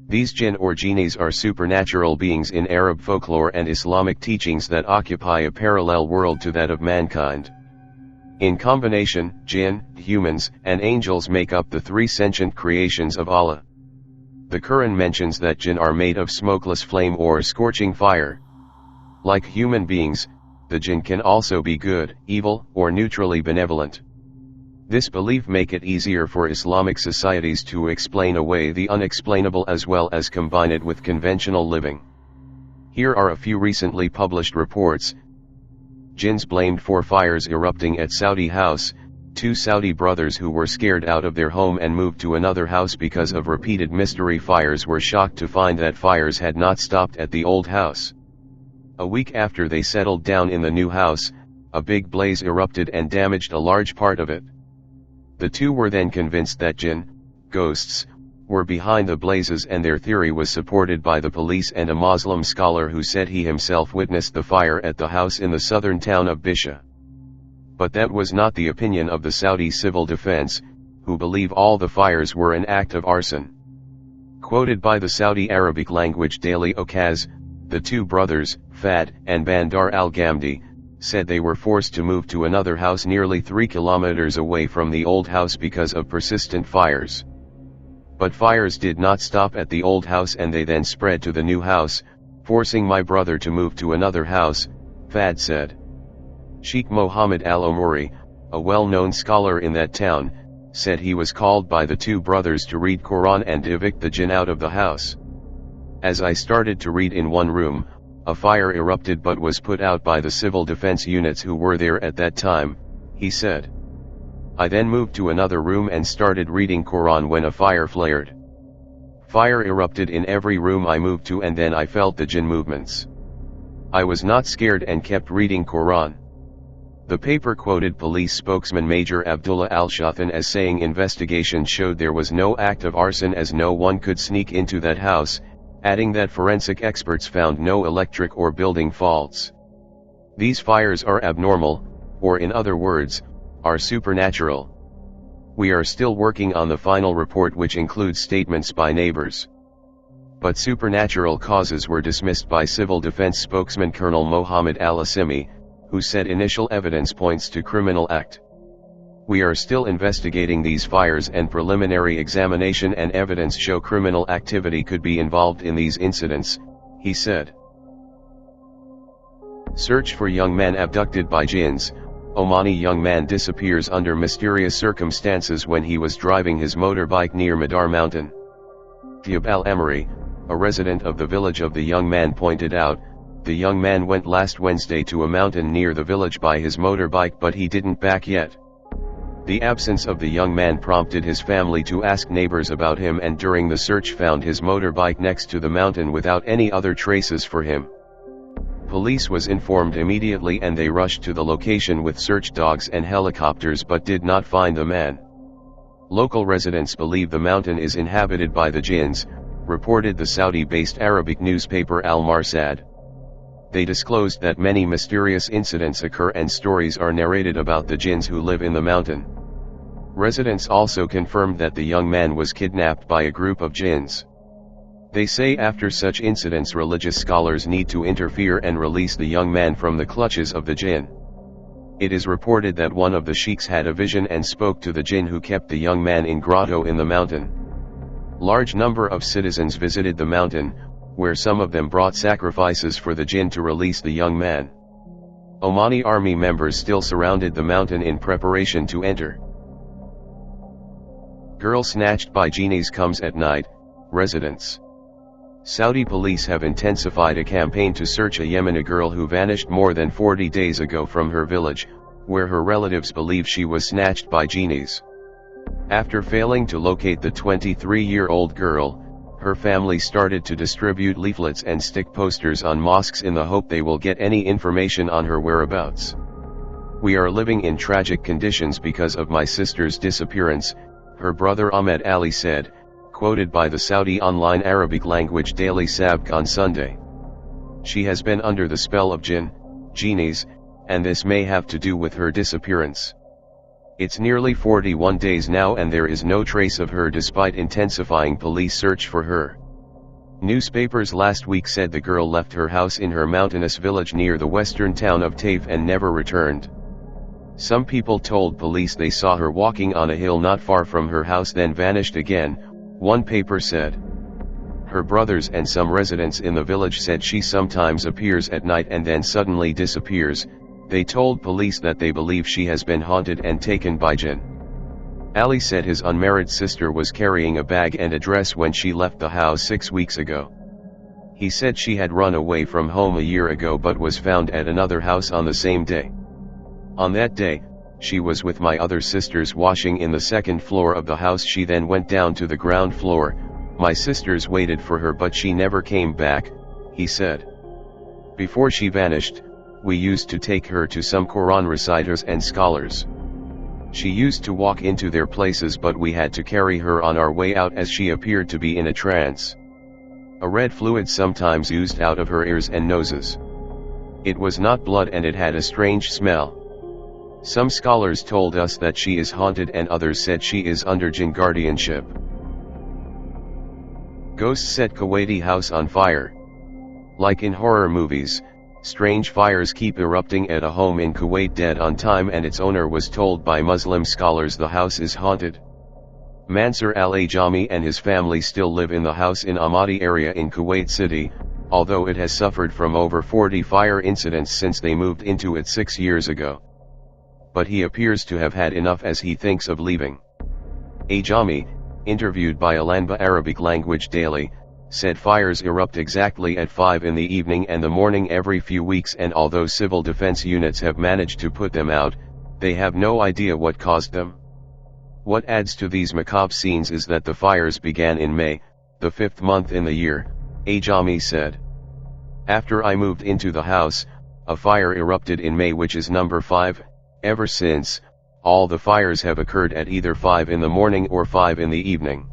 These Jinn or genies are supernatural beings in Arab folklore and Islamic teachings that occupy a parallel world to that of mankind. In combination, Jinn, humans, and angels make up the three sentient creations of Allah. The Quran mentions that Jinn are made of smokeless flame or scorching fire. Like human beings, the Jinn can also be good, evil, or neutrally benevolent. This belief make it easier for Islamic societies to explain away the unexplainable as well as combine it with conventional living. Here are a few recently published reports. Jinns blamed for fires erupting at Saudi house. 2 Saudi brothers who were scared out of their home and moved to another house because of repeated mystery fires were shocked to find that fires had not stopped at the old house. A week after they settled down in the new house, a big blaze erupted and damaged a large part of it. The 2 were then convinced that jinn, ghosts, were behind the blazes, and their theory was supported by the police and a Muslim scholar who said he himself witnessed the fire at the house in the southern town of Bisha. But that was not the opinion of the Saudi civil defense, who believe all the fires were an act of arson. Quoted by the Saudi Arabic language daily Okaz, the 2 brothers, Fad and Bandar al-Ghamdi, said they were forced to move to another house nearly 3 kilometers away from the old house because of persistent fires. But fires did not stop at the old house and they then spread to the new house, forcing my brother to move to another house, Fad said. Sheikh Mohammed al-Omuri, a well-known scholar in that town, said he was called by the 2 brothers to read Quran and evict the jinn out of the house. As I started to read in one room, a fire erupted but was put out by the civil defense units who were there at that time, he said. I then moved to another room and started reading Quran when a fire flared. Fire erupted in every room I moved to and then I felt the jinn movements. I was not scared and kept reading Quran. The paper quoted police spokesman Major Abdullah Al-Shathan as saying investigation showed there was no act of arson as no one could sneak into that house, adding that forensic experts found no electric or building faults. These fires are abnormal, or in other words, are supernatural. We are still working on the final report which includes statements by neighbors. But supernatural causes were dismissed by Civil Defense spokesman Colonel Mohammed Al-Assimi, who said initial evidence points to criminal act. We are still investigating these fires and preliminary examination and evidence show criminal activity could be involved in these incidents, he said. Search for young man abducted by jinns. Omani young man disappears under mysterious circumstances when he was driving his motorbike near Madar Mountain. Thiab al-Amri, a resident of the village of the young man pointed out, the young man went last Wednesday to a mountain near the village by his motorbike but he didn't back yet. The absence of the young man prompted his family to ask neighbors about him and during the search found his motorbike next to the mountain without any other traces for him. Police was informed immediately and they rushed to the location with search dogs and helicopters but did not find the man. Local residents believe the mountain is inhabited by the jinns, reported the Saudi-based Arabic newspaper Al-Marsad. They disclosed that many mysterious incidents occur and stories are narrated about the jinns who live in the mountain. Residents also confirmed that the young man was kidnapped by a group of jinns. They say after such incidents religious scholars need to interfere and release the young man from the clutches of the jinn. It is reported that one of the sheikhs had a vision and spoke to the jinn who kept the young man in grotto in the mountain. Large number of citizens visited the mountain, where some of them brought sacrifices for the jinn to release the young man. Omani army members still surrounded the mountain in preparation to enter. Girl snatched by genies comes at night, residents. Saudi police have intensified a campaign to search a Yemeni girl who vanished more than 40 days ago from her village, where her relatives believe she was snatched by genies. After failing to locate the 23-year-old girl, her family started to distribute leaflets and stick posters on mosques in the hope they will get any information on her whereabouts. We are living in tragic conditions because of my sister's disappearance, her brother Ahmed Ali said, quoted by the Saudi online Arabic language daily Sabq on Sunday. She has been under the spell of jinn, genies, and this may have to do with her disappearance. It's nearly 41 days now and there is no trace of her despite intensifying police search for her. Newspapers last week said the girl left her house in her mountainous village near the western town of Taif and never returned. Some people told police they saw her walking on a hill not far from her house then vanished again, one paper said. Her brothers and some residents in the village said she sometimes appears at night and then suddenly disappears. They told police that they believe she has been haunted and taken by jinn. Ali said his unmarried sister was carrying a bag and a dress when she left the house 6 weeks ago. He said she had run away from home a year ago but was found at another house on the same day. On that day, she was with my other sisters washing in the second floor of the house. She then went down to the ground floor. My sisters waited for her but she never came back, he said. Before she vanished, we used to take her to some Quran reciters and scholars. She used to walk into their places but we had to carry her on our way out as she appeared to be in a trance. A red fluid sometimes oozed out of her ears and noses. It was not blood and it had a strange smell. Some scholars told us that she is haunted and others said she is under Jinn guardianship. Ghosts set Kuwaiti house on fire. Like in horror movies, strange fires keep erupting at a home in Kuwait dead on time, and its owner was told by Muslim scholars the house is haunted. Mansur al-Ajami and his family still live in the house in Ahmadi area in Kuwait City, although it has suffered from over 40 fire incidents since they moved into it 6 years ago. But he appears to have had enough as he thinks of leaving. Ajami, interviewed by Alanba Arabic Language Daily, said fires erupt exactly at 5 in the evening and the morning every few weeks, and although civil defense units have managed to put them out, they have no idea what caused them. What adds to these macabre scenes is that the fires began in May, the 5th month in the year, Ajami said. After I moved into the house, a fire erupted in May, which is number 5, ever since, all the fires have occurred at either 5 in the morning or 5 in the evening.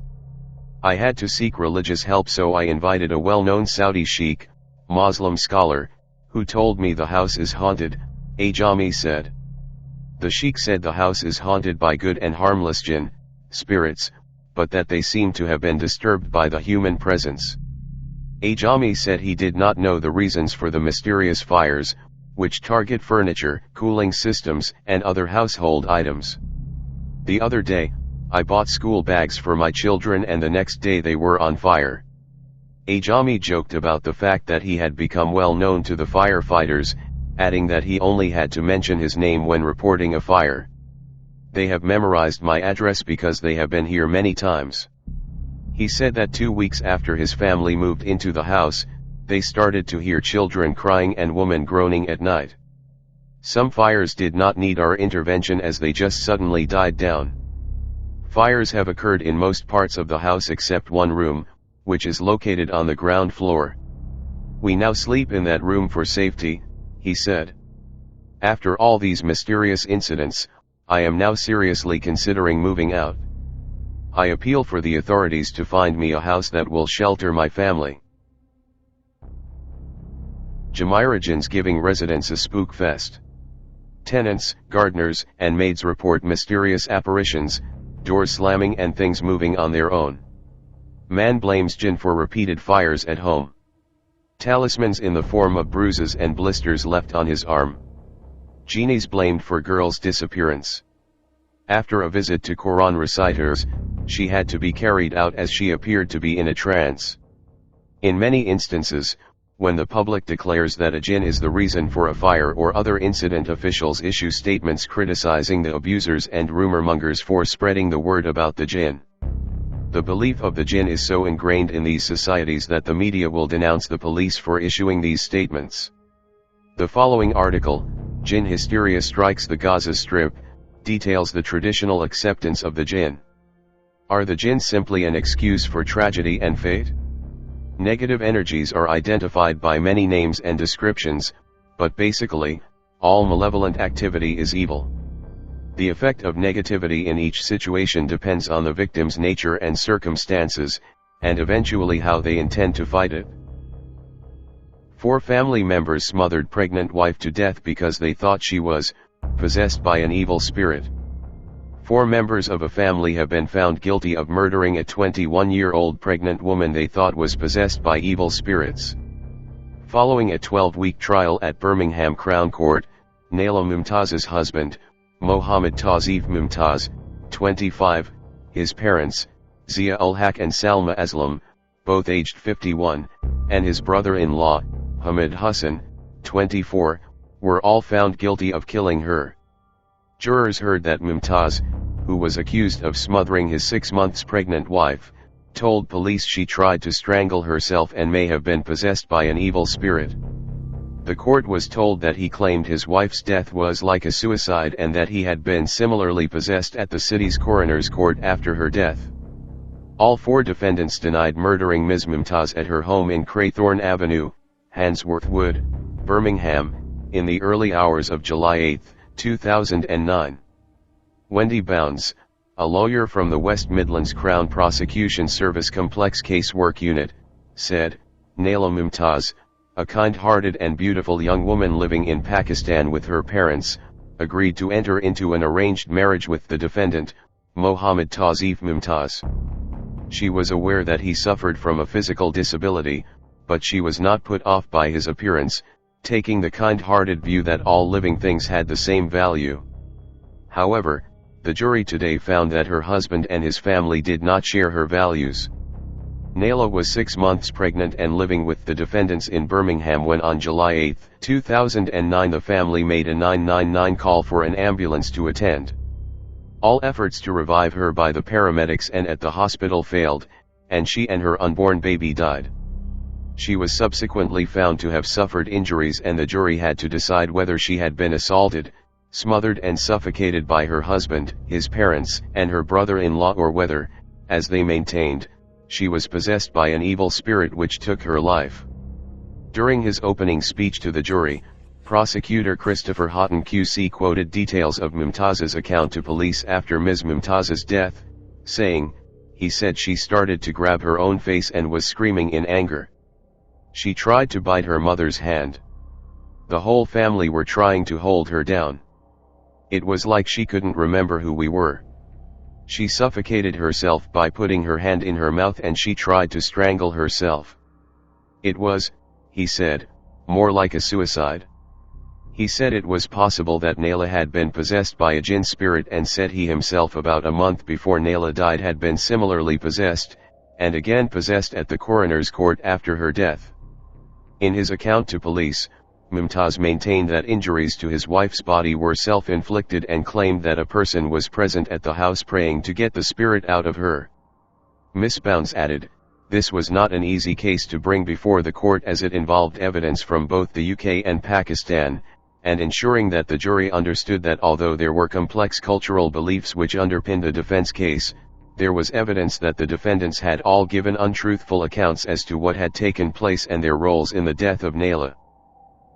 I had to seek religious help, so I invited a well-known Saudi sheikh, Muslim scholar, who told me the house is haunted, Ajami said. The sheikh said the house is haunted by good and harmless jinn, spirits, but that they seem to have been disturbed by the human presence. Ajami said he did not know the reasons for the mysterious fires, which target furniture, cooling systems, and other household items. The other day, I bought school bags for my children and the next day they were on fire. Ajami joked about the fact that he had become well known to the firefighters, adding that he only had to mention his name when reporting a fire. They have memorized my address because they have been here many times. He said that 2 weeks after his family moved into the house, they started to hear children crying and women groaning at night. Some fires did not need our intervention as they just suddenly died down. Fires have occurred in most parts of the house except one room, which is located on the ground floor. We now sleep in that room for safety, he said. After all these mysterious incidents, I am now seriously considering moving out. I appeal for the authorities to find me a house that will shelter my family. Jumeirah Jinns giving residents a spook fest. Tenants, gardeners, and maids report mysterious apparitions, doors slamming and things moving on their own. Man blames Jinn for repeated fires at home. Talismans in the form of bruises and blisters left on his arm. Genies blamed for girl's disappearance. After a visit to Quran reciters, she had to be carried out as she appeared to be in a trance. In many instances, when the public declares that a jinn is the reason for a fire or other incident, officials issue statements criticizing the abusers and rumor-mongers for spreading the word about the jinn. The belief of the jinn is so ingrained in these societies that the media will denounce the police for issuing these statements. The following article, Jinn Hysteria Strikes the Gaza Strip, details the traditional acceptance of the jinn. Are the jinn simply an excuse for tragedy and fate? Negative energies are identified by many names and descriptions, but basically, all malevolent activity is evil. The effect of negativity in each situation depends on the victim's nature and circumstances, and eventually how they intend to fight it. 4 family members smothered pregnant wife to death because they thought she was possessed by an evil spirit. 4 members of a family have been found guilty of murdering a 21-year-old pregnant woman they thought was possessed by evil spirits. Following a 12-week trial at Birmingham Crown Court, Naila Mumtaz's husband, Mohammed Tawzif Mumtaz, 25, his parents, Zia ul Haq and Salma Aslam, both aged 51, and his brother-in-law, Hamid Hassan, 24, were all found guilty of killing her. Jurors heard that Mumtaz, who was accused of smothering his 6 months pregnant wife, told police she tried to strangle herself and may have been possessed by an evil spirit. The court was told that he claimed his wife's death was like a suicide and that he had been similarly possessed at the city's coroner's court after her death. All 4 defendants denied murdering Ms. Mumtaz at her home in Craythorne Avenue, Handsworth Wood, Birmingham, in the early hours of July 8, 2009. Wendy Bounds, a lawyer from the West Midlands Crown Prosecution Service Complex Casework Unit, said, Naila Mumtaz, a kind-hearted and beautiful young woman living in Pakistan with her parents, agreed to enter into an arranged marriage with the defendant, Mohammad Tawzeef Mumtaz. She was aware that he suffered from a physical disability, but she was not put off by his appearance, taking the kind-hearted view that all living things had the same value. However, the jury today found that her husband and his family did not share her values. Naila was 6 months pregnant and living with the defendants in Birmingham when on July 8, 2009 the family made a 999 call for an ambulance to attend. All efforts to revive her by the paramedics and at the hospital failed, and she and her unborn baby died. She was subsequently found to have suffered injuries and the jury had to decide whether she had been assaulted, smothered and suffocated by her husband, his parents, and her brother-in-law or whether, as they maintained, she was possessed by an evil spirit which took her life. During his opening speech to the jury, prosecutor Christopher Houghton QC quoted details of Mumtaz's account to police after Ms. Mumtaz's death, saying, he said she started to grab her own face and was screaming in anger. She tried to bite her mother's hand. The whole family were trying to hold her down. It was like she couldn't remember who we were. She suffocated herself by putting her hand in her mouth and she tried to strangle herself. It was, he said, more like a suicide. He said it was possible that Naila had been possessed by a Jinn spirit and said he himself about a month before Naila died had been similarly possessed, and again possessed at the coroner's court after her death. In his account to police, Mumtaz maintained that injuries to his wife's body were self-inflicted and claimed that a person was present at the house praying to get the spirit out of her. Miss Bounds added, this was not an easy case to bring before the court as it involved evidence from both the UK and Pakistan, and ensuring that the jury understood that although there were complex cultural beliefs which underpinned the defense case, there was evidence that the defendants had all given untruthful accounts as to what had taken place and their roles in the death of Naila.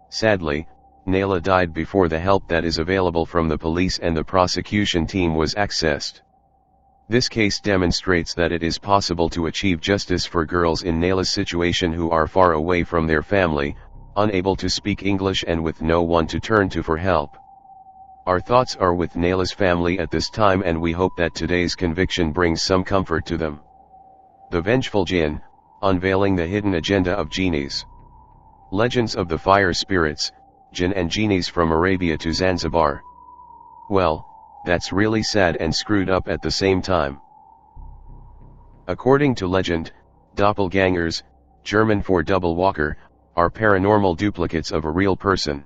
Sadly, Naila died before the help that is available from the police and the prosecution team was accessed. This case demonstrates that it is possible to achieve justice for girls in Naila's situation who are far away from their family, unable to speak English and with no one to turn to for help. Our thoughts are with Naila's family at this time and we hope that today's conviction brings some comfort to them. The Vengeful Jinn, unveiling the hidden agenda of genies. Legends of the fire spirits, Jinn and genies from Arabia to Zanzibar. Well, that's really sad and screwed up at the same time. According to legend, Doppelgangers, German for double walker, are paranormal duplicates of a real person.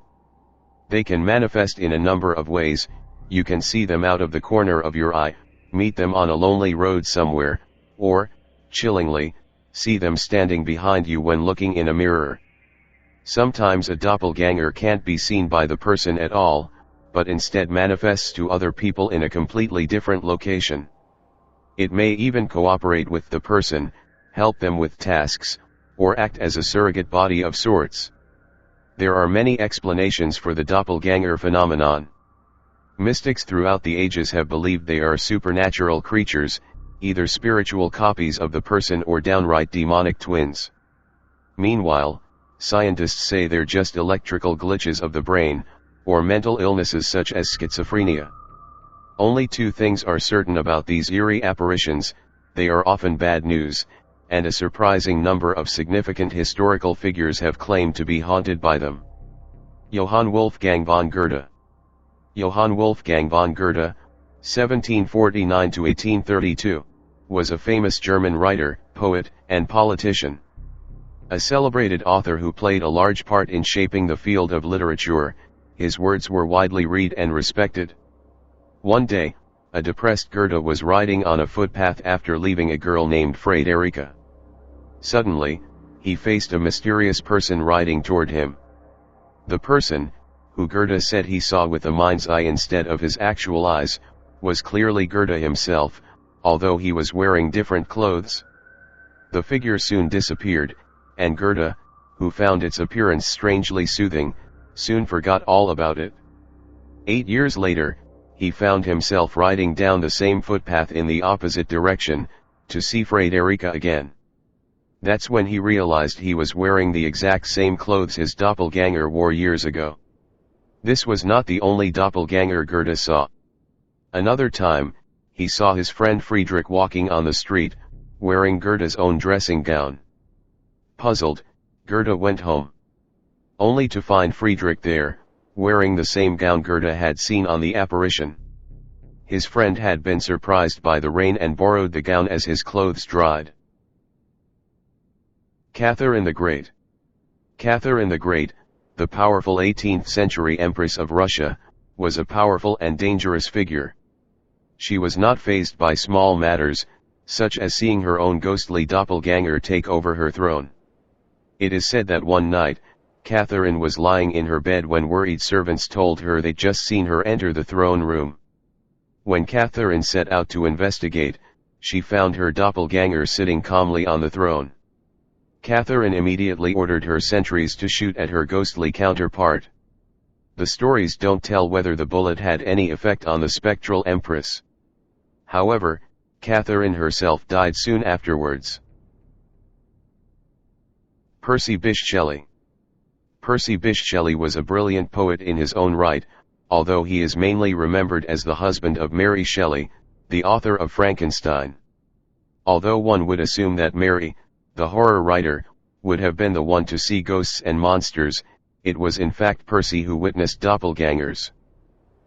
They can manifest in a number of ways. You can see them out of the corner of your eye, meet them on a lonely road somewhere, or, chillingly, see them standing behind you when looking in a mirror. Sometimes a doppelganger can't be seen by the person at all, but instead manifests to other people in a completely different location. It may even cooperate with the person, help them with tasks, or act as a surrogate body of sorts. There are many explanations for the doppelganger phenomenon. Mystics throughout the ages have believed they are supernatural creatures, either spiritual copies of the person or downright demonic twins. Meanwhile, scientists say they're just electrical glitches of the brain, or mental illnesses such as schizophrenia. Only 2 things are certain about these eerie apparitions: they are often bad news, and a surprising number of significant historical figures have claimed to be haunted by them. Johann Wolfgang von Goethe. Johann Wolfgang von Goethe, 1749–1832, was a famous German writer, poet, and politician. A celebrated author who played a large part in shaping the field of literature, his words were widely read and respected. One day, a depressed Greta was riding on a footpath after leaving a girl named Frederick. Suddenly, he faced a mysterious person riding toward him. The person, who Greta said he saw with a mind's eye instead of his actual eyes, was clearly Greta himself, although he was wearing different clothes. The figure soon disappeared, and Greta, who found its appearance strangely soothing, soon forgot all about it. 8 years later, he found himself riding down the same footpath in the opposite direction, to see Frederica again. That's when he realized he was wearing the exact same clothes his doppelganger wore years ago. This was not the only doppelganger Greta saw. Another time, he saw his friend Frederick walking on the street, wearing Greta's own dressing gown. Puzzled, Greta went home. Only to find Frederick there, wearing the same gown Greta had seen on the apparition. His friend had been surprised by the rain and borrowed the gown as his clothes dried. Catherine the Great. Catherine the Great, the powerful 18th century Empress of Russia, was a powerful and dangerous figure. She was not fazed by small matters, such as seeing her own ghostly doppelganger take over her throne. It is said that one night, Catherine was lying in her bed when worried servants told her they'd just seen her enter the throne room. When Catherine set out to investigate, she found her doppelganger sitting calmly on the throne. Catherine immediately ordered her sentries to shoot at her ghostly counterpart. The stories don't tell whether the bullet had any effect on the spectral empress. However, Catherine herself died soon afterwards. Percy Bysshe Shelley. Percy Bysshe Shelley was a brilliant poet in his own right, although he is mainly remembered as the husband of Mary Shelley, the author of Frankenstein. Although one would assume that Mary, the horror writer, would have been the one to see ghosts and monsters, it was in fact Percy who witnessed doppelgangers.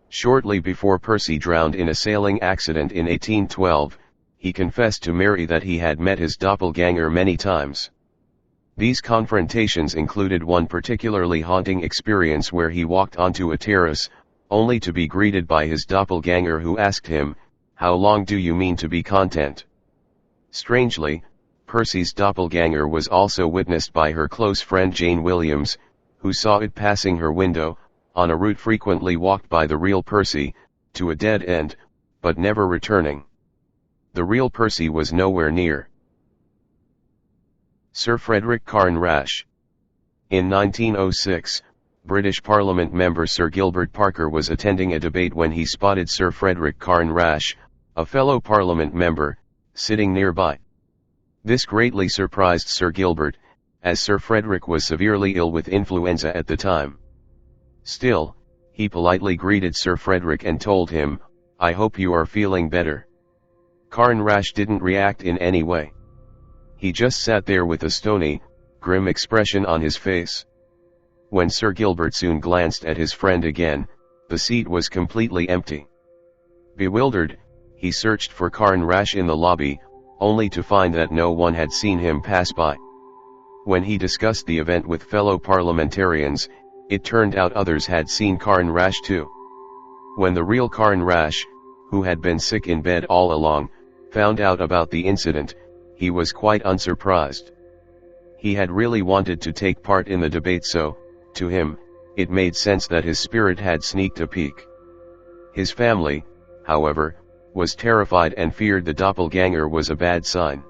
Shortly before Percy drowned in a sailing accident in 1812, he confessed to Mary that he had met his doppelganger many times. These confrontations included one particularly haunting experience where he walked onto a terrace, only to be greeted by his doppelganger who asked him, "How long do you mean to be content?" Strangely, Percy's doppelganger was also witnessed by her close friend Jane Williams, who saw it passing her window, on a route frequently walked by the real Percy, to a dead end, but never returning. The real Percy was nowhere near. Sir Frederick Karn Rash. In 1906, British Parliament member Sir Gilbert Parker was attending a debate when he spotted Sir Frederick Karn Rash, a fellow Parliament member, sitting nearby. This greatly surprised Sir Gilbert, as Sir Frederick was severely ill with influenza at the time. Still, he politely greeted Sir Frederick and told him, "I hope you are feeling better." Karn Rash didn't react in any way. He just sat there with a stony, grim expression on his face. When Sir Gilbert soon glanced at his friend again, the seat was completely empty. Bewildered, he searched for Karn Rash in the lobby, only to find that no one had seen him pass by. When he discussed the event with fellow parliamentarians, it turned out others had seen Karn Rash too. When the real Karn Rash, who had been sick in bed all along, found out about the incident, he was quite unsurprised. He had really wanted to take part in the debate, so, to him, it made sense that his spirit had sneaked a peek. His family, however, was terrified and feared the doppelganger was a bad sign.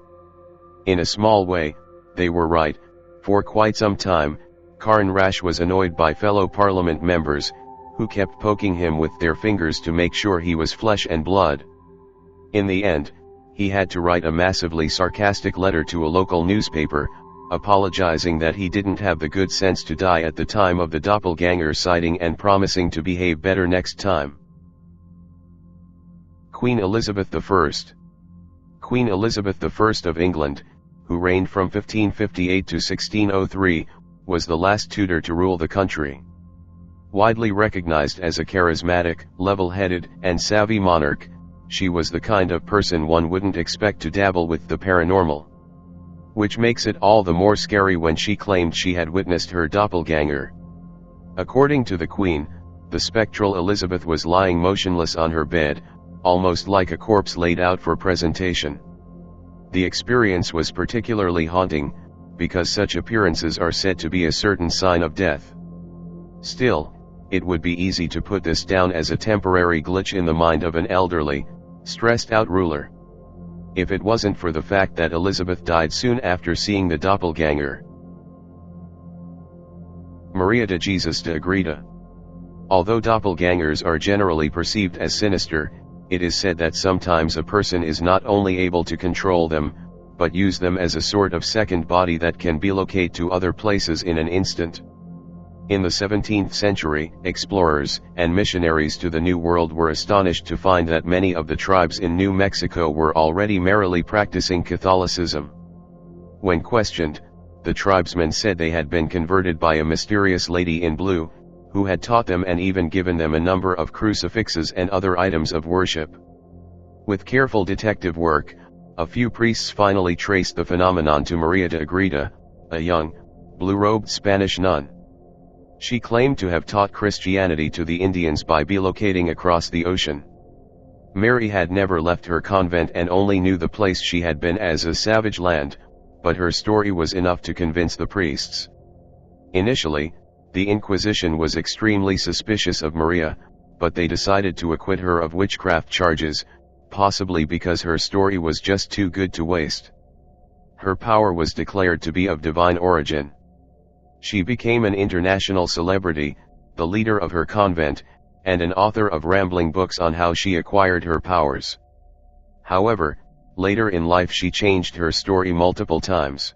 In a small way, they were right. For quite some time, Karn Rash was annoyed by fellow parliament members, who kept poking him with their fingers to make sure he was flesh and blood. In the end, he had to write a massively sarcastic letter to a local newspaper, apologizing that he didn't have the good sense to die at the time of the doppelganger sighting and promising to behave better next time. Queen Elizabeth I. Queen Elizabeth I of England, who reigned from 1558 to 1603, was the last Tudor to rule the country. Widely recognized as a charismatic, level-headed, and savvy monarch, she was the kind of person one wouldn't expect to dabble with the paranormal. Which makes it all the more scary when she claimed she had witnessed her doppelganger. According to the Queen, the spectral Elizabeth was lying motionless on her bed, almost like a corpse laid out for presentation. The experience was particularly haunting, because such appearances are said to be a certain sign of death. Still, it would be easy to put this down as a temporary glitch in the mind of an elderly, stressed-out ruler. If it wasn't for the fact that Elizabeth died soon after seeing the doppelganger. Maria de Jesus de Greta. Although doppelgangers are generally perceived as sinister, it is said that sometimes a person is not only able to control them, but use them as a sort of second body that can relocate to other places in an instant. In the 17th century, explorers and missionaries to the New World were astonished to find that many of the tribes in New Mexico were already merrily practicing Catholicism. When questioned, the tribesmen said they had been converted by a mysterious lady in blue, who had taught them and even given them a number of crucifixes and other items of worship. With careful detective work, a few priests finally traced the phenomenon to Maria de Greta, a young, blue-robed Spanish nun. She claimed to have taught Christianity to the Indians by relocating across the ocean. Mary had never left her convent and only knew the place she had been as a savage land, but her story was enough to convince the priests. Initially, the Inquisition was extremely suspicious of Maria, but they decided to acquit her of witchcraft charges, possibly because her story was just too good to waste. Her power was declared to be of divine origin. She became an international celebrity, the leader of her convent, and an author of rambling books on how she acquired her powers. However, later in life she changed her story multiple times.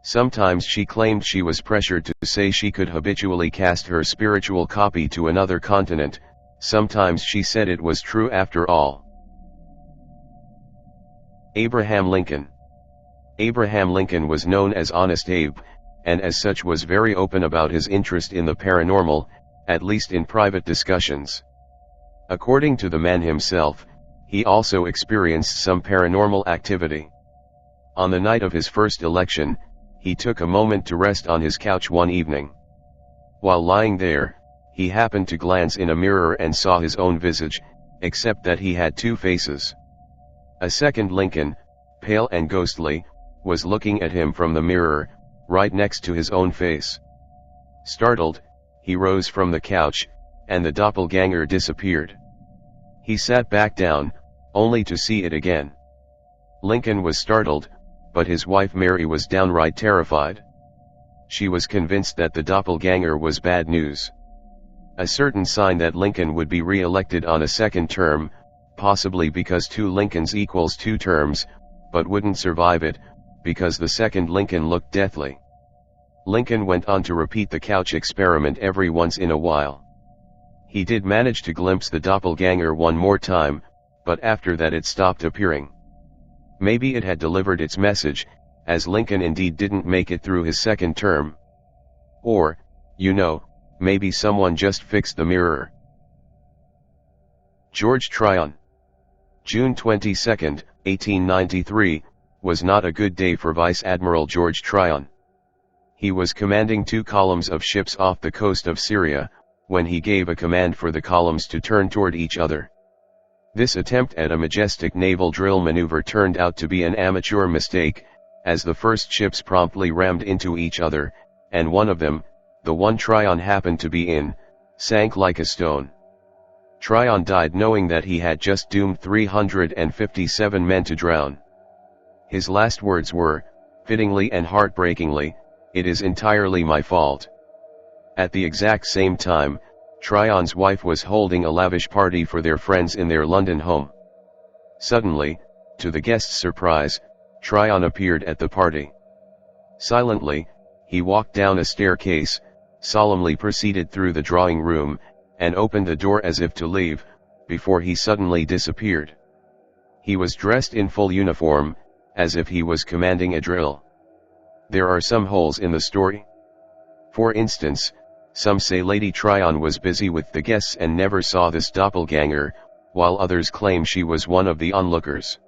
Sometimes she claimed she was pressured to say she could habitually cast her spiritual copy to another continent, sometimes she said it was true after all. Abraham Lincoln. Abraham Lincoln was known as Honest Abe, and as such was very open about his interest in the paranormal, at least in private discussions. According to the man himself, he also experienced some paranormal activity. On the night of his first election, he took a moment to rest on his couch one evening. While lying there, he happened to glance in a mirror and saw his own visage, except that he had two faces. A second Lincoln, pale and ghostly, was looking at him from the mirror, right next to his own face. Startled, he rose from the couch, and the doppelganger disappeared. He sat back down, only to see it again. Lincoln was startled, but his wife Mary was downright terrified. She was convinced that the doppelganger was bad news. A certain sign that Lincoln would be re-elected on a second term, possibly because 2 Lincolns equals 2 terms, but wouldn't survive it, because the second Lincoln looked deathly. Lincoln went on to repeat the couch experiment every once in a while. He did manage to glimpse the doppelganger one more time, but after that it stopped appearing. Maybe it had delivered its message, as Lincoln indeed didn't make it through his second term. Or, maybe someone just fixed the mirror. George Tryon. June 22, 1893, was not a good day for Vice Admiral George Tryon. He was commanding 2 columns of ships off the coast of Syria, when he gave a command for the columns to turn toward each other. This attempt at a majestic naval drill maneuver turned out to be an amateur mistake, as the first ships promptly rammed into each other, and one of them, the one Tryon happened to be in, sank like a stone. Tryon died knowing that he had just doomed 357 men to drown. His last words were, fittingly and heartbreakingly, "It is entirely my fault." At the exact same time, Tryon's wife was holding a lavish party for their friends in their London home. Suddenly, to the guests' surprise, Tryon appeared at the party. Silently, he walked down a staircase, solemnly proceeded through the drawing room, and opened the door as if to leave, before he suddenly disappeared. He was dressed in full uniform, as if he was commanding a drill. There are some holes in the story. For instance, some say Lady Tryon was busy with the guests and never saw this doppelganger, while others claim she was one of the onlookers.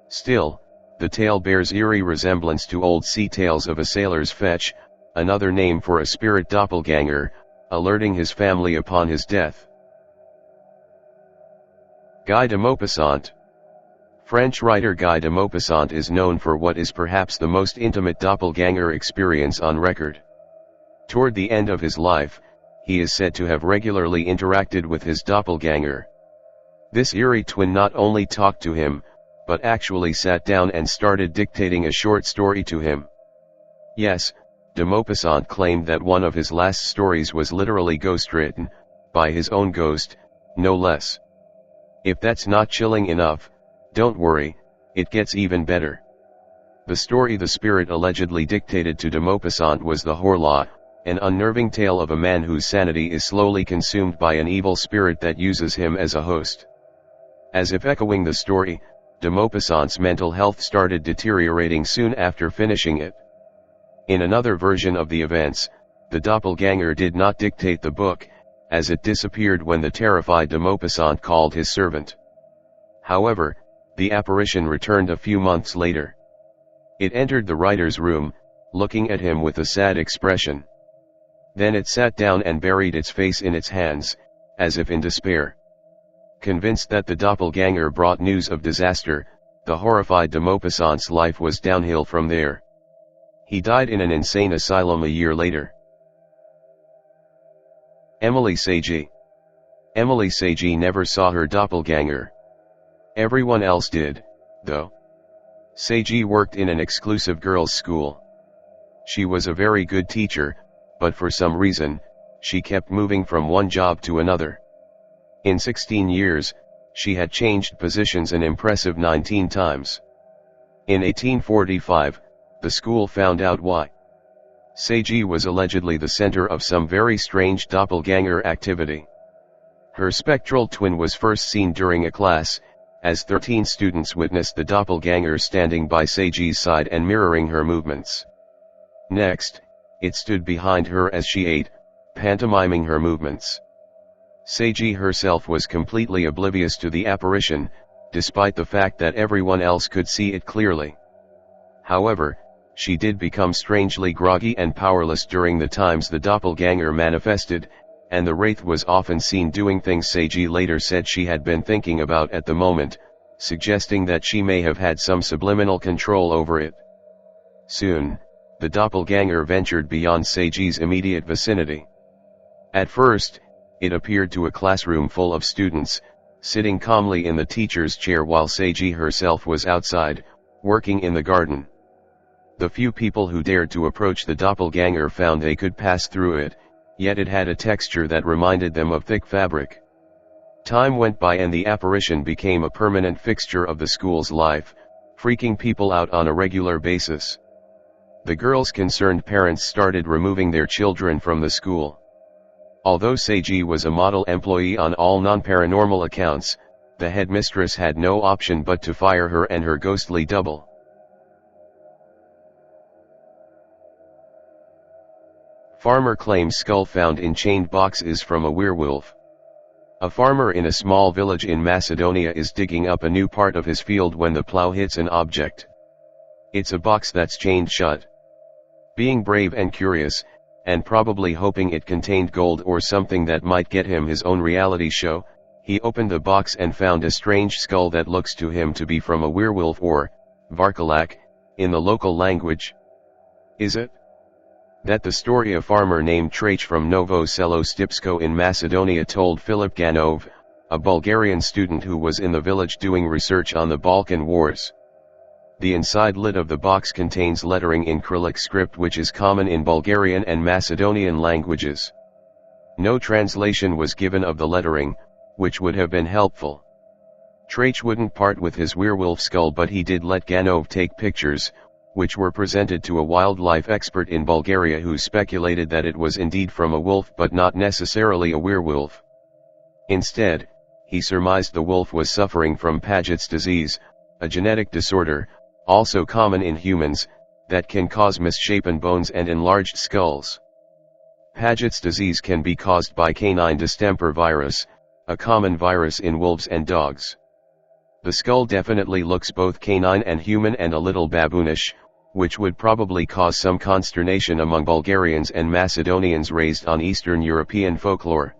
Still, the tale bears eerie resemblance to old sea tales of a sailor's fetch, another name for a spirit doppelganger, alerting his family upon his death. Guy de Maupassant. French writer Guy de Maupassant is known for what is perhaps the most intimate doppelganger experience on record. Toward the end of his life, he is said to have regularly interacted with his doppelganger. This eerie twin not only talked to him, but actually sat down and started dictating a short story to him. Yes, de Maupassant claimed that one of his last stories was literally ghost-written, by his own ghost, no less. If that's not chilling enough, don't worry, it gets even better. The story the spirit allegedly dictated to de Maupassant was the Horla, an unnerving tale of a man whose sanity is slowly consumed by an evil spirit that uses him as a host. As if echoing the story, de Maupassant's mental health started deteriorating soon after finishing it. In another version of the events, the doppelganger did not dictate the book, as it disappeared when the terrified de Maupassant called his servant. However, the apparition returned a few months later. It entered the writer's room, looking at him with a sad expression. Then it sat down and buried its face in its hands, as if in despair. Convinced that the doppelganger brought news of disaster, the horrified de Maupassant's life was downhill from there. He died in an insane asylum a year later. Emily Sagi. Emily Sagi never saw her doppelganger. Everyone else did, though. Sagi worked in an exclusive girls' school. She was a very good teacher, but for some reason, she kept moving from one job to another. In 16 years, she had changed positions an impressive 19 times. In 1845, the school found out why. Sagi was allegedly the center of some very strange doppelganger activity. Her spectral twin was first seen during a class, as 13 students witnessed the doppelganger standing by Sagi's side and mirroring her movements. Next, it stood behind her as she ate, pantomiming her movements. Sagi herself was completely oblivious to the apparition, despite the fact that everyone else could see it clearly. However, she did become strangely groggy and powerless during the times the doppelganger manifested, and the wraith was often seen doing things Sagi later said she had been thinking about at the moment, suggesting that she may have had some subliminal control over it. Soon, the doppelganger ventured beyond Sagi's immediate vicinity. At first, it appeared to a classroom full of students, sitting calmly in the teacher's chair while Sagi herself was outside, working in the garden. The few people who dared to approach the doppelganger found they could pass through it, yet it had a texture that reminded them of thick fabric. Time went by and the apparition became a permanent fixture of the school's life, freaking people out on a regular basis. The girls' concerned parents started removing their children from the school. Although Sagi was a model employee on all non-paranormal accounts, the headmistress had no option but to fire her and her ghostly double. Farmer claims skull found in chained box is from a werewolf. A farmer in a small village in Macedonia is digging up a new part of his field when the plow hits an object. It's a box that's chained shut. Being brave and curious, and probably hoping it contained gold or something that might get him his own reality show, he opened the box and found a strange skull that looks to him to be from a werewolf or varkalak, in the local language. Is it? That the story a farmer named Trach from Novo Selo Stipsko in Macedonia told Filip Ganov, a Bulgarian student who was in the village doing research on the Balkan Wars. The inside lid of the box contains lettering in Cyrillic script which is common in Bulgarian and Macedonian languages. No translation was given of the lettering, which would have been helpful. Trach wouldn't part with his werewolf skull, but he did let Ganov take pictures, which were presented to a wildlife expert in Bulgaria who speculated that it was indeed from a wolf but not necessarily a werewolf. Instead, he surmised the wolf was suffering from Paget's disease, a genetic disorder, also common in humans, that can cause misshapen bones and enlarged skulls. Paget's disease can be caused by canine distemper virus, a common virus in wolves and dogs. The skull definitely looks both canine and human and a little baboonish, which would probably cause some consternation among Bulgarians and Macedonians raised on Eastern European folklore.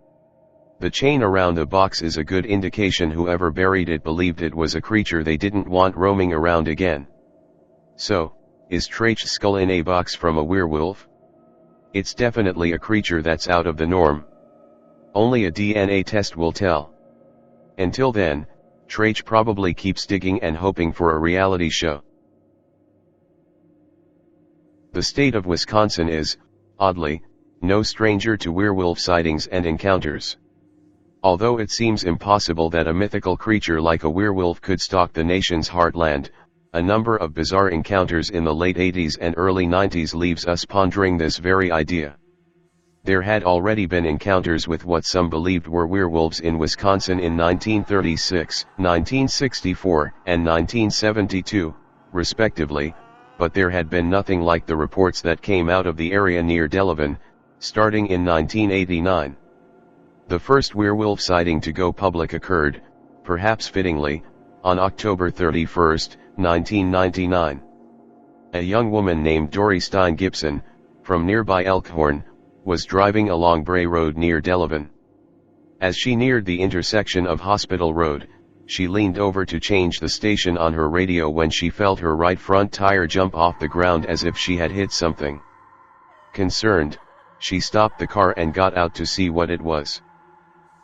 The chain around the box is a good indication whoever buried it believed it was a creature they didn't want roaming around again. So, is Trach's skull in a box from a werewolf? It's definitely a creature that's out of the norm. Only a DNA test will tell. Until then, Trach probably keeps digging and hoping for a reality show. The state of Wisconsin is, oddly, no stranger to werewolf sightings and encounters. Although it seems impossible that a mythical creature like a werewolf could stalk the nation's heartland, a number of bizarre encounters in the late 80s and early 90s leaves us pondering this very idea. There had already been encounters with what some believed were werewolves in Wisconsin in 1936, 1964, and 1972, respectively, but there had been nothing like the reports that came out of the area near Delavan, starting in 1989. The first werewolf sighting to go public occurred, perhaps fittingly, on October 31, 1999. A young woman named Dory Stein Gibson, from nearby Elkhorn, was driving along Bray Road near Delavan. As she neared the intersection of Hospital Road, she leaned over to change the station on her radio when she felt her right front tire jump off the ground as if she had hit something. Concerned, she stopped the car and got out to see what it was.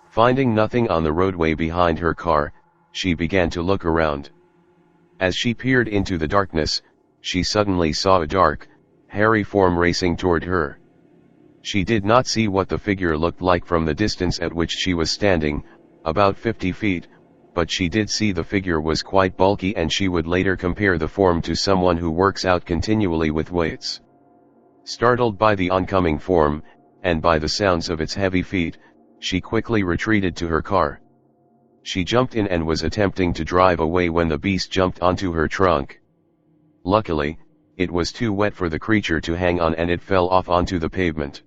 Finding nothing on the roadway behind her car, she began to look around. As she peered into the darkness, she suddenly saw a dark, hairy form racing toward her. She did not see what the figure looked like from the distance at which she was standing, about 50 feet, but she did see the figure was quite bulky, and she would later compare the form to someone who works out continually with weights. Startled by the oncoming form, and by the sounds of its heavy feet, she quickly retreated to her car. She jumped in and was attempting to drive away when the beast jumped onto her trunk. Luckily, it was too wet for the creature to hang on and it fell off onto the pavement.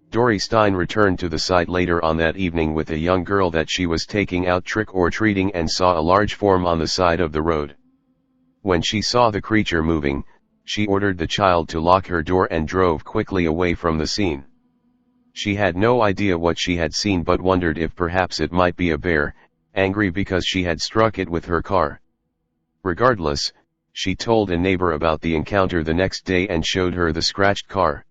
Dory Stein returned to the site later on that evening with a young girl that she was taking out trick-or-treating and saw a large form on the side of the road. When she saw the creature moving, she ordered the child to lock her door and drove quickly away from the scene. She had no idea what she had seen but wondered if perhaps it might be a bear, angry because she had struck it with her car. Regardless, she told a neighbor about the encounter the next day and showed her the scratched car.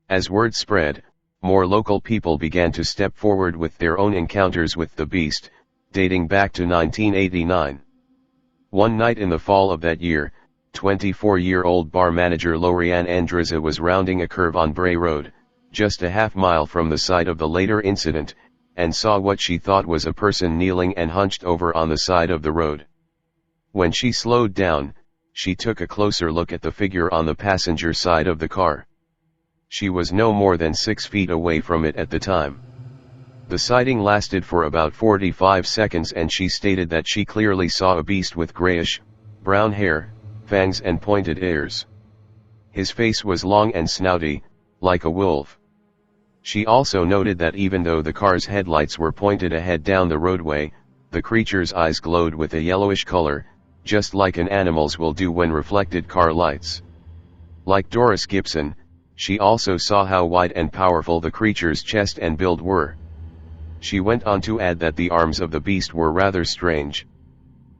As word spread, more local people began to step forward with their own encounters with the beast, dating back to 1989. One night in the fall of that year, 24-year-old bar manager Lorianne Andriza was rounding a curve on Bray Road, just a half-mile from the site of the later incident, and saw what she thought was a person kneeling and hunched over on the side of the road. When she slowed down, she took a closer look at the figure on the passenger side of the car. She was no more than 6 feet away from it at the time. The sighting lasted for about 45 seconds and she stated that she clearly saw a beast with grayish, brown hair, fangs and pointed ears. His face was long and snouty, like a wolf. She also noted that even though the car's headlights were pointed ahead down the roadway, the creature's eyes glowed with a yellowish color, just like an animal's will do when reflected car lights. Like Doris Gibson, she also saw how wide and powerful the creature's chest and build were. She went on to add that the arms of the beast were rather strange.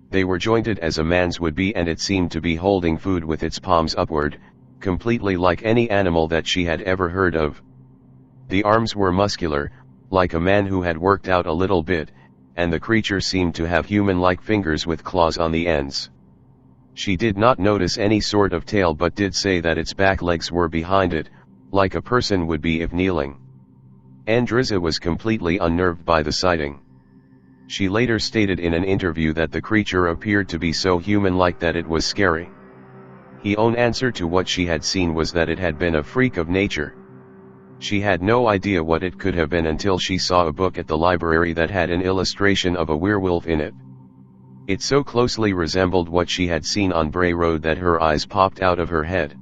They were jointed as a man's would be and it seemed to be holding food with its palms upward, completely like any animal that she had ever heard of. The arms were muscular, like a man who had worked out a little bit, and the creature seemed to have human-like fingers with claws on the ends. She did not notice any sort of tail but did say that its back legs were behind it, like a person would be if kneeling. Andriza was completely unnerved by the sighting. She later stated in an interview that the creature appeared to be so human-like that it was scary. Her own answer to what she had seen was that it had been a freak of nature. She had no idea what it could have been until she saw a book at the library that had an illustration of a werewolf in it. It so closely resembled what she had seen on Bray Road that her eyes popped out of her head.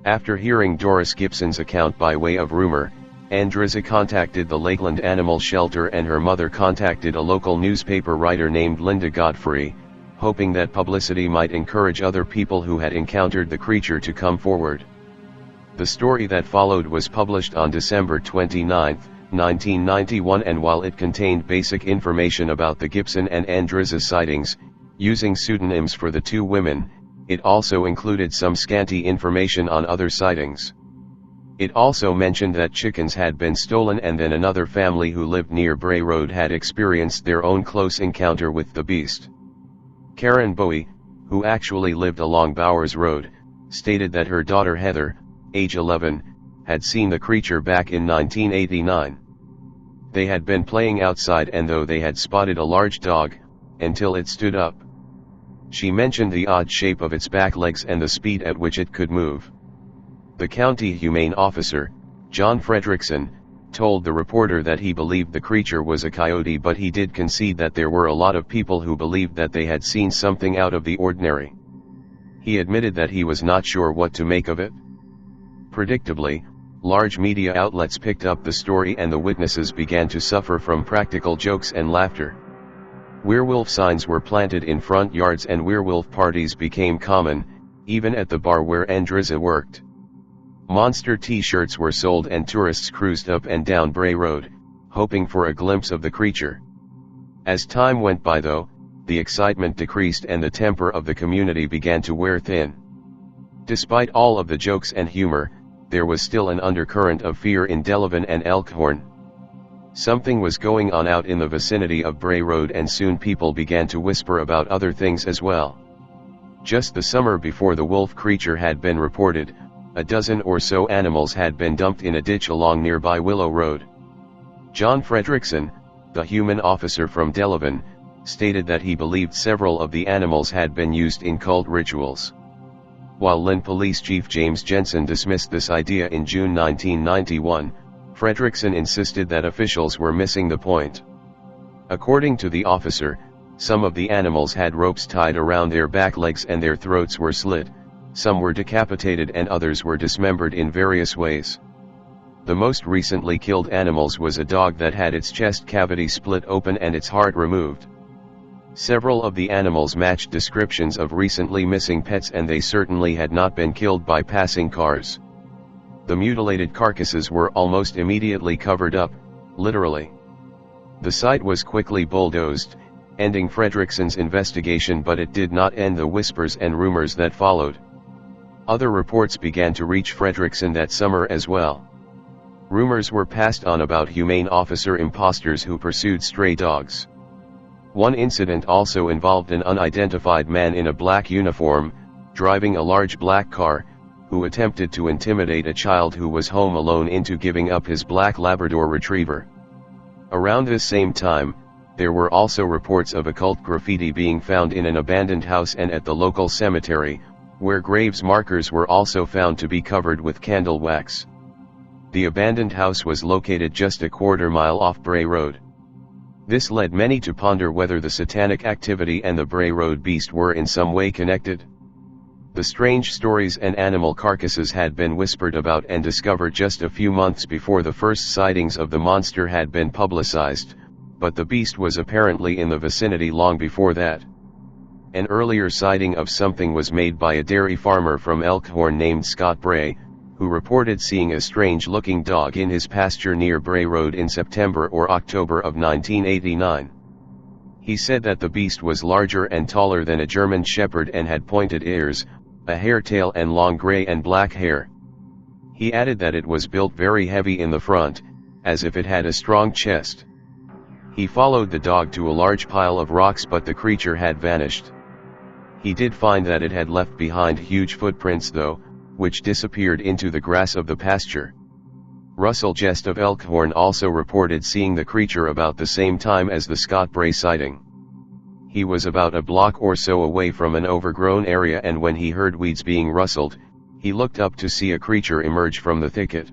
After hearing Doris Gibson's account by way of rumor, Andriza contacted the Lakeland Animal Shelter and her mother contacted a local newspaper writer named Linda Godfrey, hoping that publicity might encourage other people who had encountered the creature to come forward. The story that followed was published on December 29, 1991, and while it contained basic information about the Gibson and Andressa sightings, using pseudonyms for the two women, it also included some scanty information on other sightings. It also mentioned that chickens had been stolen, and then another family who lived near Bray Road had experienced their own close encounter with the beast. Karen Bowie, who actually lived along Bowers Road, stated that her daughter Heather, age 11, had seen the creature back in 1989. They had been playing outside, and though they had spotted a large dog, until it stood up. She mentioned the odd shape of its back legs and the speed at which it could move. The county humane officer, John Frederickson, told the reporter that he believed the creature was a coyote, but he did concede that there were a lot of people who believed that they had seen something out of the ordinary. He admitted that he was not sure what to make of it. Predictably, large media outlets picked up the story, and the witnesses began to suffer from practical jokes and laughter. Werewolf signs were planted in front yards, and werewolf parties became common, even at the bar where Andressa worked. Monster t-shirts were sold, and tourists cruised up and down Bray Road, hoping for a glimpse of the creature. As time went by, though, the excitement decreased and the temper of the community began to wear thin. Despite all of the jokes and humor, there was still an undercurrent of fear in Delavan and Elkhorn. Something was going on out in the vicinity of Bray Road, and soon people began to whisper about other things as well. Just the summer before the wolf creature had been reported, a dozen or so animals had been dumped in a ditch along nearby Willow Road. John Frederickson, the human officer from Delavan, stated that he believed several of the animals had been used in cult rituals. While Lynn Police Chief James Jensen dismissed this idea in June 1991, Frederickson insisted that officials were missing the point. According to the officer, some of the animals had ropes tied around their back legs and their throats were slit, some were decapitated, and others were dismembered in various ways. The most recently killed animals was a dog that had its chest cavity split open and its heart removed. Several of the animals matched descriptions of recently missing pets, and they certainly had not been killed by passing cars. The mutilated carcasses were almost immediately covered up, literally. The site was quickly bulldozed, ending Frederickson's investigation, but it did not end the whispers and rumors that followed. Other reports began to reach Frederickson that summer as well. Rumors were passed on about humane officer imposters who pursued stray dogs. One incident also involved an unidentified man in a black uniform, driving a large black car, who attempted to intimidate a child who was home alone into giving up his black Labrador retriever. Around this same time, there were also reports of occult graffiti being found in an abandoned house and at the local cemetery, where graves markers were also found to be covered with candle wax. The abandoned house was located just a quarter-mile off Bray Road. This led many to ponder whether the satanic activity and the Bray Road beast were in some way connected. The strange stories and animal carcasses had been whispered about and discovered just a few months before the first sightings of the monster had been publicized, but the beast was apparently in the vicinity long before that. An earlier sighting of something was made by a dairy farmer from Elkhorn named Scott Bray, who reported seeing a strange-looking dog in his pasture near Bray Road in September or October of 1989. He said that the beast was larger and taller than a German shepherd and had pointed ears, a hair tail, and long gray and black hair. He added that it was built very heavy in the front, as if it had a strong chest. He followed the dog to a large pile of rocks, but the creature had vanished. He did find that it had left behind huge footprints though, which disappeared into the grass of the pasture. Russell Jest of Elkhorn also reported seeing the creature about the same time as the Scott Bray sighting. He was about a block or so away from an overgrown area, and when he heard weeds being rustled, he looked up to see a creature emerge from the thicket.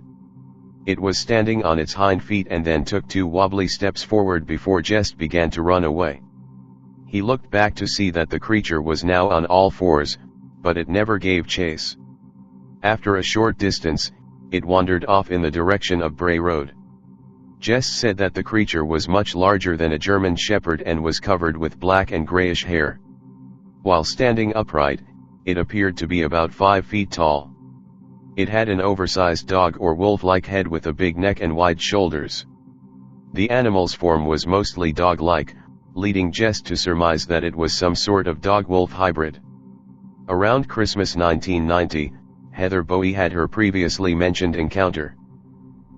It was standing on its hind feet and then took 2 wobbly steps forward before Jest began to run away. He looked back to see that the creature was now on all fours, but it never gave chase. After a short distance, it wandered off in the direction of Bray Road. Jest said that the creature was much larger than a German shepherd and was covered with black and grayish hair. While standing upright, it appeared to be about 5 feet tall. It had an oversized dog or wolf-like head with a big neck and wide shoulders. The animal's form was mostly dog-like, leading Jess to surmise that it was some sort of dog-wolf hybrid. Around Christmas 1990, Heather Bowie had her previously mentioned encounter.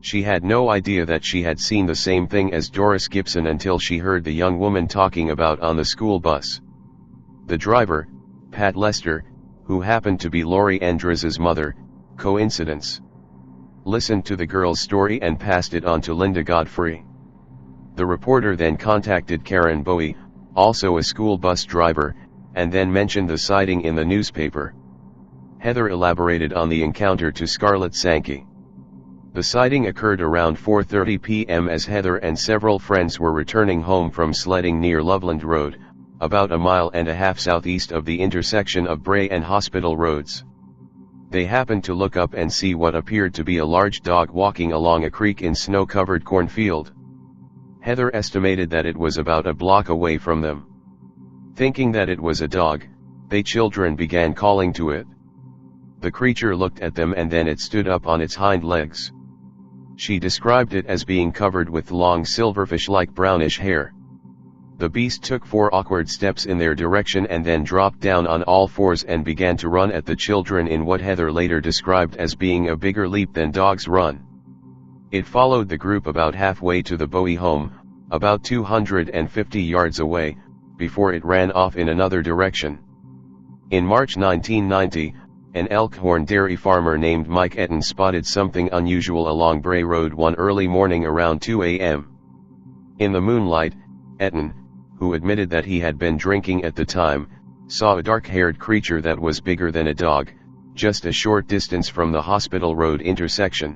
She had no idea that she had seen the same thing as Doris Gibson until she heard the young woman talking about on the school bus. The driver, Pat Lester, who happened to be Lori Andrez's mother, coincidence, listened to the girl's story and passed it on to Linda Godfrey. The reporter then contacted Karen Bowie, also a school bus driver, and then mentioned the sighting in the newspaper. Heather elaborated on the encounter to Scarlett Sankey. The sighting occurred around 4:30 p.m. as Heather and several friends were returning home from sledding near Loveland Road, about a mile and a half southeast of the intersection of Bray and Hospital Roads. They happened to look up and see what appeared to be a large dog walking along a creek in snow-covered cornfield. Heather estimated that it was about a block away from them. Thinking that it was a dog, they children began calling to it. The creature looked at them and then it stood up on its hind legs. She described it as being covered with long silverfish-like brownish hair. The beast took 4 awkward steps in their direction and then dropped down on all fours and began to run at the children in what Heather later described as being a bigger leap than dogs run. It followed the group about halfway to the Bowie home, about 250 yards away, before it ran off in another direction. In March 1990, an Elkhorn dairy farmer named Mike Etten spotted something unusual along Bray Road one early morning around 2 a.m. In the moonlight, Etten, who admitted that he had been drinking at the time, saw a dark-haired creature that was bigger than a dog, just a short distance from the Hospital Road intersection.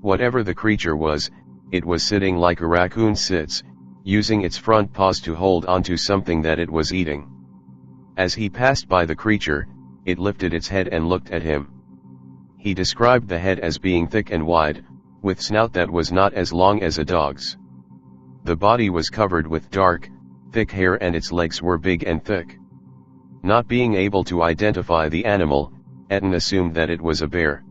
Whatever the creature was, it was sitting like a raccoon sits, using its front paws to hold onto something that it was eating. As he passed by the creature, it lifted its head and looked at him. He described the head as being thick and wide, with snout that was not as long as a dog's. The body was covered with dark, thick hair and its legs were big and thick. Not being able to identify the animal, Etten assumed that it was a bear.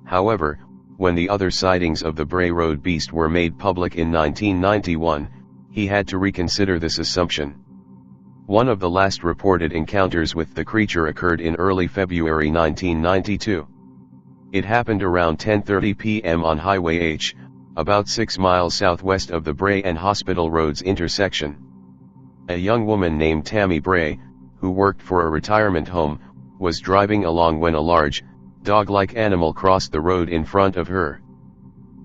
However, when the other sightings of the Bray Road beast were made public in 1991, he had to reconsider this assumption. One of the last reported encounters with the creature occurred in early February 1992. It happened around 10:30 p.m. on Highway H, about 6 miles southwest of the Bray and Hospital Roads intersection. A young woman named Tammy Bray, who worked for a retirement home, was driving along when a large, dog-like animal crossed the road in front of her.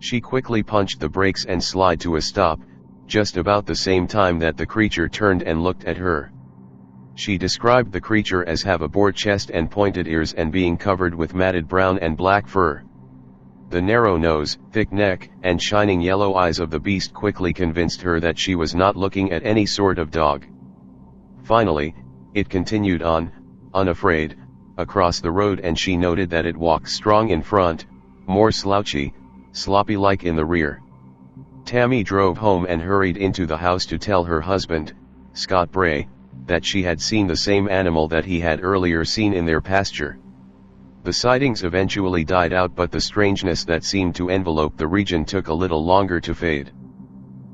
She quickly punched the brakes and slid to a stop, just about the same time that the creature turned and looked at her. She described the creature as have a boar chest and pointed ears and being covered with matted brown and black fur. The narrow nose, thick neck, and shining yellow eyes of the beast quickly convinced her that she was not looking at any sort of dog. Finally, it continued on, unafraid, across the road, and she noted that it walked strong in front, more slouchy, sloppy-like in the rear. Tammy drove home and hurried into the house to tell her husband, Scott Bray, that she had seen the same animal that he had earlier seen in their pasture. The sightings eventually died out, but the strangeness that seemed to envelope the region took a little longer to fade.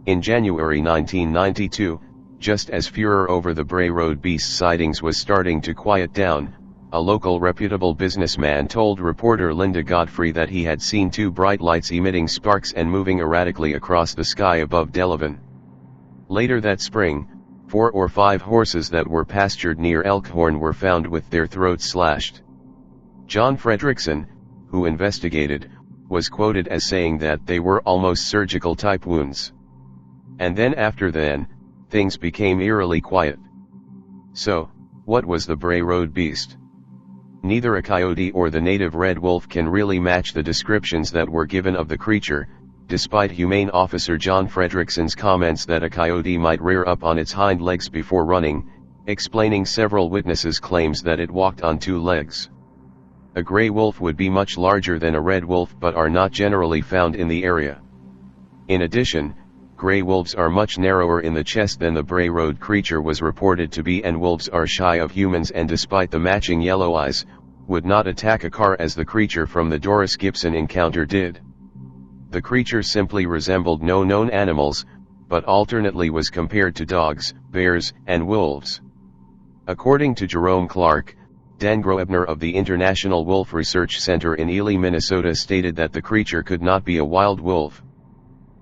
In January 1992, just as furor over the Bray Road beast sightings was starting to quiet down, a local reputable businessman told reporter Linda Godfrey that he had seen 2 bright lights emitting sparks and moving erratically across the sky above Delavan. Later that spring, 4 or 5 horses that were pastured near Elkhorn were found with their throats slashed. John Frederickson, who investigated, was quoted as saying that they were almost surgical type wounds. And then after then, things became eerily quiet. So, what was the Bray Road beast? Neither a coyote or the native red wolf can really match the descriptions that were given of the creature, despite Humane Officer John Frederickson's comments that a coyote might rear up on its hind legs before running, explaining several witnesses' claims that it walked on 2 legs. A gray wolf would be much larger than a red wolf but are not generally found in the area. In addition, Grey wolves are much narrower in the chest than the Bray Road creature was reported to be, and wolves are shy of humans, and despite the matching yellow eyes, would not attack a car as the creature from the Doris Gibson encounter did. The creature simply resembled no known animals, but alternately was compared to dogs, bears, and wolves. According to Jerome Clark, Dan Groebner of the International Wolf Research Center in Ely, Minnesota stated that the creature could not be a wild wolf.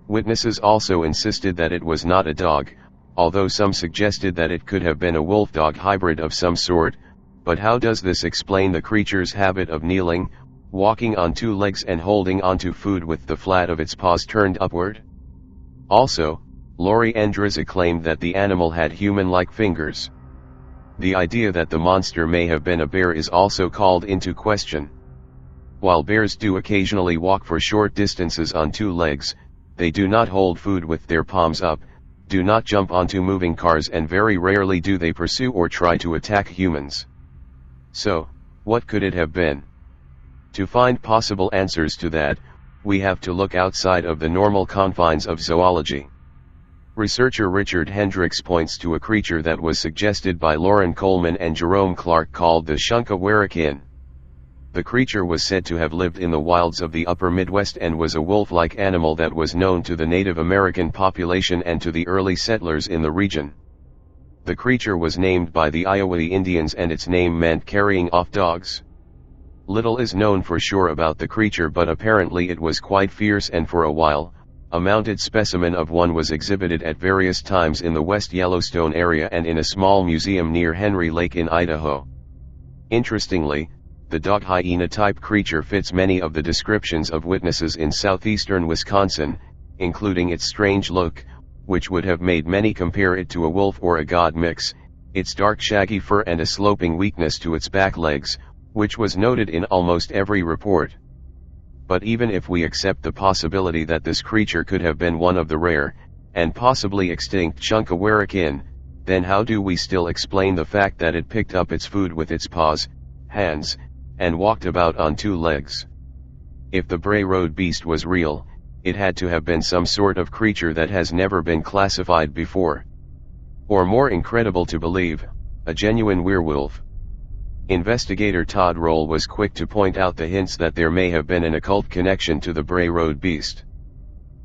Witnesses also insisted that it was not a dog, although some suggested that it could have been a wolf-dog hybrid of some sort. But how does this explain the creature's habit of kneeling, walking on two legs and holding onto food with the flat of its paws turned upward? Also, Lori Endriza claimed that the animal had human-like fingers. The idea that the monster may have been a bear is also called into question. While bears do occasionally walk for short distances on two legs, they do not hold food with their palms up, do not jump onto moving cars, and very rarely do they pursue or try to attack humans. So, what could it have been? To find possible answers to that, we have to look outside of the normal confines of zoology. Researcher Richard Hendricks points to a creature that was suggested by Lauren Coleman and Jerome Clark called the Shunkawarrikin. The creature was said to have lived in the wilds of the upper Midwest and was a wolf-like animal that was known to the Native American population and to the early settlers in the region. The creature was named by the Iowa Indians, and its name meant carrying off dogs. Little is known for sure about the creature, but apparently it was quite fierce, and for a while, a mounted specimen of one was exhibited at various times in the West Yellowstone area and in a small museum near Henry Lake in Idaho. Interestingly, the dog hyena-type creature fits many of the descriptions of witnesses in southeastern Wisconsin, including its strange look, which would have made many compare it to a wolf or a god mix, its dark shaggy fur and a sloping weakness to its back legs, which was noted in almost every report. But even if we accept the possibility that this creature could have been one of the rare, and possibly extinct Shunkawarrikin, then how do we still explain the fact that it picked up its food with its paws, hands, and walked about on two legs? If the Bray Road beast was real, it had to have been some sort of creature that has never been classified before. Or more incredible to believe, a genuine werewolf. Investigator Todd Roll was quick to point out the hints that there may have been an occult connection to the Bray Road beast.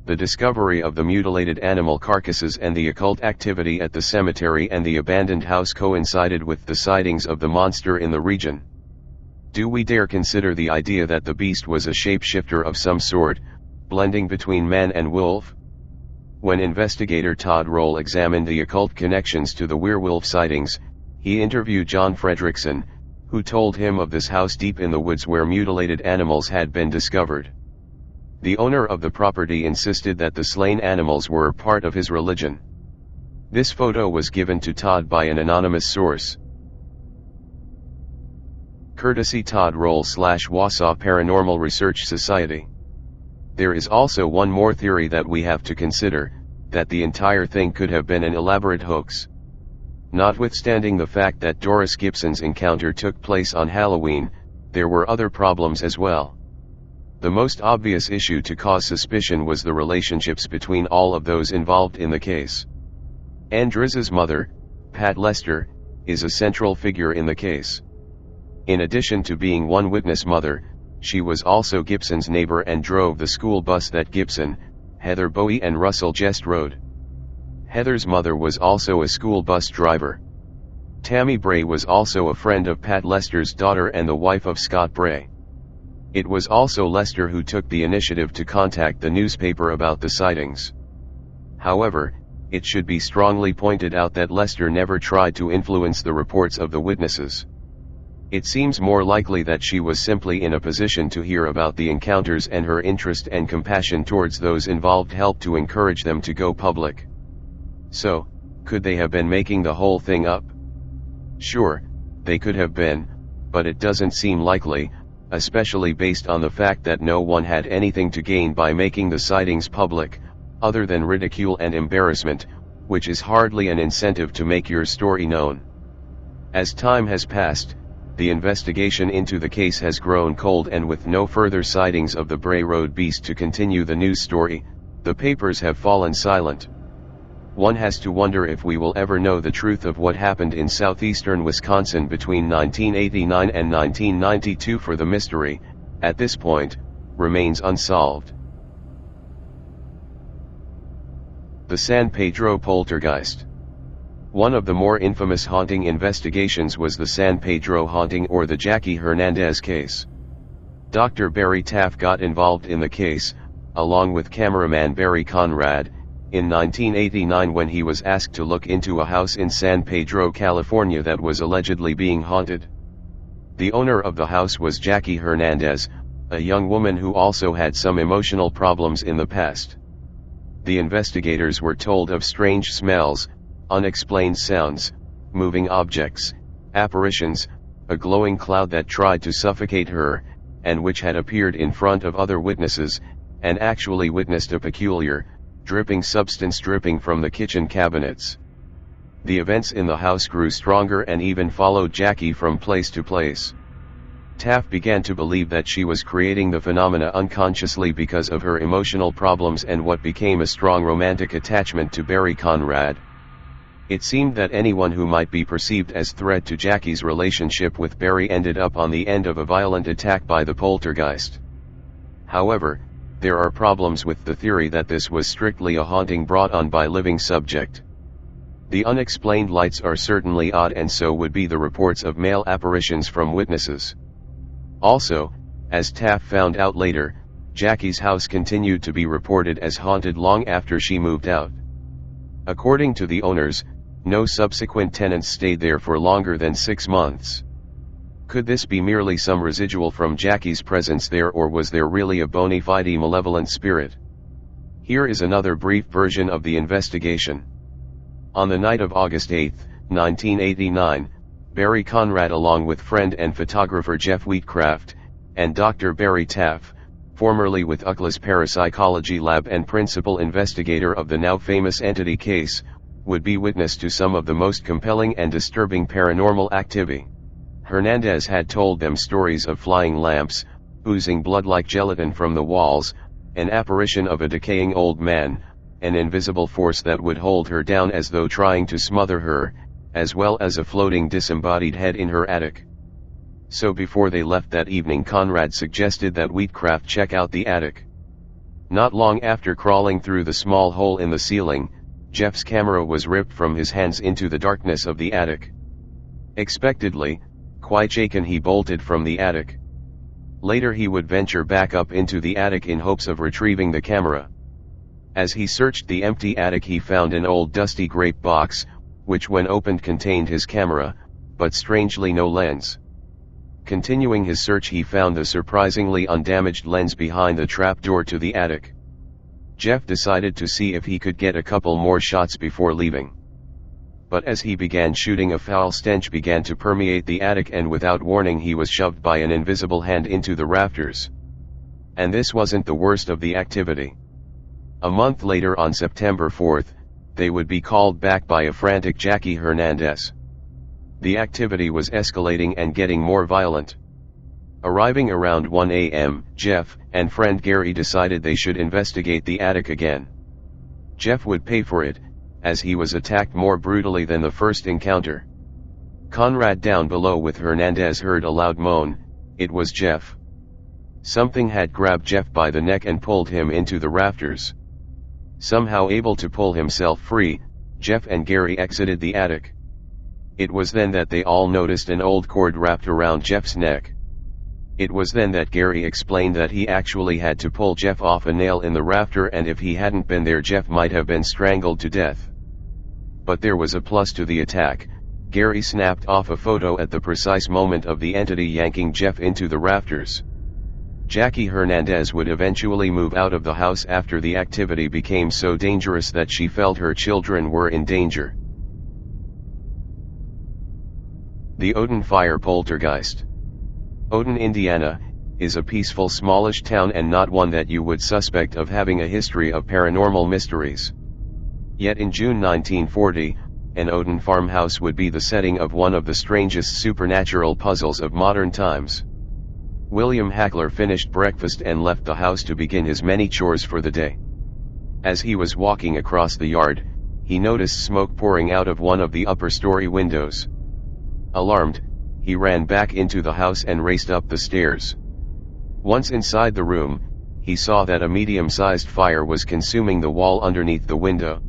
The discovery of the mutilated animal carcasses and the occult activity at the cemetery and the abandoned house coincided with the sightings of the monster in the region. Do we dare consider the idea that the beast was a shapeshifter of some sort, blending between man and wolf? When investigator Todd Roll examined the occult connections to the werewolf sightings, he interviewed John Frederickson, who told him of this house deep in the woods where mutilated animals had been discovered. The owner of the property insisted that the slain animals were part of his religion. This photo was given to Todd by an anonymous source. Courtesy Todd Roll / Wausau Paranormal Research Society. There is also one more theory that we have to consider, that the entire thing could have been an elaborate hoax. Notwithstanding the fact that Doris Gibson's encounter took place on Halloween, there were other problems as well. The most obvious issue to cause suspicion was the relationships between all of those involved in the case. Andriza's mother, Pat Lester, is a central figure in the case. In addition to being one witness mother, she was also Gibson's neighbor and drove the school bus that Gibson, Heather Bowie and Russell Jest rode. Heather's mother was also a school bus driver. Tammy Bray was also a friend of Pat Lester's daughter and the wife of Scott Bray. It was also Lester who took the initiative to contact the newspaper about the sightings. However, it should be strongly pointed out that Lester never tried to influence the reports of the witnesses. It seems more likely that she was simply in a position to hear about the encounters, and her interest and compassion towards those involved helped to encourage them to go public. So, could they have been making the whole thing up? Sure, they could have been, but it doesn't seem likely, especially based on the fact that no one had anything to gain by making the sightings public, other than ridicule and embarrassment, which is hardly an incentive to make your story known. As time has passed, the investigation into the case has grown cold, and with no further sightings of the Bray Road beast to continue the news story, The papers have fallen silent. One has to wonder if we will ever know the truth of what happened in southeastern Wisconsin between 1989 and 1992, for the mystery, at this point, remains unsolved. The San Pedro Poltergeist. One of the more infamous haunting investigations was the San Pedro haunting, or the Jackie Hernandez case. Dr. Barry Taff got involved in the case, along with cameraman Barry Conrad, in 1989 when he was asked to look into a house in San Pedro, California that was allegedly being haunted. The owner of the house was Jackie Hernandez, a young woman who also had some emotional problems in the past. The investigators were told of strange smells, unexplained sounds, moving objects, apparitions, a glowing cloud that tried to suffocate her, and which had appeared in front of other witnesses, and actually witnessed a peculiar, dripping substance dripping from the kitchen cabinets. The events in the house grew stronger and even followed Jackie from place to place. Taff began to believe that she was creating the phenomena unconsciously because of her emotional problems and what became a strong romantic attachment to Barry Conrad. It seemed that anyone who might be perceived as threat to Jackie's relationship with Barry ended up on the end of a violent attack by the poltergeist. However, there are problems with the theory that this was strictly a haunting brought on by living subject. The unexplained lights are certainly odd, and so would be the reports of male apparitions from witnesses. Also, as Taff found out later, Jackie's house continued to be reported as haunted long after she moved out. According to the owners, no subsequent tenants stayed there for longer than 6 months. Could this be merely some residual from Jackie's presence there, or was there really a bona fide malevolent spirit? Here is another brief version of the investigation. On the night of August 8, 1989, Barry Conrad, along with friend and photographer Jeff Wheatcraft, and Dr. Barry Taff, formerly with UCLA's Parapsychology Lab and principal investigator of the now famous entity case, would be witness to some of the most compelling and disturbing paranormal activity. Hernandez had told them stories of flying lamps, oozing blood like gelatin from the walls, an apparition of a decaying old man, an invisible force that would hold her down as though trying to smother her, as well as a floating disembodied head in her attic. So before they left that evening, Conrad suggested that Wheatcraft check out the attic. Not long after crawling through the small hole in the ceiling, Jeff's camera was ripped from his hands into the darkness of the attic. Expectedly, quite shaken, he bolted from the attic. Later he would venture back up into the attic in hopes of retrieving the camera. As he searched the empty attic, he found an old dusty grape box, which when opened contained his camera, but strangely no lens. Continuing his search, he found the surprisingly undamaged lens behind the trapdoor to the attic. Jeff decided to see if he could get a couple more shots before leaving. But as he began shooting, a foul stench began to permeate the attic, and without warning he was shoved by an invisible hand into the rafters. And this wasn't the worst of the activity. A month later, on September 4th, they would be called back by a frantic Jackie Hernandez. The activity was escalating and getting more violent. Arriving around 1 a.m., Jeff and friend Gary decided they should investigate the attic again. Jeff would pay for it, as he was attacked more brutally than the first encounter. Conrad, down below with Hernandez, heard a loud moan. It was Jeff. Something had grabbed Jeff by the neck and pulled him into the rafters. Somehow able to pull himself free, Jeff and Gary exited the attic. It was then that they all noticed an old cord wrapped around Jeff's neck. It was then that Gary explained that he actually had to pull Jeff off a nail in the rafter, and if he hadn't been there, Jeff might have been strangled to death. But there was a plus to the attack. Gary snapped off a photo at the precise moment of the entity yanking Jeff into the rafters. Jackie Hernandez would eventually move out of the house after the activity became so dangerous that she felt her children were in danger. The Odin Fire Poltergeist. Odin, Indiana, is a peaceful smallish town and not one that you would suspect of having a history of paranormal mysteries. Yet in June 1940, an Odin farmhouse would be the setting of one of the strangest supernatural puzzles of modern times. William Hackler finished breakfast and left the house to begin his many chores for the day. As he was walking across the yard, he noticed smoke pouring out of one of the upper-story windows. Alarmed, he ran back into the house and raced up the stairs. Once inside the room, he saw that a medium-sized fire was consuming the wall underneath the window.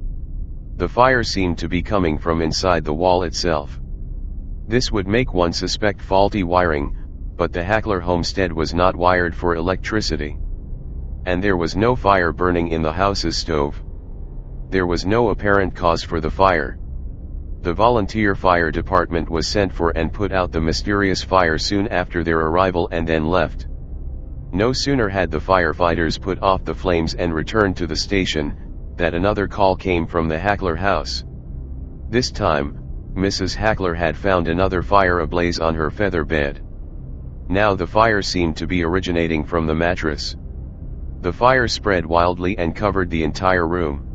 The fire seemed to be coming from inside the wall itself. This would make one suspect faulty wiring, but the Hackler homestead was not wired for electricity. And there was no fire burning in the house's stove. There was no apparent cause for the fire. The volunteer fire department was sent for and put out the mysterious fire soon after their arrival and then left. No sooner had the firefighters put off the flames and returned to the station, that another call came from the Hackler house. This time, Mrs. Hackler had found another fire ablaze on her feather bed. Now the fire seemed to be originating from the mattress. The fire spread wildly and covered the entire room.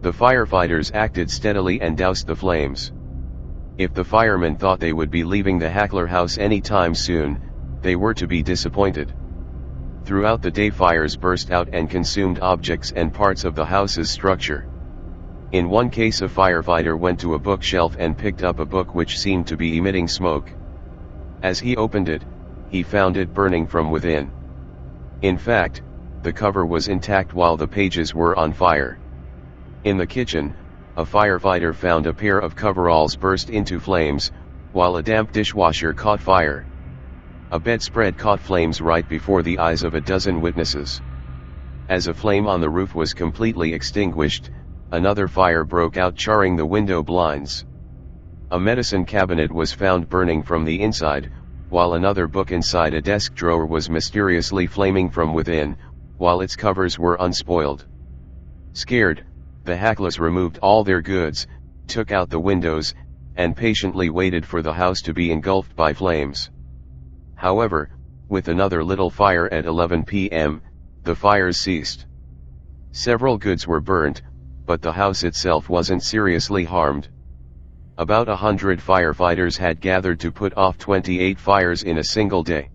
The firefighters acted steadily and doused the flames. If the firemen thought they would be leaving the Hackler house any time soon, they were to be disappointed. Throughout the day fires burst out and consumed objects and parts of the house's structure. In one case a firefighter went to a bookshelf and picked up a book which seemed to be emitting smoke. As he opened it, he found it burning from within. In fact, the cover was intact while the pages were on fire. In the kitchen, a firefighter found a pair of coveralls burst into flames, while a damp dishwasher caught fire. A bedspread caught flames right before the eyes of a dozen witnesses. As a flame on the roof was completely extinguished, another fire broke out, charring the window blinds. A medicine cabinet was found burning from the inside, while another book inside a desk drawer was mysteriously flaming from within, while its covers were unspoiled. Scared, the Hacklers removed all their goods, took out the windows, and patiently waited for the house to be engulfed by flames. However, with another little fire at 11 p.m., the fires ceased. Several goods were burnt, but the house itself wasn't seriously harmed. About 100 firefighters had gathered to put off 28 fires in a single day.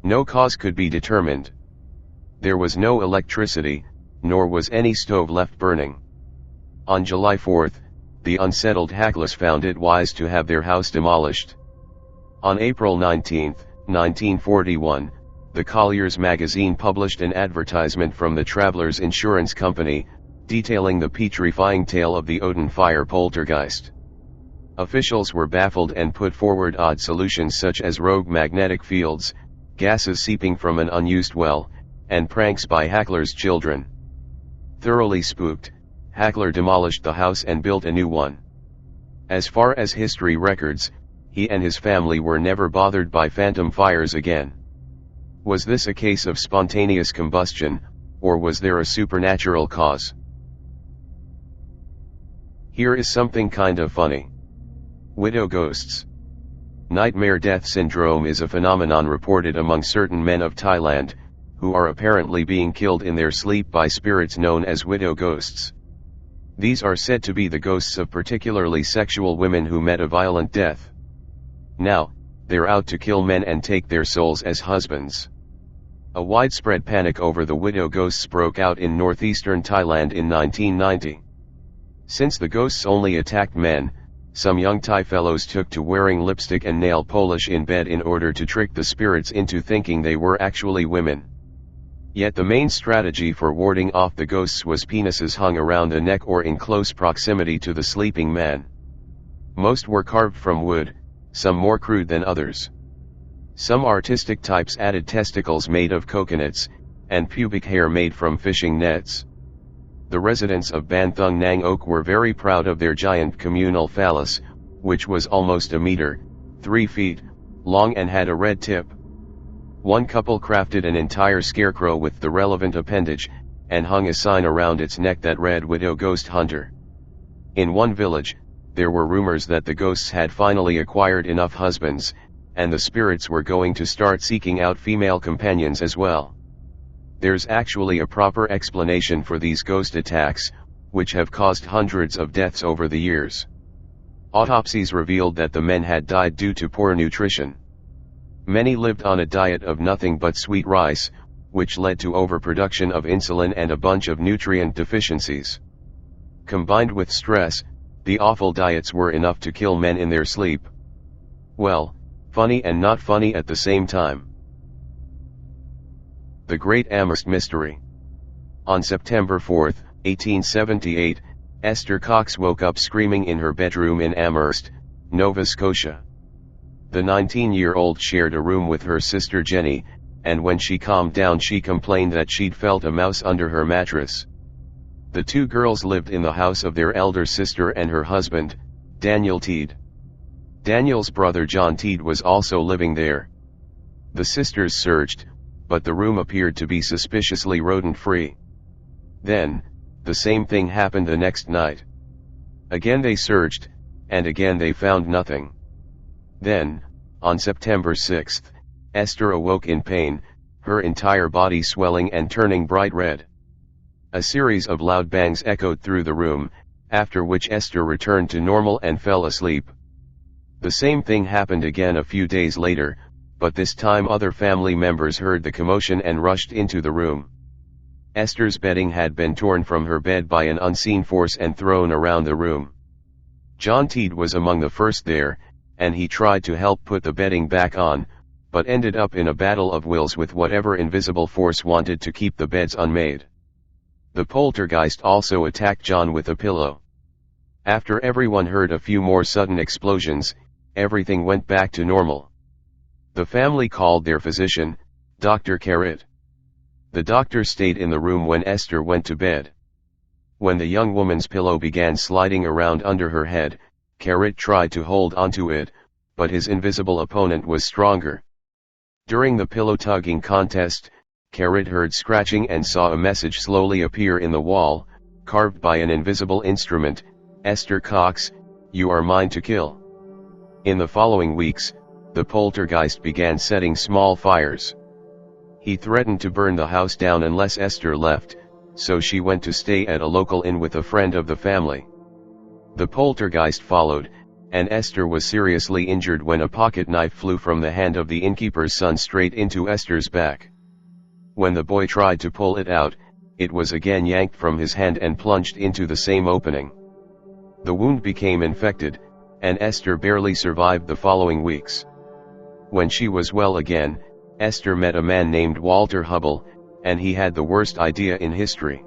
No cause could be determined. There was no electricity, nor was any stove left burning. On July 4th, the unsettled Hacklers found it wise to have their house demolished. On April 19, 1941, the Collier's magazine published an advertisement from the Travelers Insurance Company, detailing the petrifying tale of the Odin fire poltergeist. Officials were baffled and put forward odd solutions such as rogue magnetic fields, gases seeping from an unused well, and pranks by Hackler's children. Thoroughly spooked, Hackler demolished the house and built a new one. As far as history records, he and his family were never bothered by phantom fires again. Was this a case of spontaneous combustion, or was there a supernatural cause? Here is something kind of funny. Widow ghosts. Nightmare death syndrome is a phenomenon reported among certain men of Thailand, who are apparently being killed in their sleep by spirits known as widow ghosts. These are said to be the ghosts of particularly sexual women who met a violent death. Now, they're out to kill men and take their souls as husbands. A widespread panic over the widow ghosts broke out in northeastern Thailand in 1990. Since the ghosts only attacked men, some young Thai fellows took to wearing lipstick and nail polish in bed in order to trick the spirits into thinking they were actually women. Yet the main strategy for warding off the ghosts was penises hung around the neck or in close proximity to the sleeping man. Most were carved from wood, some more crude than others. Some artistic types added testicles made of coconuts, and pubic hair made from fishing nets. The residents of Banthung Nang Ok were very proud of their giant communal phallus, which was almost a meter, 3 feet, long and had a red tip. One couple crafted an entire scarecrow with the relevant appendage, and hung a sign around its neck that read "Widow Ghost Hunter." In one village, there were rumors that the ghosts had finally acquired enough husbands, and the spirits were going to start seeking out female companions as well. There's actually a proper explanation for these ghost attacks, which have caused hundreds of deaths over the years. Autopsies revealed that the men had died due to poor nutrition. Many lived on a diet of nothing but sweet rice, which led to overproduction of insulin and a bunch of nutrient deficiencies. Combined with stress, the awful diets were enough to kill men in their sleep. Well, funny and not funny at the same time. The Great Amherst Mystery. On September 4, 1878, Esther Cox woke up screaming in her bedroom in Amherst, Nova Scotia. The 19-year-old shared a room with her sister Jenny, and when she calmed down she complained that she'd felt a mouse under her mattress. The two girls lived in the house of their elder sister and her husband, Daniel Teed. Daniel's brother John Teed was also living there. The sisters searched, but the room appeared to be suspiciously rodent-free. Then, the same thing happened the next night. Again they searched, and again they found nothing. Then, on September 6, Esther awoke in pain, her entire body swelling and turning bright red. A series of loud bangs echoed through the room, after which Esther returned to normal and fell asleep. The same thing happened again a few days later, but this time other family members heard the commotion and rushed into the room. Esther's bedding had been torn from her bed by an unseen force and thrown around the room. John Teed was among the first there, and he tried to help put the bedding back on, but ended up in a battle of wills with whatever invisible force wanted to keep the beds unmade. The poltergeist also attacked John with a pillow. After everyone heard a few more sudden explosions, everything went back to normal. The family called their physician, Dr. Carrot. The doctor stayed in the room when Esther went to bed. When the young woman's pillow began sliding around under her head, Carrot tried to hold onto it, but his invisible opponent was stronger. During the pillow-tugging contest, Carrot heard scratching and saw a message slowly appear in the wall, carved by an invisible instrument: Esther Cox, you are mine to kill. In the following weeks, the poltergeist began setting small fires. He threatened to burn the house down unless Esther left, so she went to stay at a local inn with a friend of the family. The poltergeist followed, and Esther was seriously injured when a pocket knife flew from the hand of the innkeeper's son straight into Esther's back. When the boy tried to pull it out, it was again yanked from his hand and plunged into the same opening. The wound became infected, and Esther barely survived the following weeks. When she was well again, Esther met a man named Walter Hubble, and he had the worst idea in history.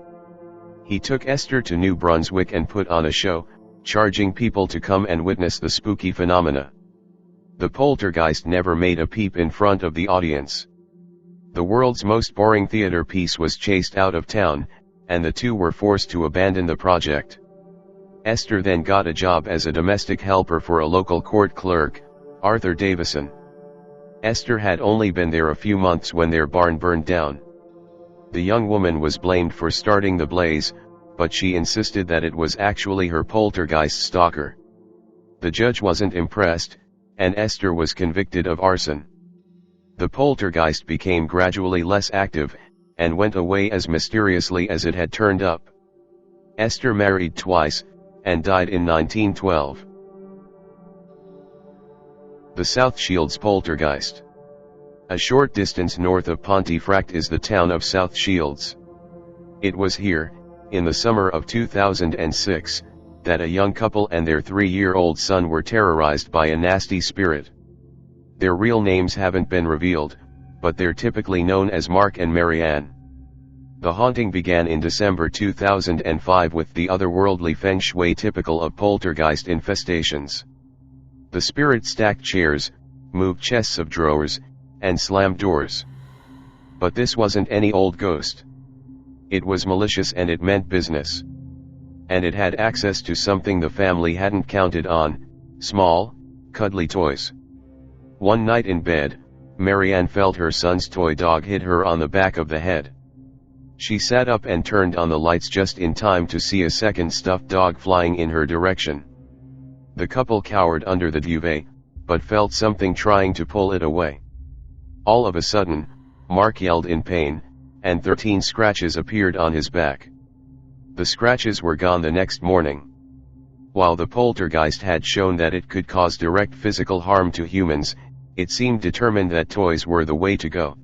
He took Esther to New Brunswick and put on a show, charging people to come and witness the spooky phenomena. The poltergeist never made a peep in front of the audience. The world's most boring theater piece was chased out of town, and the two were forced to abandon the project. Esther then got a job as a domestic helper for a local court clerk, Arthur Davison. Esther had only been there a few months when their barn burned down. The young woman was blamed for starting the blaze, but she insisted that it was actually her poltergeist stalker. The judge wasn't impressed, and Esther was convicted of arson. The poltergeist became gradually less active, and went away as mysteriously as it had turned up. Esther married twice, and died in 1912. The South Shields Poltergeist. A short distance north of Pontefract is the town of South Shields. It was here, in the summer of 2006, that a young couple and their 3-year-old son were terrorized by a nasty spirit. Their real names haven't been revealed, but they're typically known as Mark and Marianne. The haunting began in December 2005 with the otherworldly feng shui typical of poltergeist infestations. The spirit stacked chairs, moved chests of drawers, and slammed doors. But this wasn't any old ghost. It was malicious and it meant business. And it had access to something the family hadn't counted on: small, cuddly toys. One night in bed, Marianne felt her son's toy dog hit her on the back of the head. She sat up and turned on the lights just in time to see a second stuffed dog flying in her direction. The couple cowered under the duvet, but felt something trying to pull it away. All of a sudden, Mark yelled in pain, and 13 scratches appeared on his back. The scratches were gone the next morning. While the poltergeist had shown that it could cause direct physical harm to humans, it seemed determined that toys were the way to go.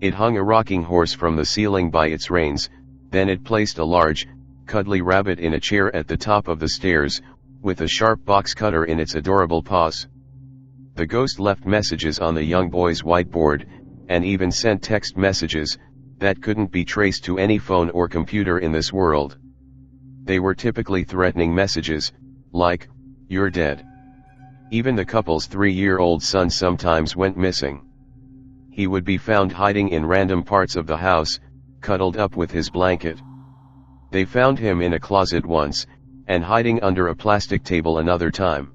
It hung a rocking horse from the ceiling by its reins, then it placed a large, cuddly rabbit in a chair at the top of the stairs, with a sharp box cutter in its adorable paws. The ghost left messages on the young boy's whiteboard, and even sent text messages that couldn't be traced to any phone or computer in this world. They were typically threatening messages, like, "You're dead." Even the couple's 3-year-old son sometimes went missing. He would be found hiding in random parts of the house, cuddled up with his blanket. They found him in a closet once, and hiding under a plastic table another time.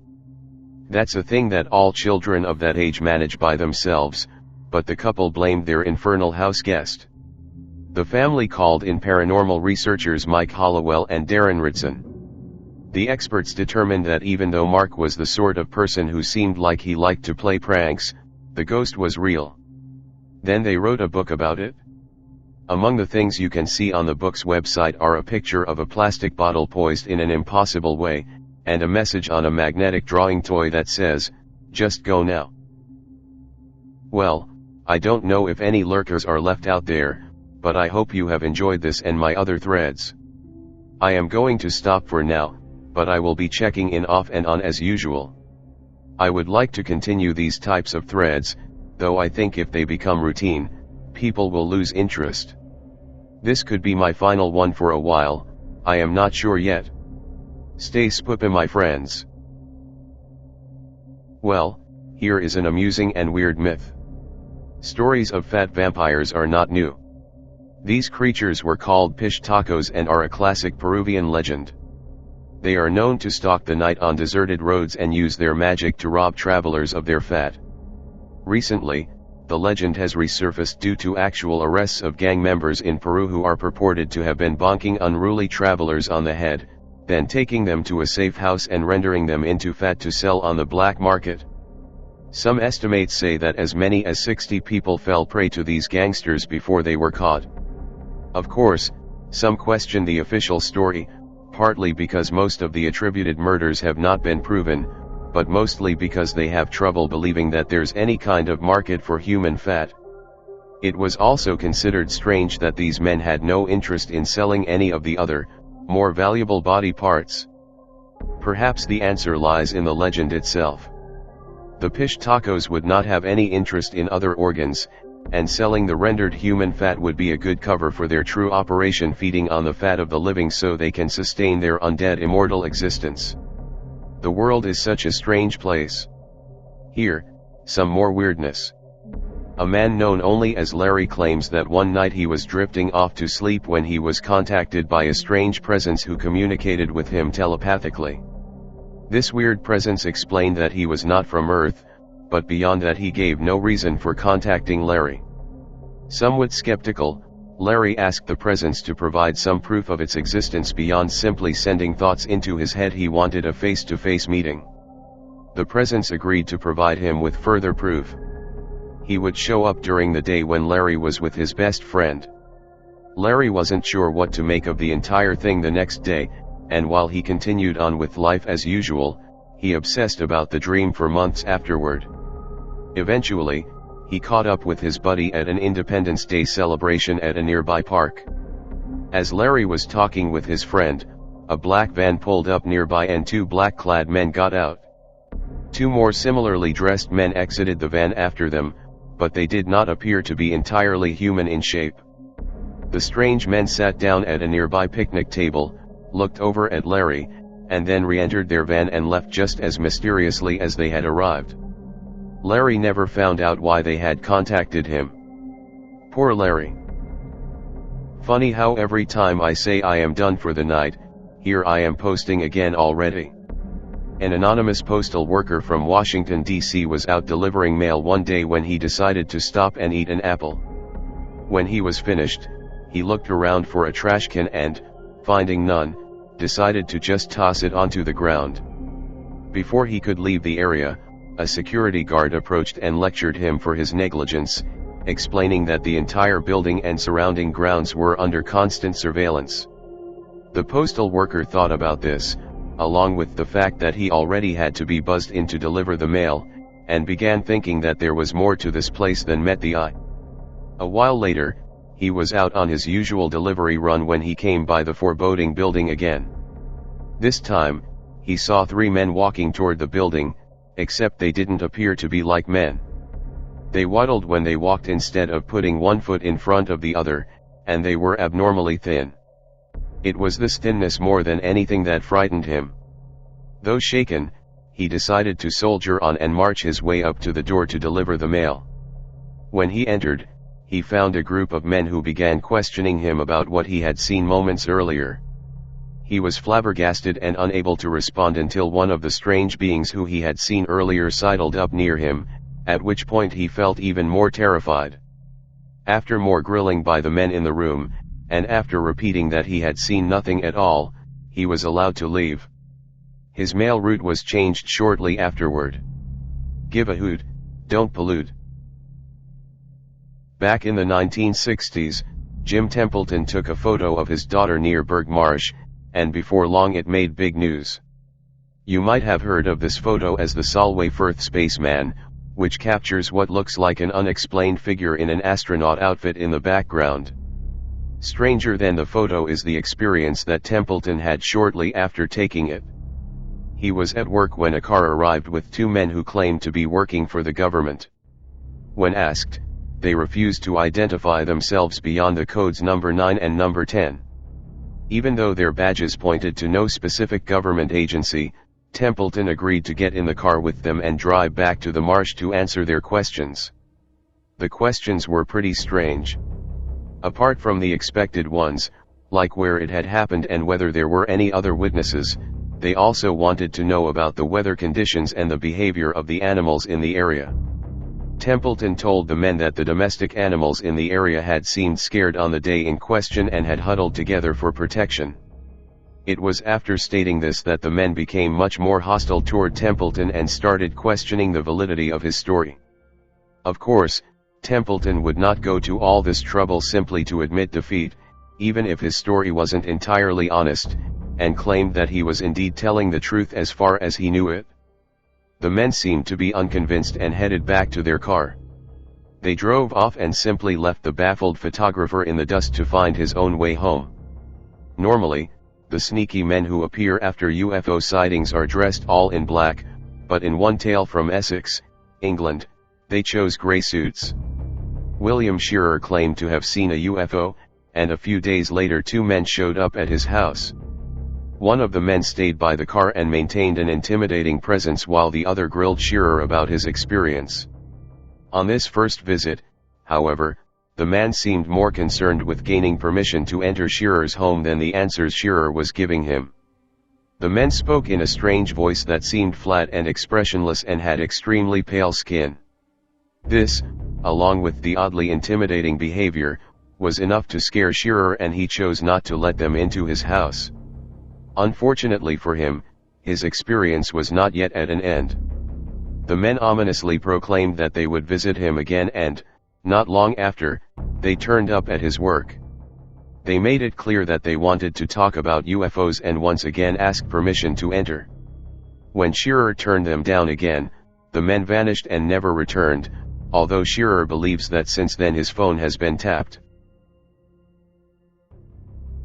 That's a thing that all children of that age manage by themselves, but the couple blamed their infernal house guest. The family called in paranormal researchers Mike Hollowell and Darren Ritson. The experts determined that even though Mark was the sort of person who seemed like he liked to play pranks, the ghost was real. Then they wrote a book about it. Among the things you can see on the book's website are a picture of a plastic bottle poised in an impossible way, and a message on a magnetic drawing toy that says, "Just go now." Well, I don't know if any lurkers are left out there, but I hope you have enjoyed this and my other threads. I am going to stop for now, but I will be checking in off and on as usual. I would like to continue these types of threads, though I think if they become routine, people will lose interest. This could be my final one for a while, I am not sure yet. Stay spoopy, my friends. Well, here is an amusing and weird myth. Stories of fat vampires are not new. These creatures were called pish tacos and are a classic Peruvian legend. They are known to stalk the night on deserted roads and use their magic to rob travelers of their fat. Recently, the legend has resurfaced due to actual arrests of gang members in Peru who are purported to have been bonking unruly travelers on the head, then taking them to a safe house and rendering them into fat to sell on the black market. Some estimates say that as many as 60 people fell prey to these gangsters before they were caught. Of course, some question the official story, partly because most of the attributed murders have not been proven, but mostly because they have trouble believing that there's any kind of market for human fat. It was also considered strange that these men had no interest in selling any of the other, more valuable body parts. Perhaps the answer lies in the legend itself. The pish tacos would not have any interest in other organs, and selling the rendered human fat would be a good cover for their true operation, feeding on the fat of the living so they can sustain their undead immortal existence. The world is such a strange place. Here, some more weirdness. A man known only as Larry claims that one night he was drifting off to sleep when he was contacted by a strange presence who communicated with him telepathically. This weird presence explained that he was not from Earth, but beyond that he gave no reason for contacting Larry. Somewhat skeptical, Larry asked the presence to provide some proof of its existence beyond simply sending thoughts into his head. He wanted a face-to-face meeting. The presence agreed to provide him with further proof. He would show up during the day when Larry was with his best friend. Larry wasn't sure what to make of the entire thing the next day, and while he continued on with life as usual, he obsessed about the dream for months afterward. Eventually, he caught up with his buddy at an Independence Day celebration at a nearby park. As Larry was talking with his friend, a black van pulled up nearby and 2 black-clad men got out. 2 more similarly dressed men exited the van after them, but they did not appear to be entirely human in shape. The strange men sat down at a nearby picnic table, looked over at Larry, and then re-entered their van and left just as mysteriously as they had arrived. Larry never found out why they had contacted him. Poor Larry. Funny how every time I say I am done for the night, here I am posting again already. An anonymous postal worker from Washington, D.C. was out delivering mail one day when he decided to stop and eat an apple. When he was finished, he looked around for a trash can and, finding none, decided to just toss it onto the ground. Before he could leave the area, a security guard approached and lectured him for his negligence, explaining that the entire building and surrounding grounds were under constant surveillance. The postal worker thought about this, along with the fact that he already had to be buzzed in to deliver the mail, and began thinking that there was more to this place than met the eye. A while later, he was out on his usual delivery run when he came by the foreboding building again. This time, he saw 3 men walking toward the building, except they didn't appear to be like men. They waddled when they walked instead of putting one foot in front of the other, and they were abnormally thin. It was this thinness more than anything that frightened him. Though shaken, he decided to soldier on and march his way up to the door to deliver the mail. When he entered, he found a group of men who began questioning him about what he had seen moments earlier. He was flabbergasted and unable to respond until one of the strange beings who he had seen earlier sidled up near him, at which point he felt even more terrified. After more grilling by the men in the room, and after repeating that he had seen nothing at all, he was allowed to leave. His mail route was changed shortly afterward. Give a hoot, don't pollute. Back in the 1960s, Jim Templeton took a photo of his daughter near Berg Marsh, and before long it made big news. You might have heard of this photo as the Solway Firth Spaceman, which captures what looks like an unexplained figure in an astronaut outfit in the background. Stranger than the photo is the experience that Templeton had shortly after taking it. He was at work when a car arrived with 2 men who claimed to be working for the government. When asked, they refused to identify themselves beyond the codes number 9 and number 10. Even though their badges pointed to no specific government agency, Templeton agreed to get in the car with them and drive back to the marsh to answer their questions. The questions were pretty strange. Apart from the expected ones, like where it had happened and whether there were any other witnesses, they also wanted to know about the weather conditions and the behavior of the animals in the area. Templeton told the men that the domestic animals in the area had seemed scared on the day in question and had huddled together for protection. It was after stating this that the men became much more hostile toward Templeton and started questioning the validity of his story. Of course, Templeton would not go to all this trouble simply to admit defeat, even if his story wasn't entirely honest, and claimed that he was indeed telling the truth as far as he knew it. The men seemed to be unconvinced and headed back to their car. They drove off and simply left the baffled photographer in the dust to find his own way home. Normally, the sneaky men who appear after UFO sightings are dressed all in black, but in one tale from Essex, England, they chose grey suits. William Shearer claimed to have seen a UFO, and a few days later 2 men showed up at his house. One of the men stayed by the car and maintained an intimidating presence while the other grilled Shearer about his experience. On this first visit, however, the man seemed more concerned with gaining permission to enter Shearer's home than the answers Shearer was giving him. The men spoke in a strange voice that seemed flat and expressionless and had extremely pale skin. This, along with the oddly intimidating behavior, was enough to scare Shearer, and he chose not to let them into his house. Unfortunately for him, his experience was not yet at an end. The men ominously proclaimed that they would visit him again and, not long after, they turned up at his work. They made it clear that they wanted to talk about UFOs and once again asked permission to enter. When Shearer turned them down again, the men vanished and never returned, although Shearer believes that since then his phone has been tapped.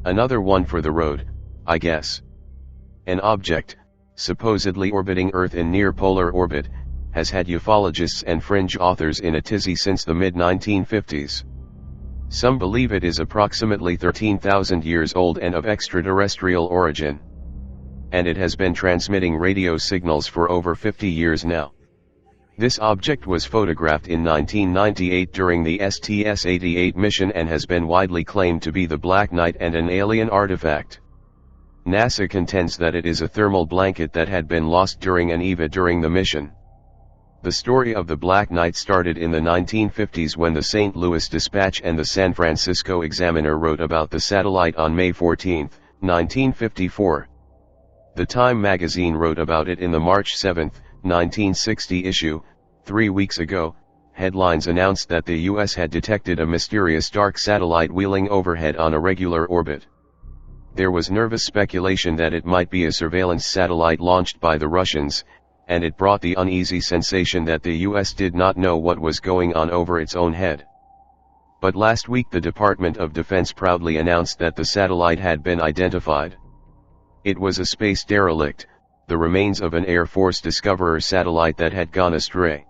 Another one for the road, I guess. An object, supposedly orbiting Earth in near-polar orbit, has had ufologists and fringe authors in a tizzy since the mid-1950s. Some believe it is approximately 13,000 years old and of extraterrestrial origin. And it has been transmitting radio signals for over 50 years now. This object was photographed in 1998 during the STS-88 mission and has been widely claimed to be the Black Knight and an alien artifact. NASA contends that it is a thermal blanket that had been lost during an EVA during the mission. The story of the Black Knight started in the 1950s when the St. Louis Dispatch and the San Francisco Examiner wrote about the satellite on May 14, 1954. The Time magazine wrote about it in the March 7, 1960 issue. 3 weeks ago, headlines announced that the U.S. had detected a mysterious dark satellite wheeling overhead on a regular orbit. There was nervous speculation that it might be a surveillance satellite launched by the Russians, and it brought the uneasy sensation that the U.S. did not know what was going on over its own head. But last week the Department of Defense proudly announced that the satellite had been identified. It was a space derelict, the remains of an Air Force Discoverer satellite that had gone astray.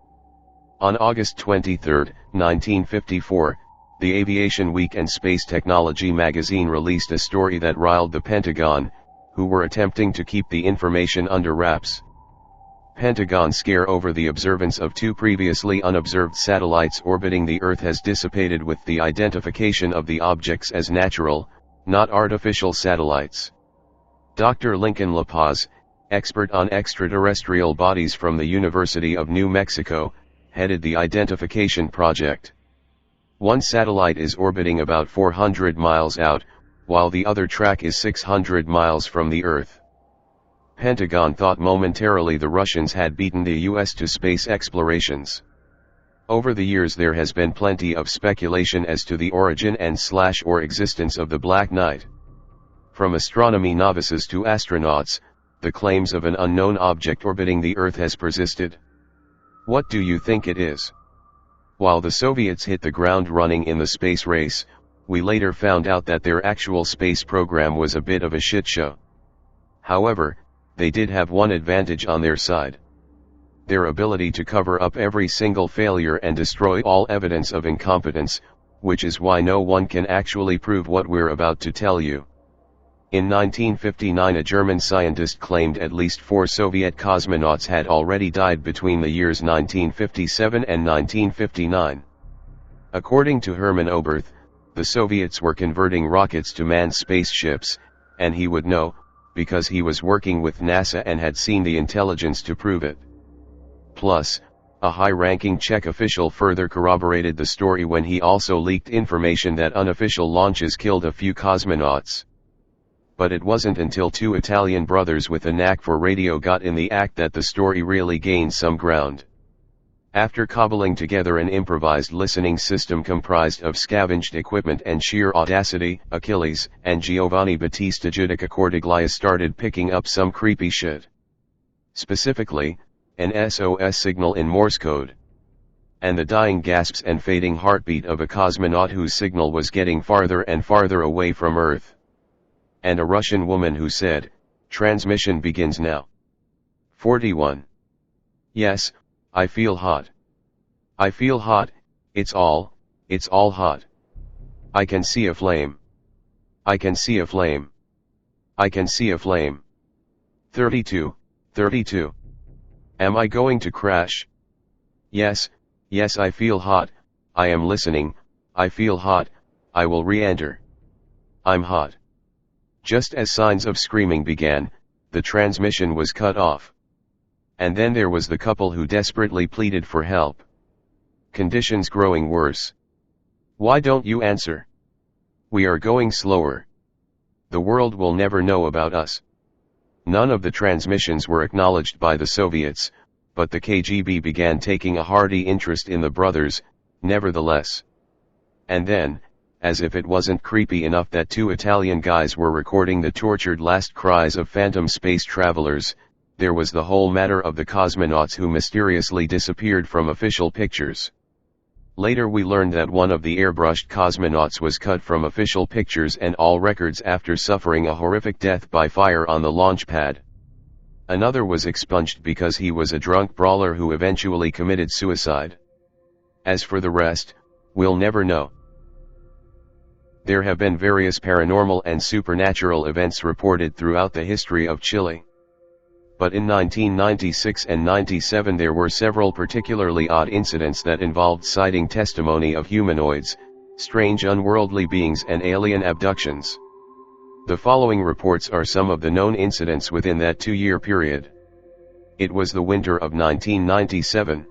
On August 23, 1954, the Aviation Week and Space Technology magazine released a story that riled the Pentagon, who were attempting to keep the information under wraps. Pentagon scare over the observance of two previously unobserved satellites orbiting the Earth has dissipated with the identification of the objects as natural, not artificial satellites. Dr. Lincoln La Paz, expert on extraterrestrial bodies from the University of New Mexico, headed the identification project. One satellite is orbiting about 400 miles out, while the other track is 600 miles from the Earth. Pentagon thought momentarily the Russians had beaten the US to space explorations. Over the years there has been plenty of speculation as to the origin and/or existence of the Black Knight. From astronomy novices to astronauts, the claims of an unknown object orbiting the Earth has persisted. What do you think it is? While the Soviets hit the ground running in the space race, we later found out that their actual space program was a bit of a shit show. However, they did have one advantage on their side. Their ability to cover up every single failure and destroy all evidence of incompetence, which is why no one can actually prove what we're about to tell you. In 1959 a German scientist claimed at least 4 Soviet cosmonauts had already died between the years 1957 and 1959. According to Hermann Oberth, the Soviets were converting rockets to manned spaceships, and he would know, because he was working with NASA and had seen the intelligence to prove it. Plus, a high-ranking Czech official further corroborated the story when he also leaked information that unofficial launches killed a few cosmonauts. But it wasn't until 2 Italian brothers with a knack for radio got in the act that the story really gained some ground. After cobbling together an improvised listening system comprised of scavenged equipment and sheer audacity, Achilles and Giovanni Battista Giudica Cordiglia started picking up some creepy shit. Specifically, an SOS signal in Morse code. And the dying gasps and fading heartbeat of a cosmonaut whose signal was getting farther and farther away from Earth. And a Russian woman who said, "Transmission begins now." 41. Yes, I feel hot. I feel hot, it's all hot. I can see a flame. I can see a flame. I can see a flame. 32. Am I going to crash? Yes, I feel hot, I am listening, I feel hot, I will re-enter. I'm hot. Just as signs of screaming began, the transmission was cut off. And then there was the couple who desperately pleaded for help. Conditions growing worse. Why don't you answer? We are going slower. The world will never know about us. None of the transmissions were acknowledged by the Soviets, but the KGB began taking a hearty interest in the brothers, nevertheless. And then, as if it wasn't creepy enough that 2 Italian guys were recording the tortured last cries of phantom space travelers, there was the whole matter of the cosmonauts who mysteriously disappeared from official pictures. Later we learned that one of the airbrushed cosmonauts was cut from official pictures and all records after suffering a horrific death by fire on the launch pad. Another was expunged because he was a drunk brawler who eventually committed suicide. As for the rest, we'll never know. There have been various paranormal and supernatural events reported throughout the history of Chile. But in 1996 and 97 there were several particularly odd incidents that involved citing testimony of humanoids, strange unworldly beings and alien abductions. The following reports are some of the known incidents within that 2-year period. It was the winter of 1997.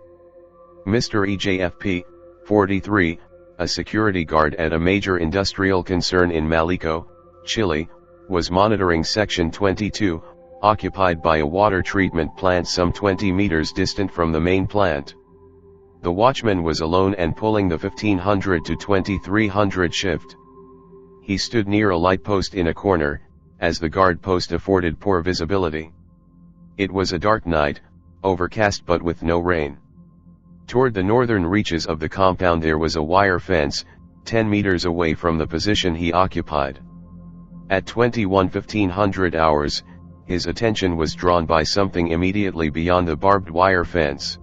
Mr. EJFP, 43, a security guard at a major industrial concern in Malico, Chile, was monitoring Section 22, occupied by a water treatment plant some 20 meters distant from the main plant. The watchman was alone and pulling the 1500 to 2300 shift. He stood near a light post in a corner, as the guard post afforded poor visibility. It was a dark night, overcast but with no rain. Toward the northern reaches of the compound there was a wire fence, 10 meters away from the position he occupied. At 21:15 hours, his attention was drawn by something immediately beyond the barbed wire fence.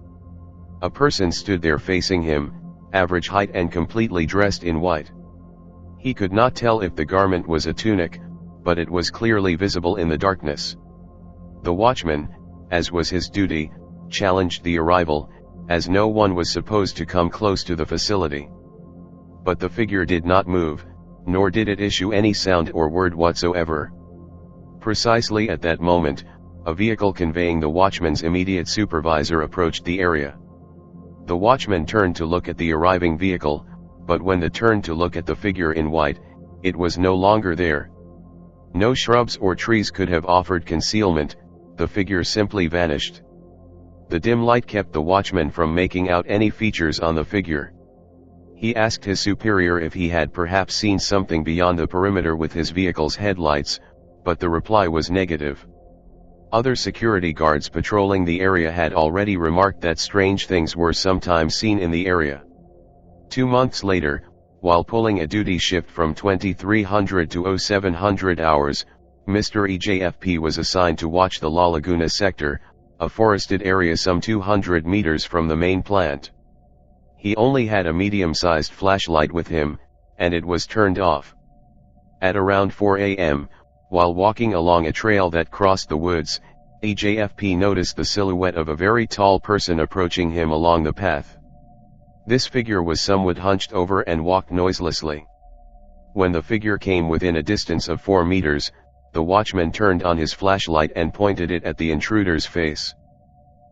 A person stood there facing him, average height and completely dressed in white. He could not tell if the garment was a tunic, but it was clearly visible in the darkness. The watchman, as was his duty, challenged the arrival, as no one was supposed to come close to the facility. But the figure did not move, nor did it issue any sound or word whatsoever. Precisely at that moment, a vehicle conveying the watchman's immediate supervisor approached the area. The watchman turned to look at the arriving vehicle, but when they turned to look at the figure in white, it was no longer there. No shrubs or trees could have offered concealment, the figure simply vanished. The dim light kept the watchman from making out any features on the figure. He asked his superior if he had perhaps seen something beyond the perimeter with his vehicle's headlights, but the reply was negative. Other security guards patrolling the area had already remarked that strange things were sometimes seen in the area. 2 months later, while pulling a duty shift from 2300 to 0700 hours, Mr. EJFP was assigned to watch the La Laguna sector, a forested area some 200 meters from the main plant. He only had a medium-sized flashlight with him, and it was turned off. At around 4 a.m., while walking along a trail that crossed the woods, EJFP noticed the silhouette of a very tall person approaching him along the path. This figure was somewhat hunched over and walked noiselessly. When the figure came within a distance of 4 meters, the watchman turned on his flashlight and pointed it at the intruder's face.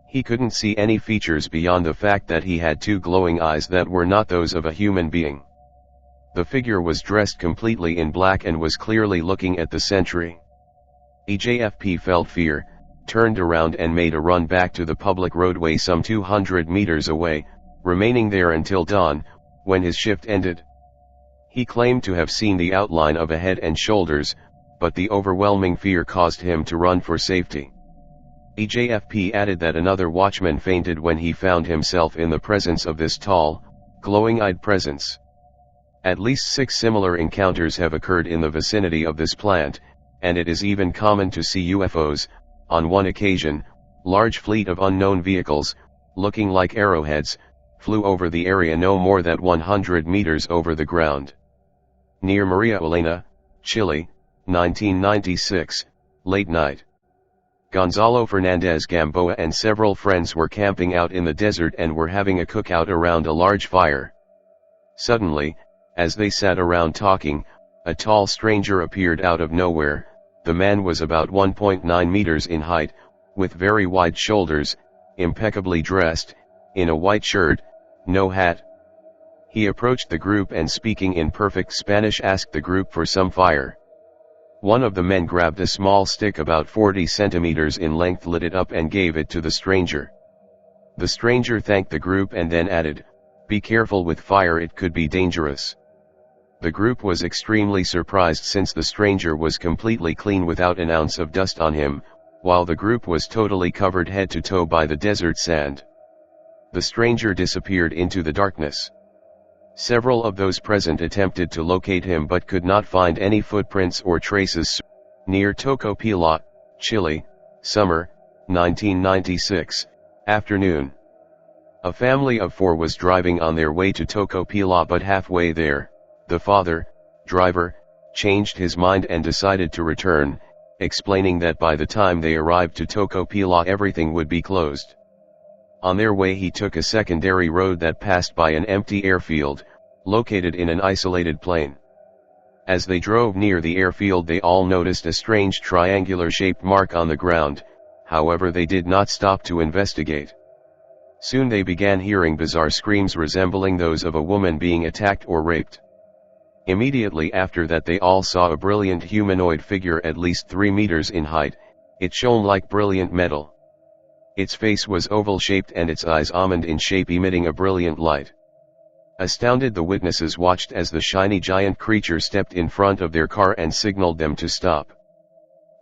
He couldn't see any features beyond the fact that he had 2 glowing eyes that were not those of a human being. The figure was dressed completely in black and was clearly looking at the sentry. EJFP felt fear, turned around and made a run back to the public roadway some 200 meters away, remaining there until dawn, when his shift ended. He claimed to have seen the outline of a head and shoulders, but the overwhelming fear caused him to run for safety. EJFP added that another watchman fainted when he found himself in the presence of this tall, glowing-eyed presence. At least 6 similar encounters have occurred in the vicinity of this plant, and it is even common to see UFOs. On one occasion, large fleet of unknown vehicles, looking like arrowheads, flew over the area no more than 100 meters over the ground. Near Maria Elena, Chile, 1996, late night. Gonzalo Fernandez Gamboa and several friends were camping out in the desert and were having a cookout around a large fire. Suddenly, as they sat around talking, a tall stranger appeared out of nowhere. The man was about 1.9 meters in height, with very wide shoulders, impeccably dressed, in a white shirt, no hat. He approached the group and speaking in perfect Spanish asked the group for some fire. One of the men grabbed a small stick about 40 centimeters in length, lit it up and gave it to the stranger. The stranger thanked the group and then added, "Be careful with fire, it could be dangerous." The group was extremely surprised since the stranger was completely clean without an ounce of dust on him, while the group was totally covered head to toe by the desert sand. The stranger disappeared into the darkness. Several of those present attempted to locate him but could not find any footprints or traces. Near Tocopilla, Chile, summer, 1996, afternoon. A family of 4 was driving on their way to Tocopilla, but halfway there, the father, driver, changed his mind and decided to return, explaining that by the time they arrived to Tocopilla everything would be closed. On their way he took a secondary road that passed by an empty airfield, located in an isolated plain. As they drove near the airfield they all noticed a strange triangular-shaped mark on the ground, however they did not stop to investigate. Soon they began hearing bizarre screams resembling those of a woman being attacked or raped. Immediately after that they all saw a brilliant humanoid figure at least 3 meters in height. It shone like brilliant metal. Its face was oval-shaped and its eyes almond in shape, emitting a brilliant light. Astounded, the witnesses watched as the shiny giant creature stepped in front of their car and signaled them to stop.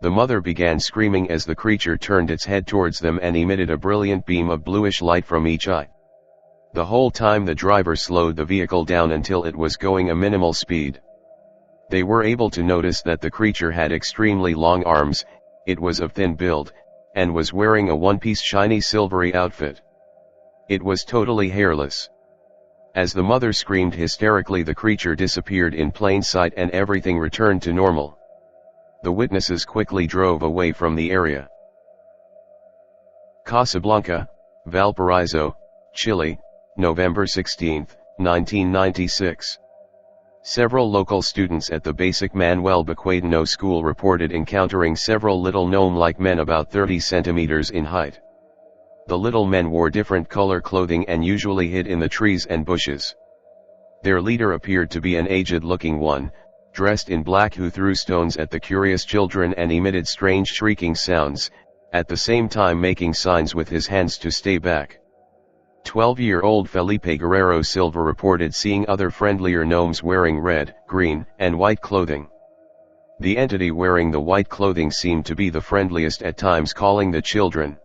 The mother began screaming as the creature turned its head towards them and emitted a brilliant beam of bluish light from each eye. The whole time the driver slowed the vehicle down until it was going a minimal speed. They were able to notice that the creature had extremely long arms, it was of thin build, and was wearing a one-piece shiny silvery outfit. It was totally hairless. As the mother screamed hysterically, the creature disappeared in plain sight and everything returned to normal. The witnesses quickly drove away from the area. Casablanca, Valparaiso, Chile, November 16, 1996. Several local students at the basic Manuel Bequeidano school reported encountering several little gnome-like men about 30 centimeters in height. The little men wore different color clothing and usually hid in the trees and bushes. Their leader appeared to be an aged-looking one, dressed in black, who threw stones at the curious children and emitted strange shrieking sounds, at the same time making signs with his hands to stay back. 12-year-old Felipe Guerrero Silva reported seeing other friendlier gnomes wearing red, green, and white clothing. The entity wearing the white clothing seemed to be the friendliest at times, calling the children.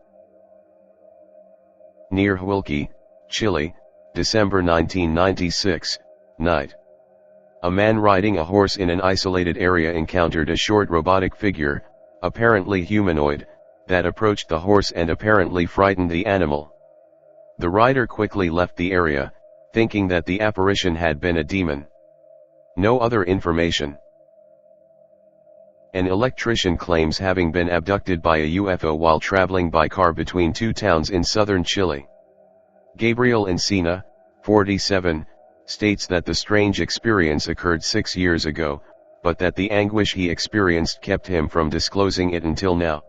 Near Huilque, Chile, December 1996, night. A man riding a horse in an isolated area encountered a short robotic figure, apparently humanoid, that approached the horse and apparently frightened the animal. The rider quickly left the area, thinking that the apparition had been a demon. No other information. An electrician claims having been abducted by a UFO while traveling by car between two towns in southern Chile. Gabriel Encina, 47, states that the strange experience occurred 6 years ago, but that the anguish he experienced kept him from disclosing it until now.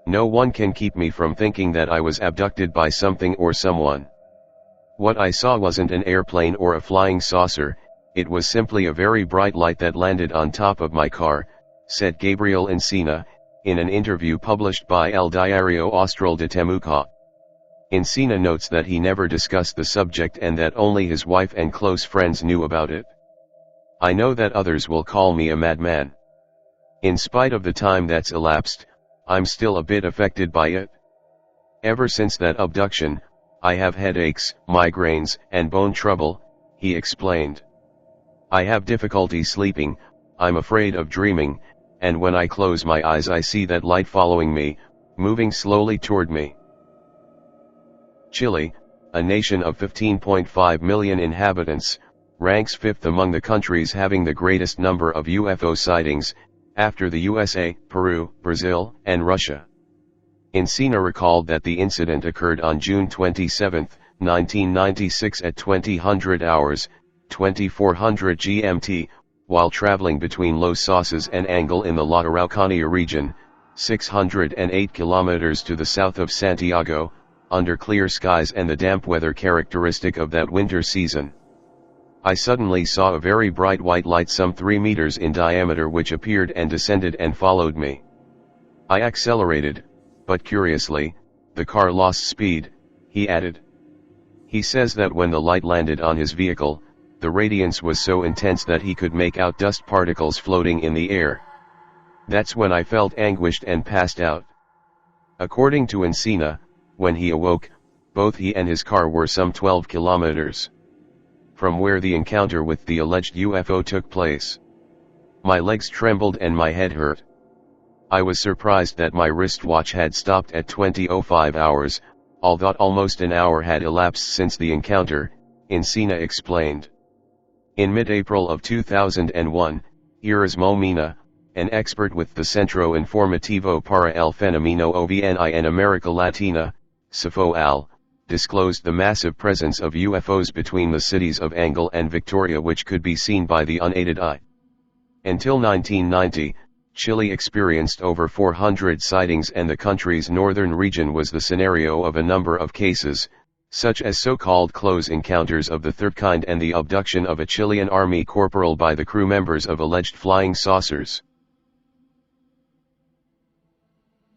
No one can keep me from thinking that I was abducted by something or someone. What I saw wasn't an airplane or a flying saucer, it was simply a very bright light that landed on top of my car, said Gabriel Encina, in an interview published by El Diario Austral de Temuco. Encina notes that he never discussed the subject and that only his wife and close friends knew about it. I know that others will call me a madman. In spite of the time that's elapsed, I'm still a bit affected by it. Ever since that abduction, I have headaches, migraines, and bone trouble, he explained. I have difficulty sleeping, I'm afraid of dreaming, and when I close my eyes I see that light following me, moving slowly toward me. Chile, a nation of 15.5 million inhabitants, ranks 5th among the countries having the greatest number of UFO sightings, after the USA, Peru, Brazil, and Russia. Encina recalled that the incident occurred on June 27, 1996 at 2000 hours, 2400 GMT, while traveling between Los Sauces and Angel in the La Araucanía region, 608 kilometers to the south of Santiago, under clear skies and the damp weather characteristic of that winter season. I suddenly saw a very bright white light some 3 meters in diameter which appeared and descended and followed me. I accelerated, but curiously, the car lost speed, he added. He says that when the light landed on his vehicle, the radiance was so intense that he could make out dust particles floating in the air. That's when I felt anguished and passed out. According to Encina, when he awoke, both he and his car were some 12 kilometers from where the encounter with the alleged UFO took place. My legs trembled and my head hurt. I was surprised that my wristwatch had stopped at 20:05 hours, although almost an hour had elapsed since the encounter, Encina explained. In mid-April of 2001, Erasmo Mina, an expert with the Centro Informativo para el Fenomeno OVNI en America Latina, CIFOAL, disclosed the massive presence of UFOs between the cities of Angel and Victoria which could be seen by the unaided eye. Until 1990, Chile experienced over 400 sightings and the country's northern region was the scenario of a number of cases, such as so-called close encounters of the third kind and the abduction of a Chilean army corporal by the crew members of alleged flying saucers.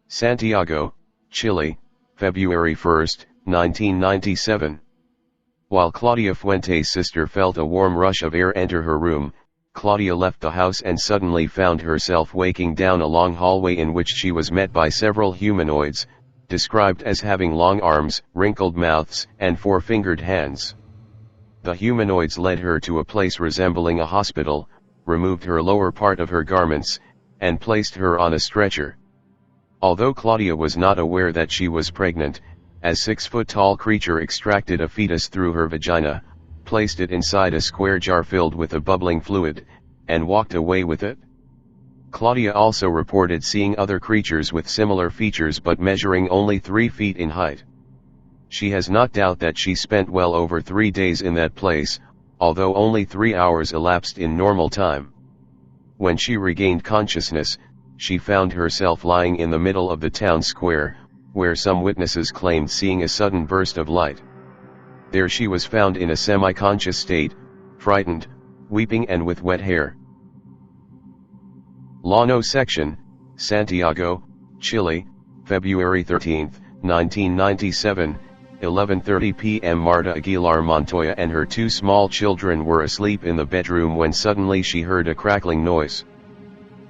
Santiago, Chile, February 1, 1997. While Claudia Fuentes' sister felt a warm rush of air enter her room, Claudia left the house and suddenly found herself waking down a long hallway in which she was met by several humanoids, described as having long arms, wrinkled mouths, and four-fingered hands. The humanoids led her to a place resembling a hospital, removed her lower part of her garments, and placed her on a stretcher. Although Claudia was not aware that she was pregnant, a 6-foot-tall creature extracted a fetus through her vagina, placed it inside a square jar filled with a bubbling fluid, and walked away with it. Claudia also reported seeing other creatures with similar features but measuring only 3 feet in height. She has no doubt that she spent well over 3 days in that place, although only 3 hours elapsed in normal time. When she regained consciousness, she found herself lying in the middle of the town square, where some witnesses claimed seeing a sudden burst of light. There she was found in a semi-conscious state, frightened, weeping and with wet hair. Llano Section, Santiago, Chile, February 13, 1997, 11:30 p.m. Marta Aguilar Montoya and her 2 small children were asleep in the bedroom when suddenly she heard a crackling noise.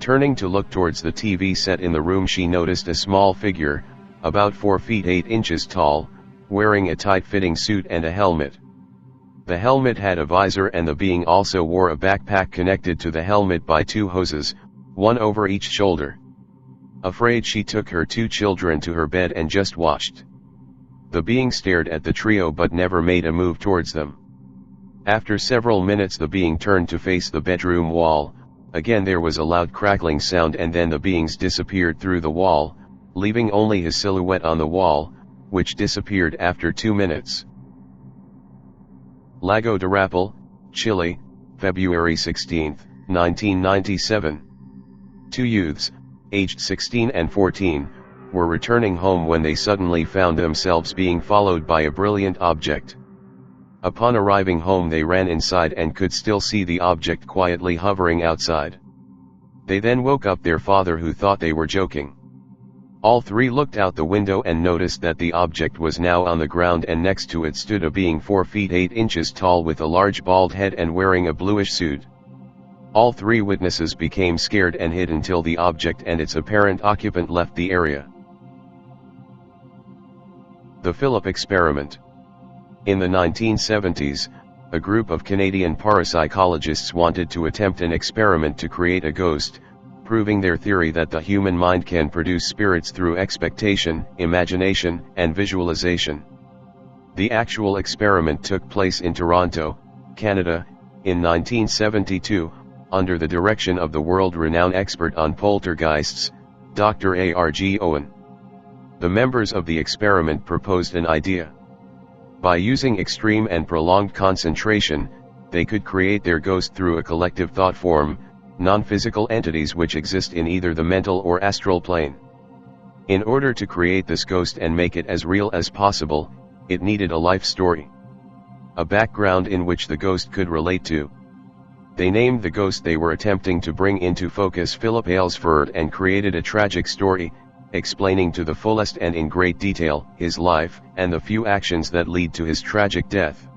Turning to look towards the TV set in the room, she noticed a small figure, about 4 feet 8 inches tall, wearing a tight-fitting suit and a helmet. The helmet had a visor and the being also wore a backpack connected to the helmet by 2 hoses, one over each shoulder. Afraid, she took her 2 children to her bed and just watched. The being stared at the trio but never made a move towards them. After several minutes the being turned to face the bedroom wall. Again there was a loud crackling sound and then the beings disappeared through the wall, leaving only his silhouette on the wall, which disappeared after 2 minutes. Lago de Rapel, Chile, February 16, 1997. 2 youths, aged 16 and 14, were returning home when they suddenly found themselves being followed by a brilliant object. Upon arriving home they ran inside and could still see the object quietly hovering outside. They then woke up their father, who thought they were joking. All 3 looked out the window and noticed that the object was now on the ground and next to it stood a being 4 feet 8 inches tall with a large bald head and wearing a bluish suit. All 3 witnesses became scared and hid until the object and its apparent occupant left the area. The Philip Experiment. In the 1970s, a group of Canadian parapsychologists wanted to attempt an experiment to create a ghost, proving their theory that the human mind can produce spirits through expectation, imagination, and visualization. The actual experiment took place in Toronto, Canada, in 1972, under the direction of the world-renowned expert on poltergeists, Dr. A.R.G. Owen. The members of the experiment proposed an idea. By using extreme and prolonged concentration, they could create their ghost through a collective thought form, non-physical entities which exist in either the mental or astral plane. In order to create this ghost and make it as real as possible, it needed a life story. A background in which the ghost could relate to. They named the ghost they were attempting to bring into focus Philip Aylesford and created a tragic story, explaining to the fullest and in great detail his life and the few actions that lead to his tragic death.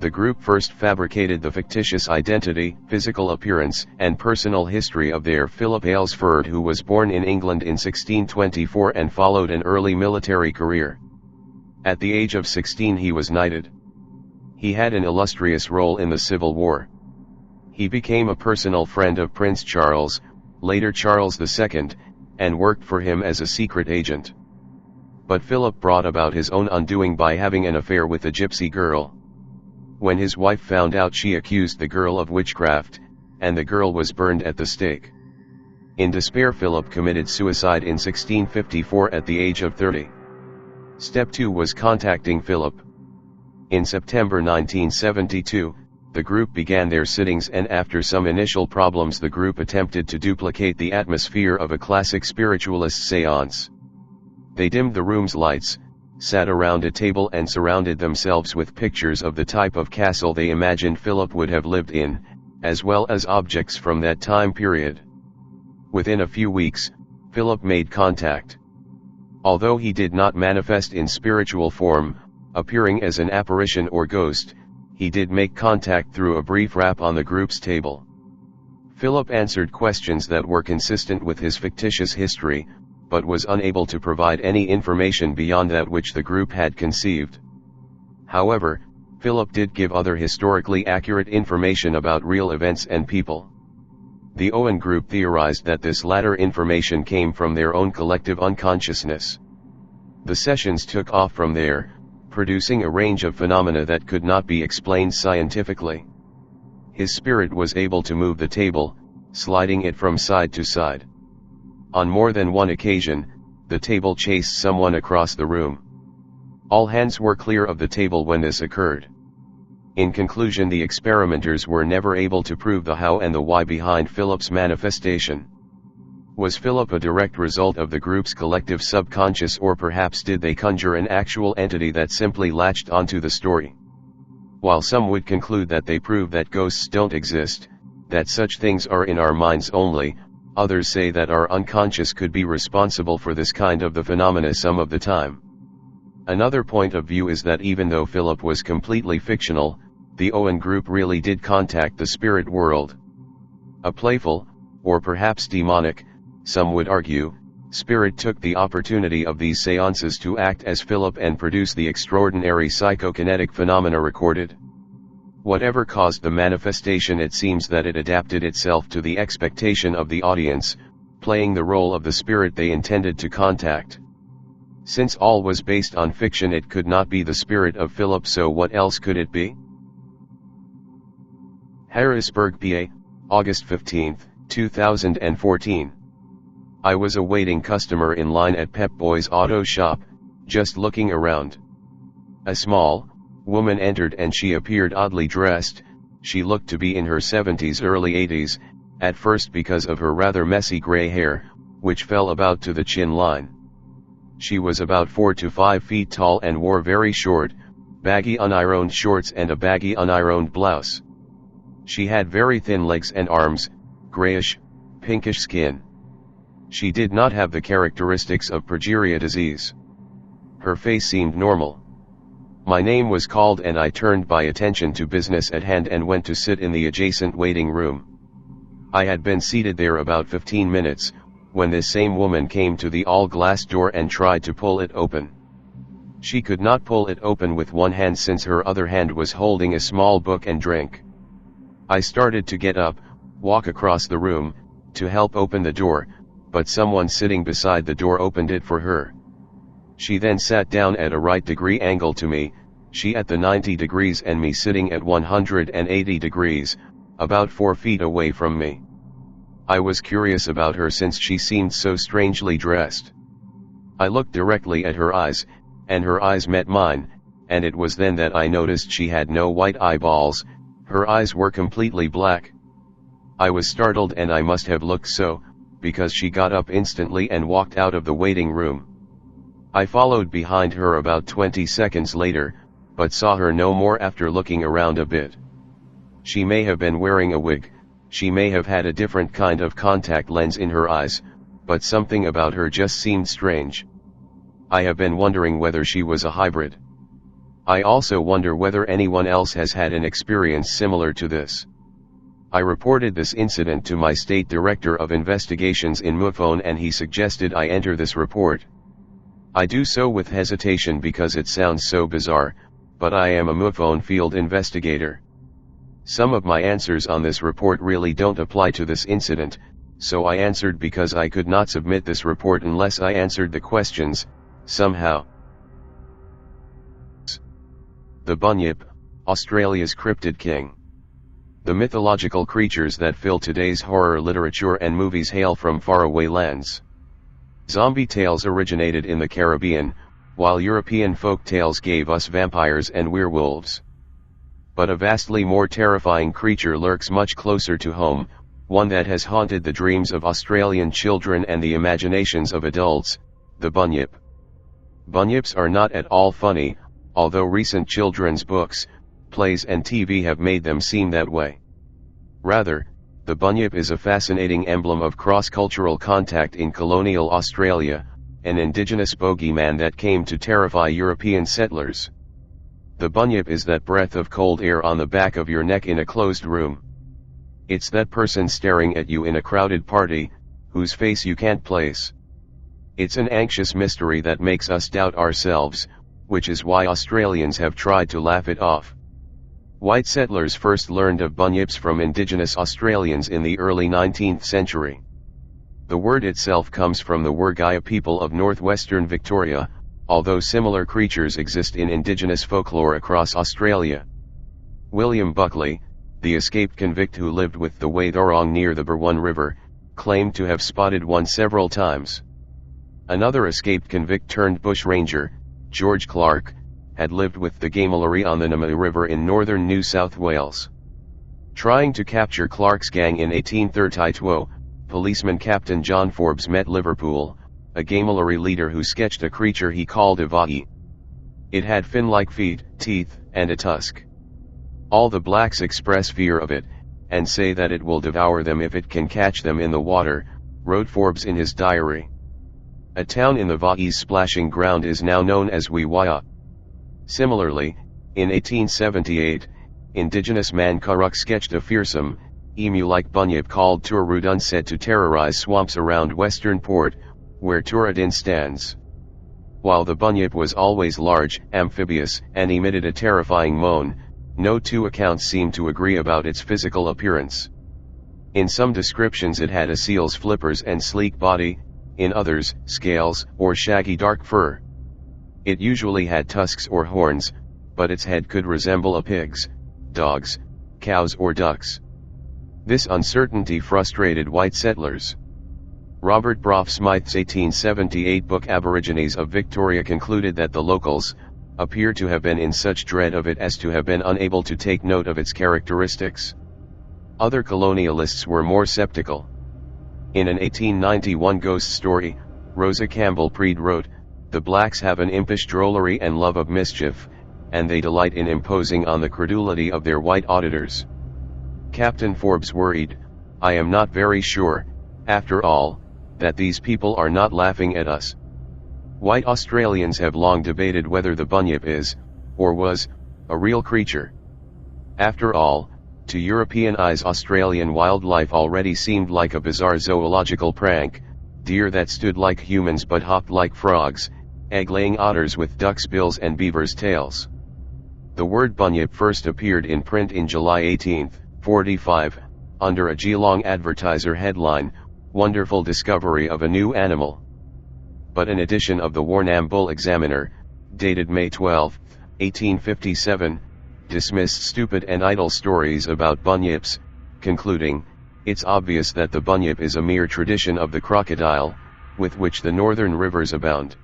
The group first fabricated the fictitious identity, physical appearance, and personal history of their Philip Aylesford, who was born in England in 1624 and followed an early military career. At the age of 16 he was knighted. He had an illustrious role in the Civil War. He became a personal friend of Prince Charles, later Charles II, and worked for him as a secret agent. But Philip brought about his own undoing by having an affair with a gypsy girl. When his wife found out, she accused the girl of witchcraft, and the girl was burned at the stake. In despair, Philip committed suicide in 1654 at the age of 30. Step 2 was contacting Philip. In September 1972, the group began their sittings, and after some initial problems the group attempted to duplicate the atmosphere of a classic spiritualist séance. They dimmed the room's lights, sat around a table and surrounded themselves with pictures of the type of castle they imagined Philip would have lived in, as well as objects from that time period. Within a few weeks, Philip made contact. Although he did not manifest in spiritual form, appearing as an apparition or ghost, he did make contact through a brief rap on the group's table. Philip answered questions that were consistent with his fictitious history, but was unable to provide any information beyond that which the group had conceived. However, Philip did give other historically accurate information about real events and people. The Owen group theorized that this latter information came from their own collective unconsciousness. The sessions took off from there, producing a range of phenomena that could not be explained scientifically. His spirit was able to move the table, sliding it from side to side. On more than one occasion, the table chased someone across the room. All hands were clear of the table when this occurred. In conclusion, the experimenters were never able to prove the how and the why behind Philip's manifestation. Was Philip a direct result of the group's collective subconscious, or perhaps did they conjure an actual entity that simply latched onto the story? While some would conclude that they prove that ghosts don't exist, that such things are in our minds only, others say that our unconscious could be responsible for this kind of the phenomena some of the time. Another point of view is that even though Philip was completely fictional, the Owen group really did contact the spirit world. A playful, or perhaps demonic, some would argue, spirit took the opportunity of these seances to act as Philip and produce the extraordinary psychokinetic phenomena recorded. Whatever caused the manifestation, it seems that it adapted itself to the expectation of the audience, playing the role of the spirit they intended to contact. Since all was based on fiction, it could not be the spirit of Philip, so what else could it be? Harrisburg, PA, August 15, 2014. I was a waiting customer in line at Pep Boy's auto shop, just looking around. A small woman entered and she appeared oddly dressed. She looked to be in her 70s, early 80s, at first because of her rather messy gray hair, which fell about to the chin line. She was about 4 to 5 feet tall and wore very short, baggy unironed shorts and a baggy unironed blouse. She had very thin legs and arms, grayish, pinkish skin. She did not have the characteristics of progeria disease. Her face seemed normal. My name was called and I turned my attention to business at hand and went to sit in the adjacent waiting room. I had been seated there about 15 minutes, when this same woman came to the all-glass door and tried to pull it open. She could not pull it open with one hand since her other hand was holding a small book and drink. I started to get up, walk across the room, to help open the door, but someone sitting beside the door opened it for her. She then sat down at a right degree angle to me, she at the 90 degrees and me sitting at 180 degrees, about 4 feet away from me. I was curious about her since she seemed so strangely dressed. I looked directly at her eyes, and her eyes met mine, and it was then that I noticed she had no white eyeballs, her eyes were completely black. I was startled, and I must have looked so, because she got up instantly and walked out of the waiting room. I followed behind her about 20 seconds later, but saw her no more after looking around a bit. She may have been wearing a wig, she may have had a different kind of contact lens in her eyes, but something about her just seemed strange. I have been wondering whether she was a hybrid. I also wonder whether anyone else has had an experience similar to this. I reported this incident to my state director of investigations in MUFON and he suggested I enter this report. I do so with hesitation because it sounds so bizarre, but I am a MUFON field investigator. Some of my answers on this report really don't apply to this incident, so I answered because I could not submit this report unless I answered the questions, somehow. The Bunyip, Australia's cryptid king. The mythological creatures that fill today's horror literature and movies hail from faraway lands. Zombie tales originated in the Caribbean, while European folk tales gave us vampires and werewolves. But a vastly more terrifying creature lurks much closer to home, one that has haunted the dreams of Australian children and the imaginations of adults, the Bunyip. Bunyips are not at all funny, although recent children's books, plays and TV have made them seem that way. Rather, the Bunyip is a fascinating emblem of cross-cultural contact in colonial Australia, an indigenous bogeyman that came to terrify European settlers. The Bunyip is that breath of cold air on the back of your neck in a closed room. It's that person staring at you in a crowded party, whose face you can't place. It's an anxious mystery that makes us doubt ourselves, which is why Australians have tried to laugh it off. White settlers first learned of bunyips from indigenous Australians in the early 19th century. The word itself comes from the Wergaya people of northwestern Victoria, although similar creatures exist in indigenous folklore across Australia. William Buckley, the escaped convict who lived with the Waithorong near the Burwan River, claimed to have spotted one several times. Another escaped convict turned bushranger, George Clark, had lived with the Gamilary on the Namo River in northern New South Wales. Trying to capture Clark's gang in 1832, policeman Captain John Forbes met Liverpool, a Gamilary leader who sketched a creature he called a va'i. It had fin-like feet, teeth, and a tusk. All the blacks express fear of it, and say that it will devour them if it can catch them in the water, wrote Forbes in his diary. A town in the va'i's splashing ground is now known as Wiwaya. Similarly, in 1878, indigenous man Karuk sketched a fearsome, emu-like bunyip called Turudun said to terrorize swamps around Western Port, where Turudin stands. While the bunyip was always large, amphibious, and emitted a terrifying moan, no two accounts seem to agree about its physical appearance. In some descriptions it had a seal's flippers and sleek body, in others, scales, or shaggy dark fur. It usually had tusks or horns, but its head could resemble a pig's, dog's, cow's or duck's. This uncertainty frustrated white settlers. Robert Brough Smythe's 1878 book Aborigines of Victoria concluded that the locals appear to have been in such dread of it as to have been unable to take note of its characteristics. Other colonialists were more skeptical. In an 1891 ghost story, Rosa Campbell Preed wrote, "The blacks have an impish drollery and love of mischief, and they delight in imposing on the credulity of their white auditors." Captain Forbes worried, "I am not very sure, after all, that these people are not laughing at us." White Australians have long debated whether the bunyip is, or was, a real creature. After all, to European eyes Australian wildlife already seemed like a bizarre zoological prank, deer that stood like humans but hopped like frogs, egg-laying otters with ducks' bills and beavers' tails. The word bunyip first appeared in print in July 1845, under a Geelong Advertiser headline, "Wonderful Discovery of a New Animal." But an edition of the Warrnambool Bull Examiner, dated May 12, 1857, dismissed stupid and idle stories about bunyips, concluding, "It's obvious that the bunyip is a mere tradition of the crocodile, with which the northern rivers abound."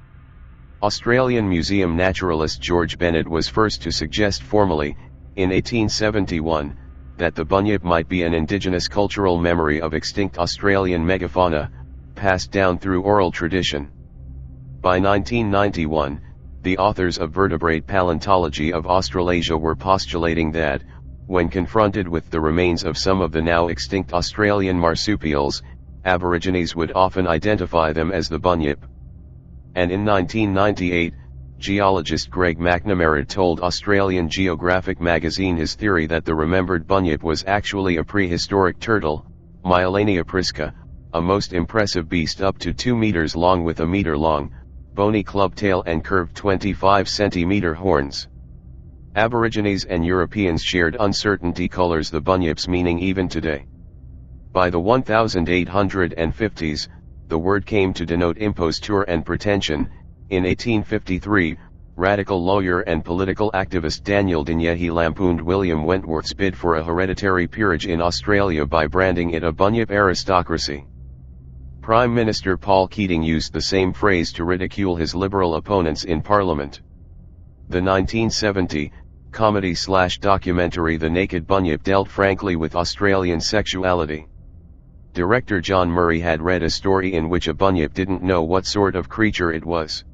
Australian museum naturalist George Bennett was first to suggest formally, in 1871, that the bunyip might be an indigenous cultural memory of extinct Australian megafauna, passed down through oral tradition. By 1991, the authors of Vertebrate Paleontology of Australasia were postulating that, when confronted with the remains of some of the now extinct Australian marsupials, Aborigines would often identify them as the bunyip. And in 1998, geologist Greg McNamara told Australian Geographic magazine his theory that the remembered bunyip was actually a prehistoric turtle, Myelania prisca, a most impressive beast up to 2 meters long with a meter-long, bony club tail and curved 25-centimeter horns. Aborigines and Europeans shared uncertainty colors the bunyip's meaning even today. By the 1850s, the word came to denote imposture and pretension. In 1853, radical lawyer and political activist Daniel Dnyehi lampooned William Wentworth's bid for a hereditary peerage in Australia by branding it a bunyip aristocracy. Prime Minister Paul Keating used the same phrase to ridicule his Liberal opponents in Parliament. The 1970 comedy/documentary The Naked Bunyip dealt frankly with Australian sexuality. Director John Murray had read a story in which a bunyip didn't know what sort of creature it was.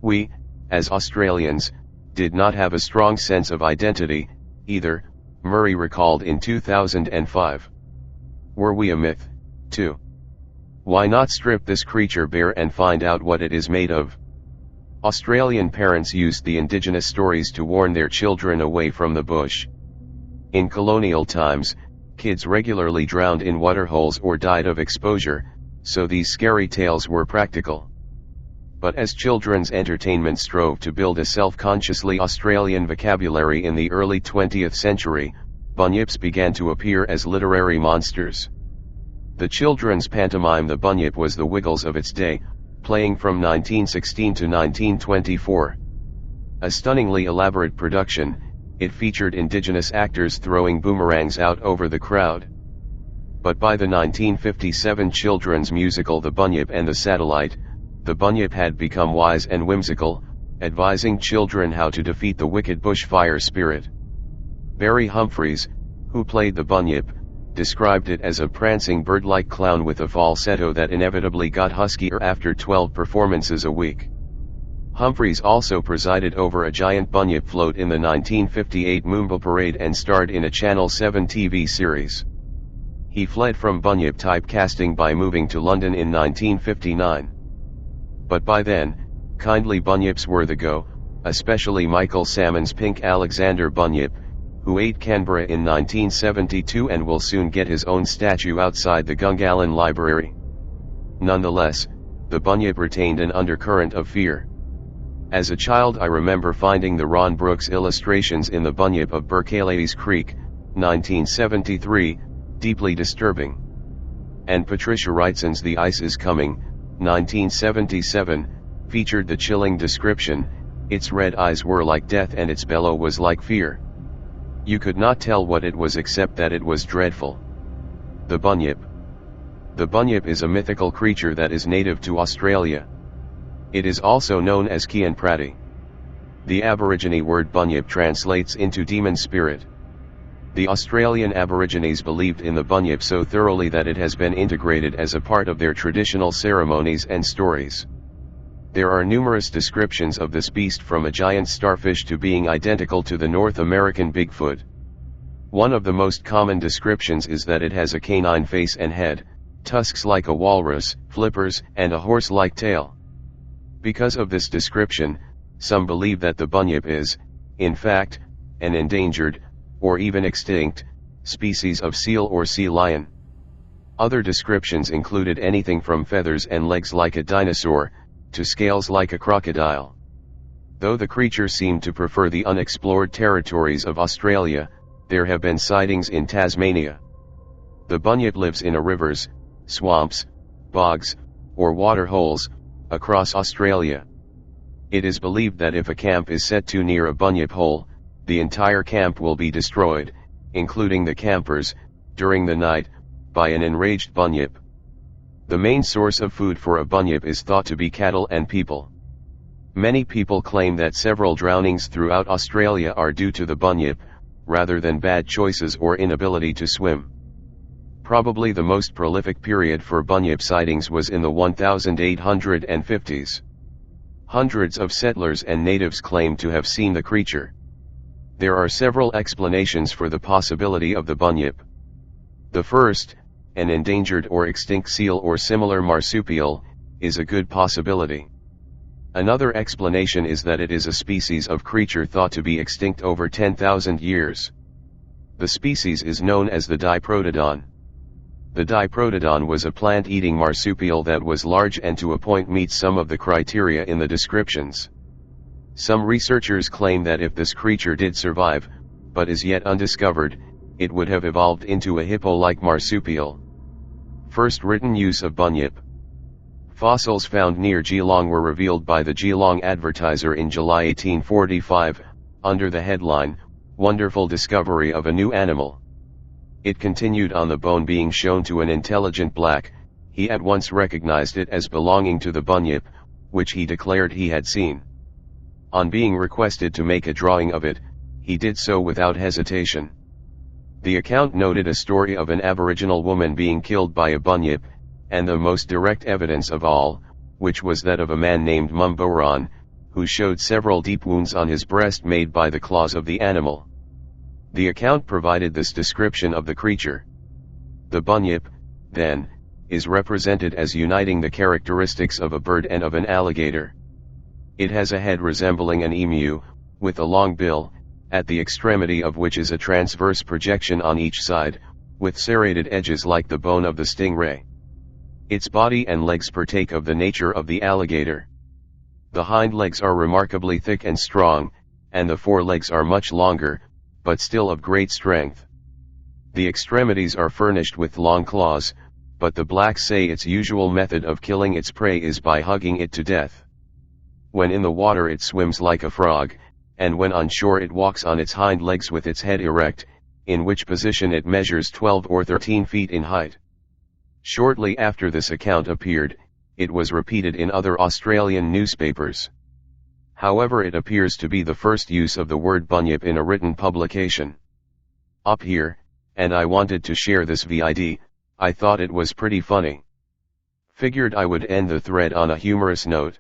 "We, as Australians, did not have a strong sense of identity, either," Murray recalled in 2005. "Were we a myth, too? Why not strip this creature bare and find out what it is made of?" Australian parents used the indigenous stories to warn their children away from the bush. In colonial times, kids regularly drowned in waterholes or died of exposure, so these scary tales were practical. But as children's entertainment strove to build a self-consciously Australian vocabulary in the early 20th century, bunyips began to appear as literary monsters. The children's pantomime The Bunyip was the Wiggles of its day, playing from 1916 to 1924. A stunningly elaborate production, it featured indigenous actors throwing boomerangs out over the crowd. But by the 1957 children's musical The Bunyip and the Satellite, the Bunyip had become wise and whimsical, advising children how to defeat the wicked bushfire spirit. Barry Humphries, who played the Bunyip, described it as a prancing bird-like clown with a falsetto that inevitably got huskier after 12 performances a week. Humphries also presided over a giant bunyip float in the 1958 Moomba Parade and starred in a Channel 7 TV series. He fled from bunyip typecasting by moving to London in 1959. But by then, kindly bunyips were the go, especially Michael Salmon's Pink Alexander Bunyip, who ate Canberra in 1972 and will soon get his own statue outside the Gungahlin Library. Nonetheless, the bunyip retained an undercurrent of fear. As a child I remember finding the Ron Brooks illustrations in The Bunyip of Berkeley's Creek, 1973, deeply disturbing. And Patricia Wrightson's The Ice is Coming, 1977, featured the chilling description, its red eyes were like death and its bellow was like fear. You could not tell what it was except that it was dreadful. The Bunyip. The Bunyip is a mythical creature that is native to Australia. It is also known as Kian Prati. The Aborigine word Bunyip translates into demon spirit. The Australian Aborigines believed in the Bunyip so thoroughly that it has been integrated as a part of their traditional ceremonies and stories. There are numerous descriptions of this beast, from a giant starfish to being identical to the North American Bigfoot. One of the most common descriptions is that it has a canine face and head, tusks like a walrus, flippers, and a horse-like tail. Because of this description, some believe that the Bunyip is, in fact, an endangered, or even extinct, species of seal or sea lion. Other descriptions included anything from feathers and legs like a dinosaur, to scales like a crocodile. Though the creature seemed to prefer the unexplored territories of Australia, there have been sightings in Tasmania. The Bunyip lives in rivers, swamps, bogs, or water holes, across Australia. It is believed that if a camp is set too near a Bunyip hole, the entire camp will be destroyed, including the campers, during the night, by an enraged Bunyip. The main source of food for a Bunyip is thought to be cattle and people. Many people claim that several drownings throughout Australia are due to the Bunyip, rather than bad choices or inability to swim. Probably the most prolific period for Bunyip sightings was in the 1850s. Hundreds of settlers and natives claim to have seen the creature. There are several explanations for the possibility of the Bunyip. The first, an endangered or extinct seal or similar marsupial, is a good possibility. Another explanation is that it is a species of creature thought to be extinct over 10,000 years. The species is known as the Diprotodon. The Diprotodon was a plant-eating marsupial that was large and to a point meets some of the criteria in the descriptions. Some researchers claim that if this creature did survive, but is yet undiscovered, it would have evolved into a hippo-like marsupial. First written use of Bunyip. Fossils found near Geelong were revealed by the Geelong Advertiser in July 1845, under the headline, "Wonderful Discovery of a New Animal." It continued on the bone being shown to an intelligent black, he at once recognized it as belonging to the Bunyip, which he declared he had seen. On being requested to make a drawing of it, he did so without hesitation. The account noted a story of an Aboriginal woman being killed by a Bunyip, and the most direct evidence of all, which was that of a man named Mumboran, who showed several deep wounds on his breast made by the claws of the animal. The account provided this description of the creature. The Bunyip, then, is represented as uniting the characteristics of a bird and of an alligator. It has a head resembling an emu, with a long bill, at the extremity of which is a transverse projection on each side, with serrated edges like the bone of the stingray. Its body and legs partake of the nature of the alligator. The hind legs are remarkably thick and strong, and the forelegs are much longer, but still of great strength. The extremities are furnished with long claws, but the blacks say its usual method of killing its prey is by hugging it to death. When in the water it swims like a frog, and when on shore it walks on its hind legs with its head erect, in which position it measures 12 or 13 feet in height. Shortly after this account appeared, it was repeated in other Australian newspapers. However, it appears to be the first use of the word bunyip in a written publication. Up here, and I wanted to share this vid, I thought it was pretty funny. Figured I would end the thread on a humorous note.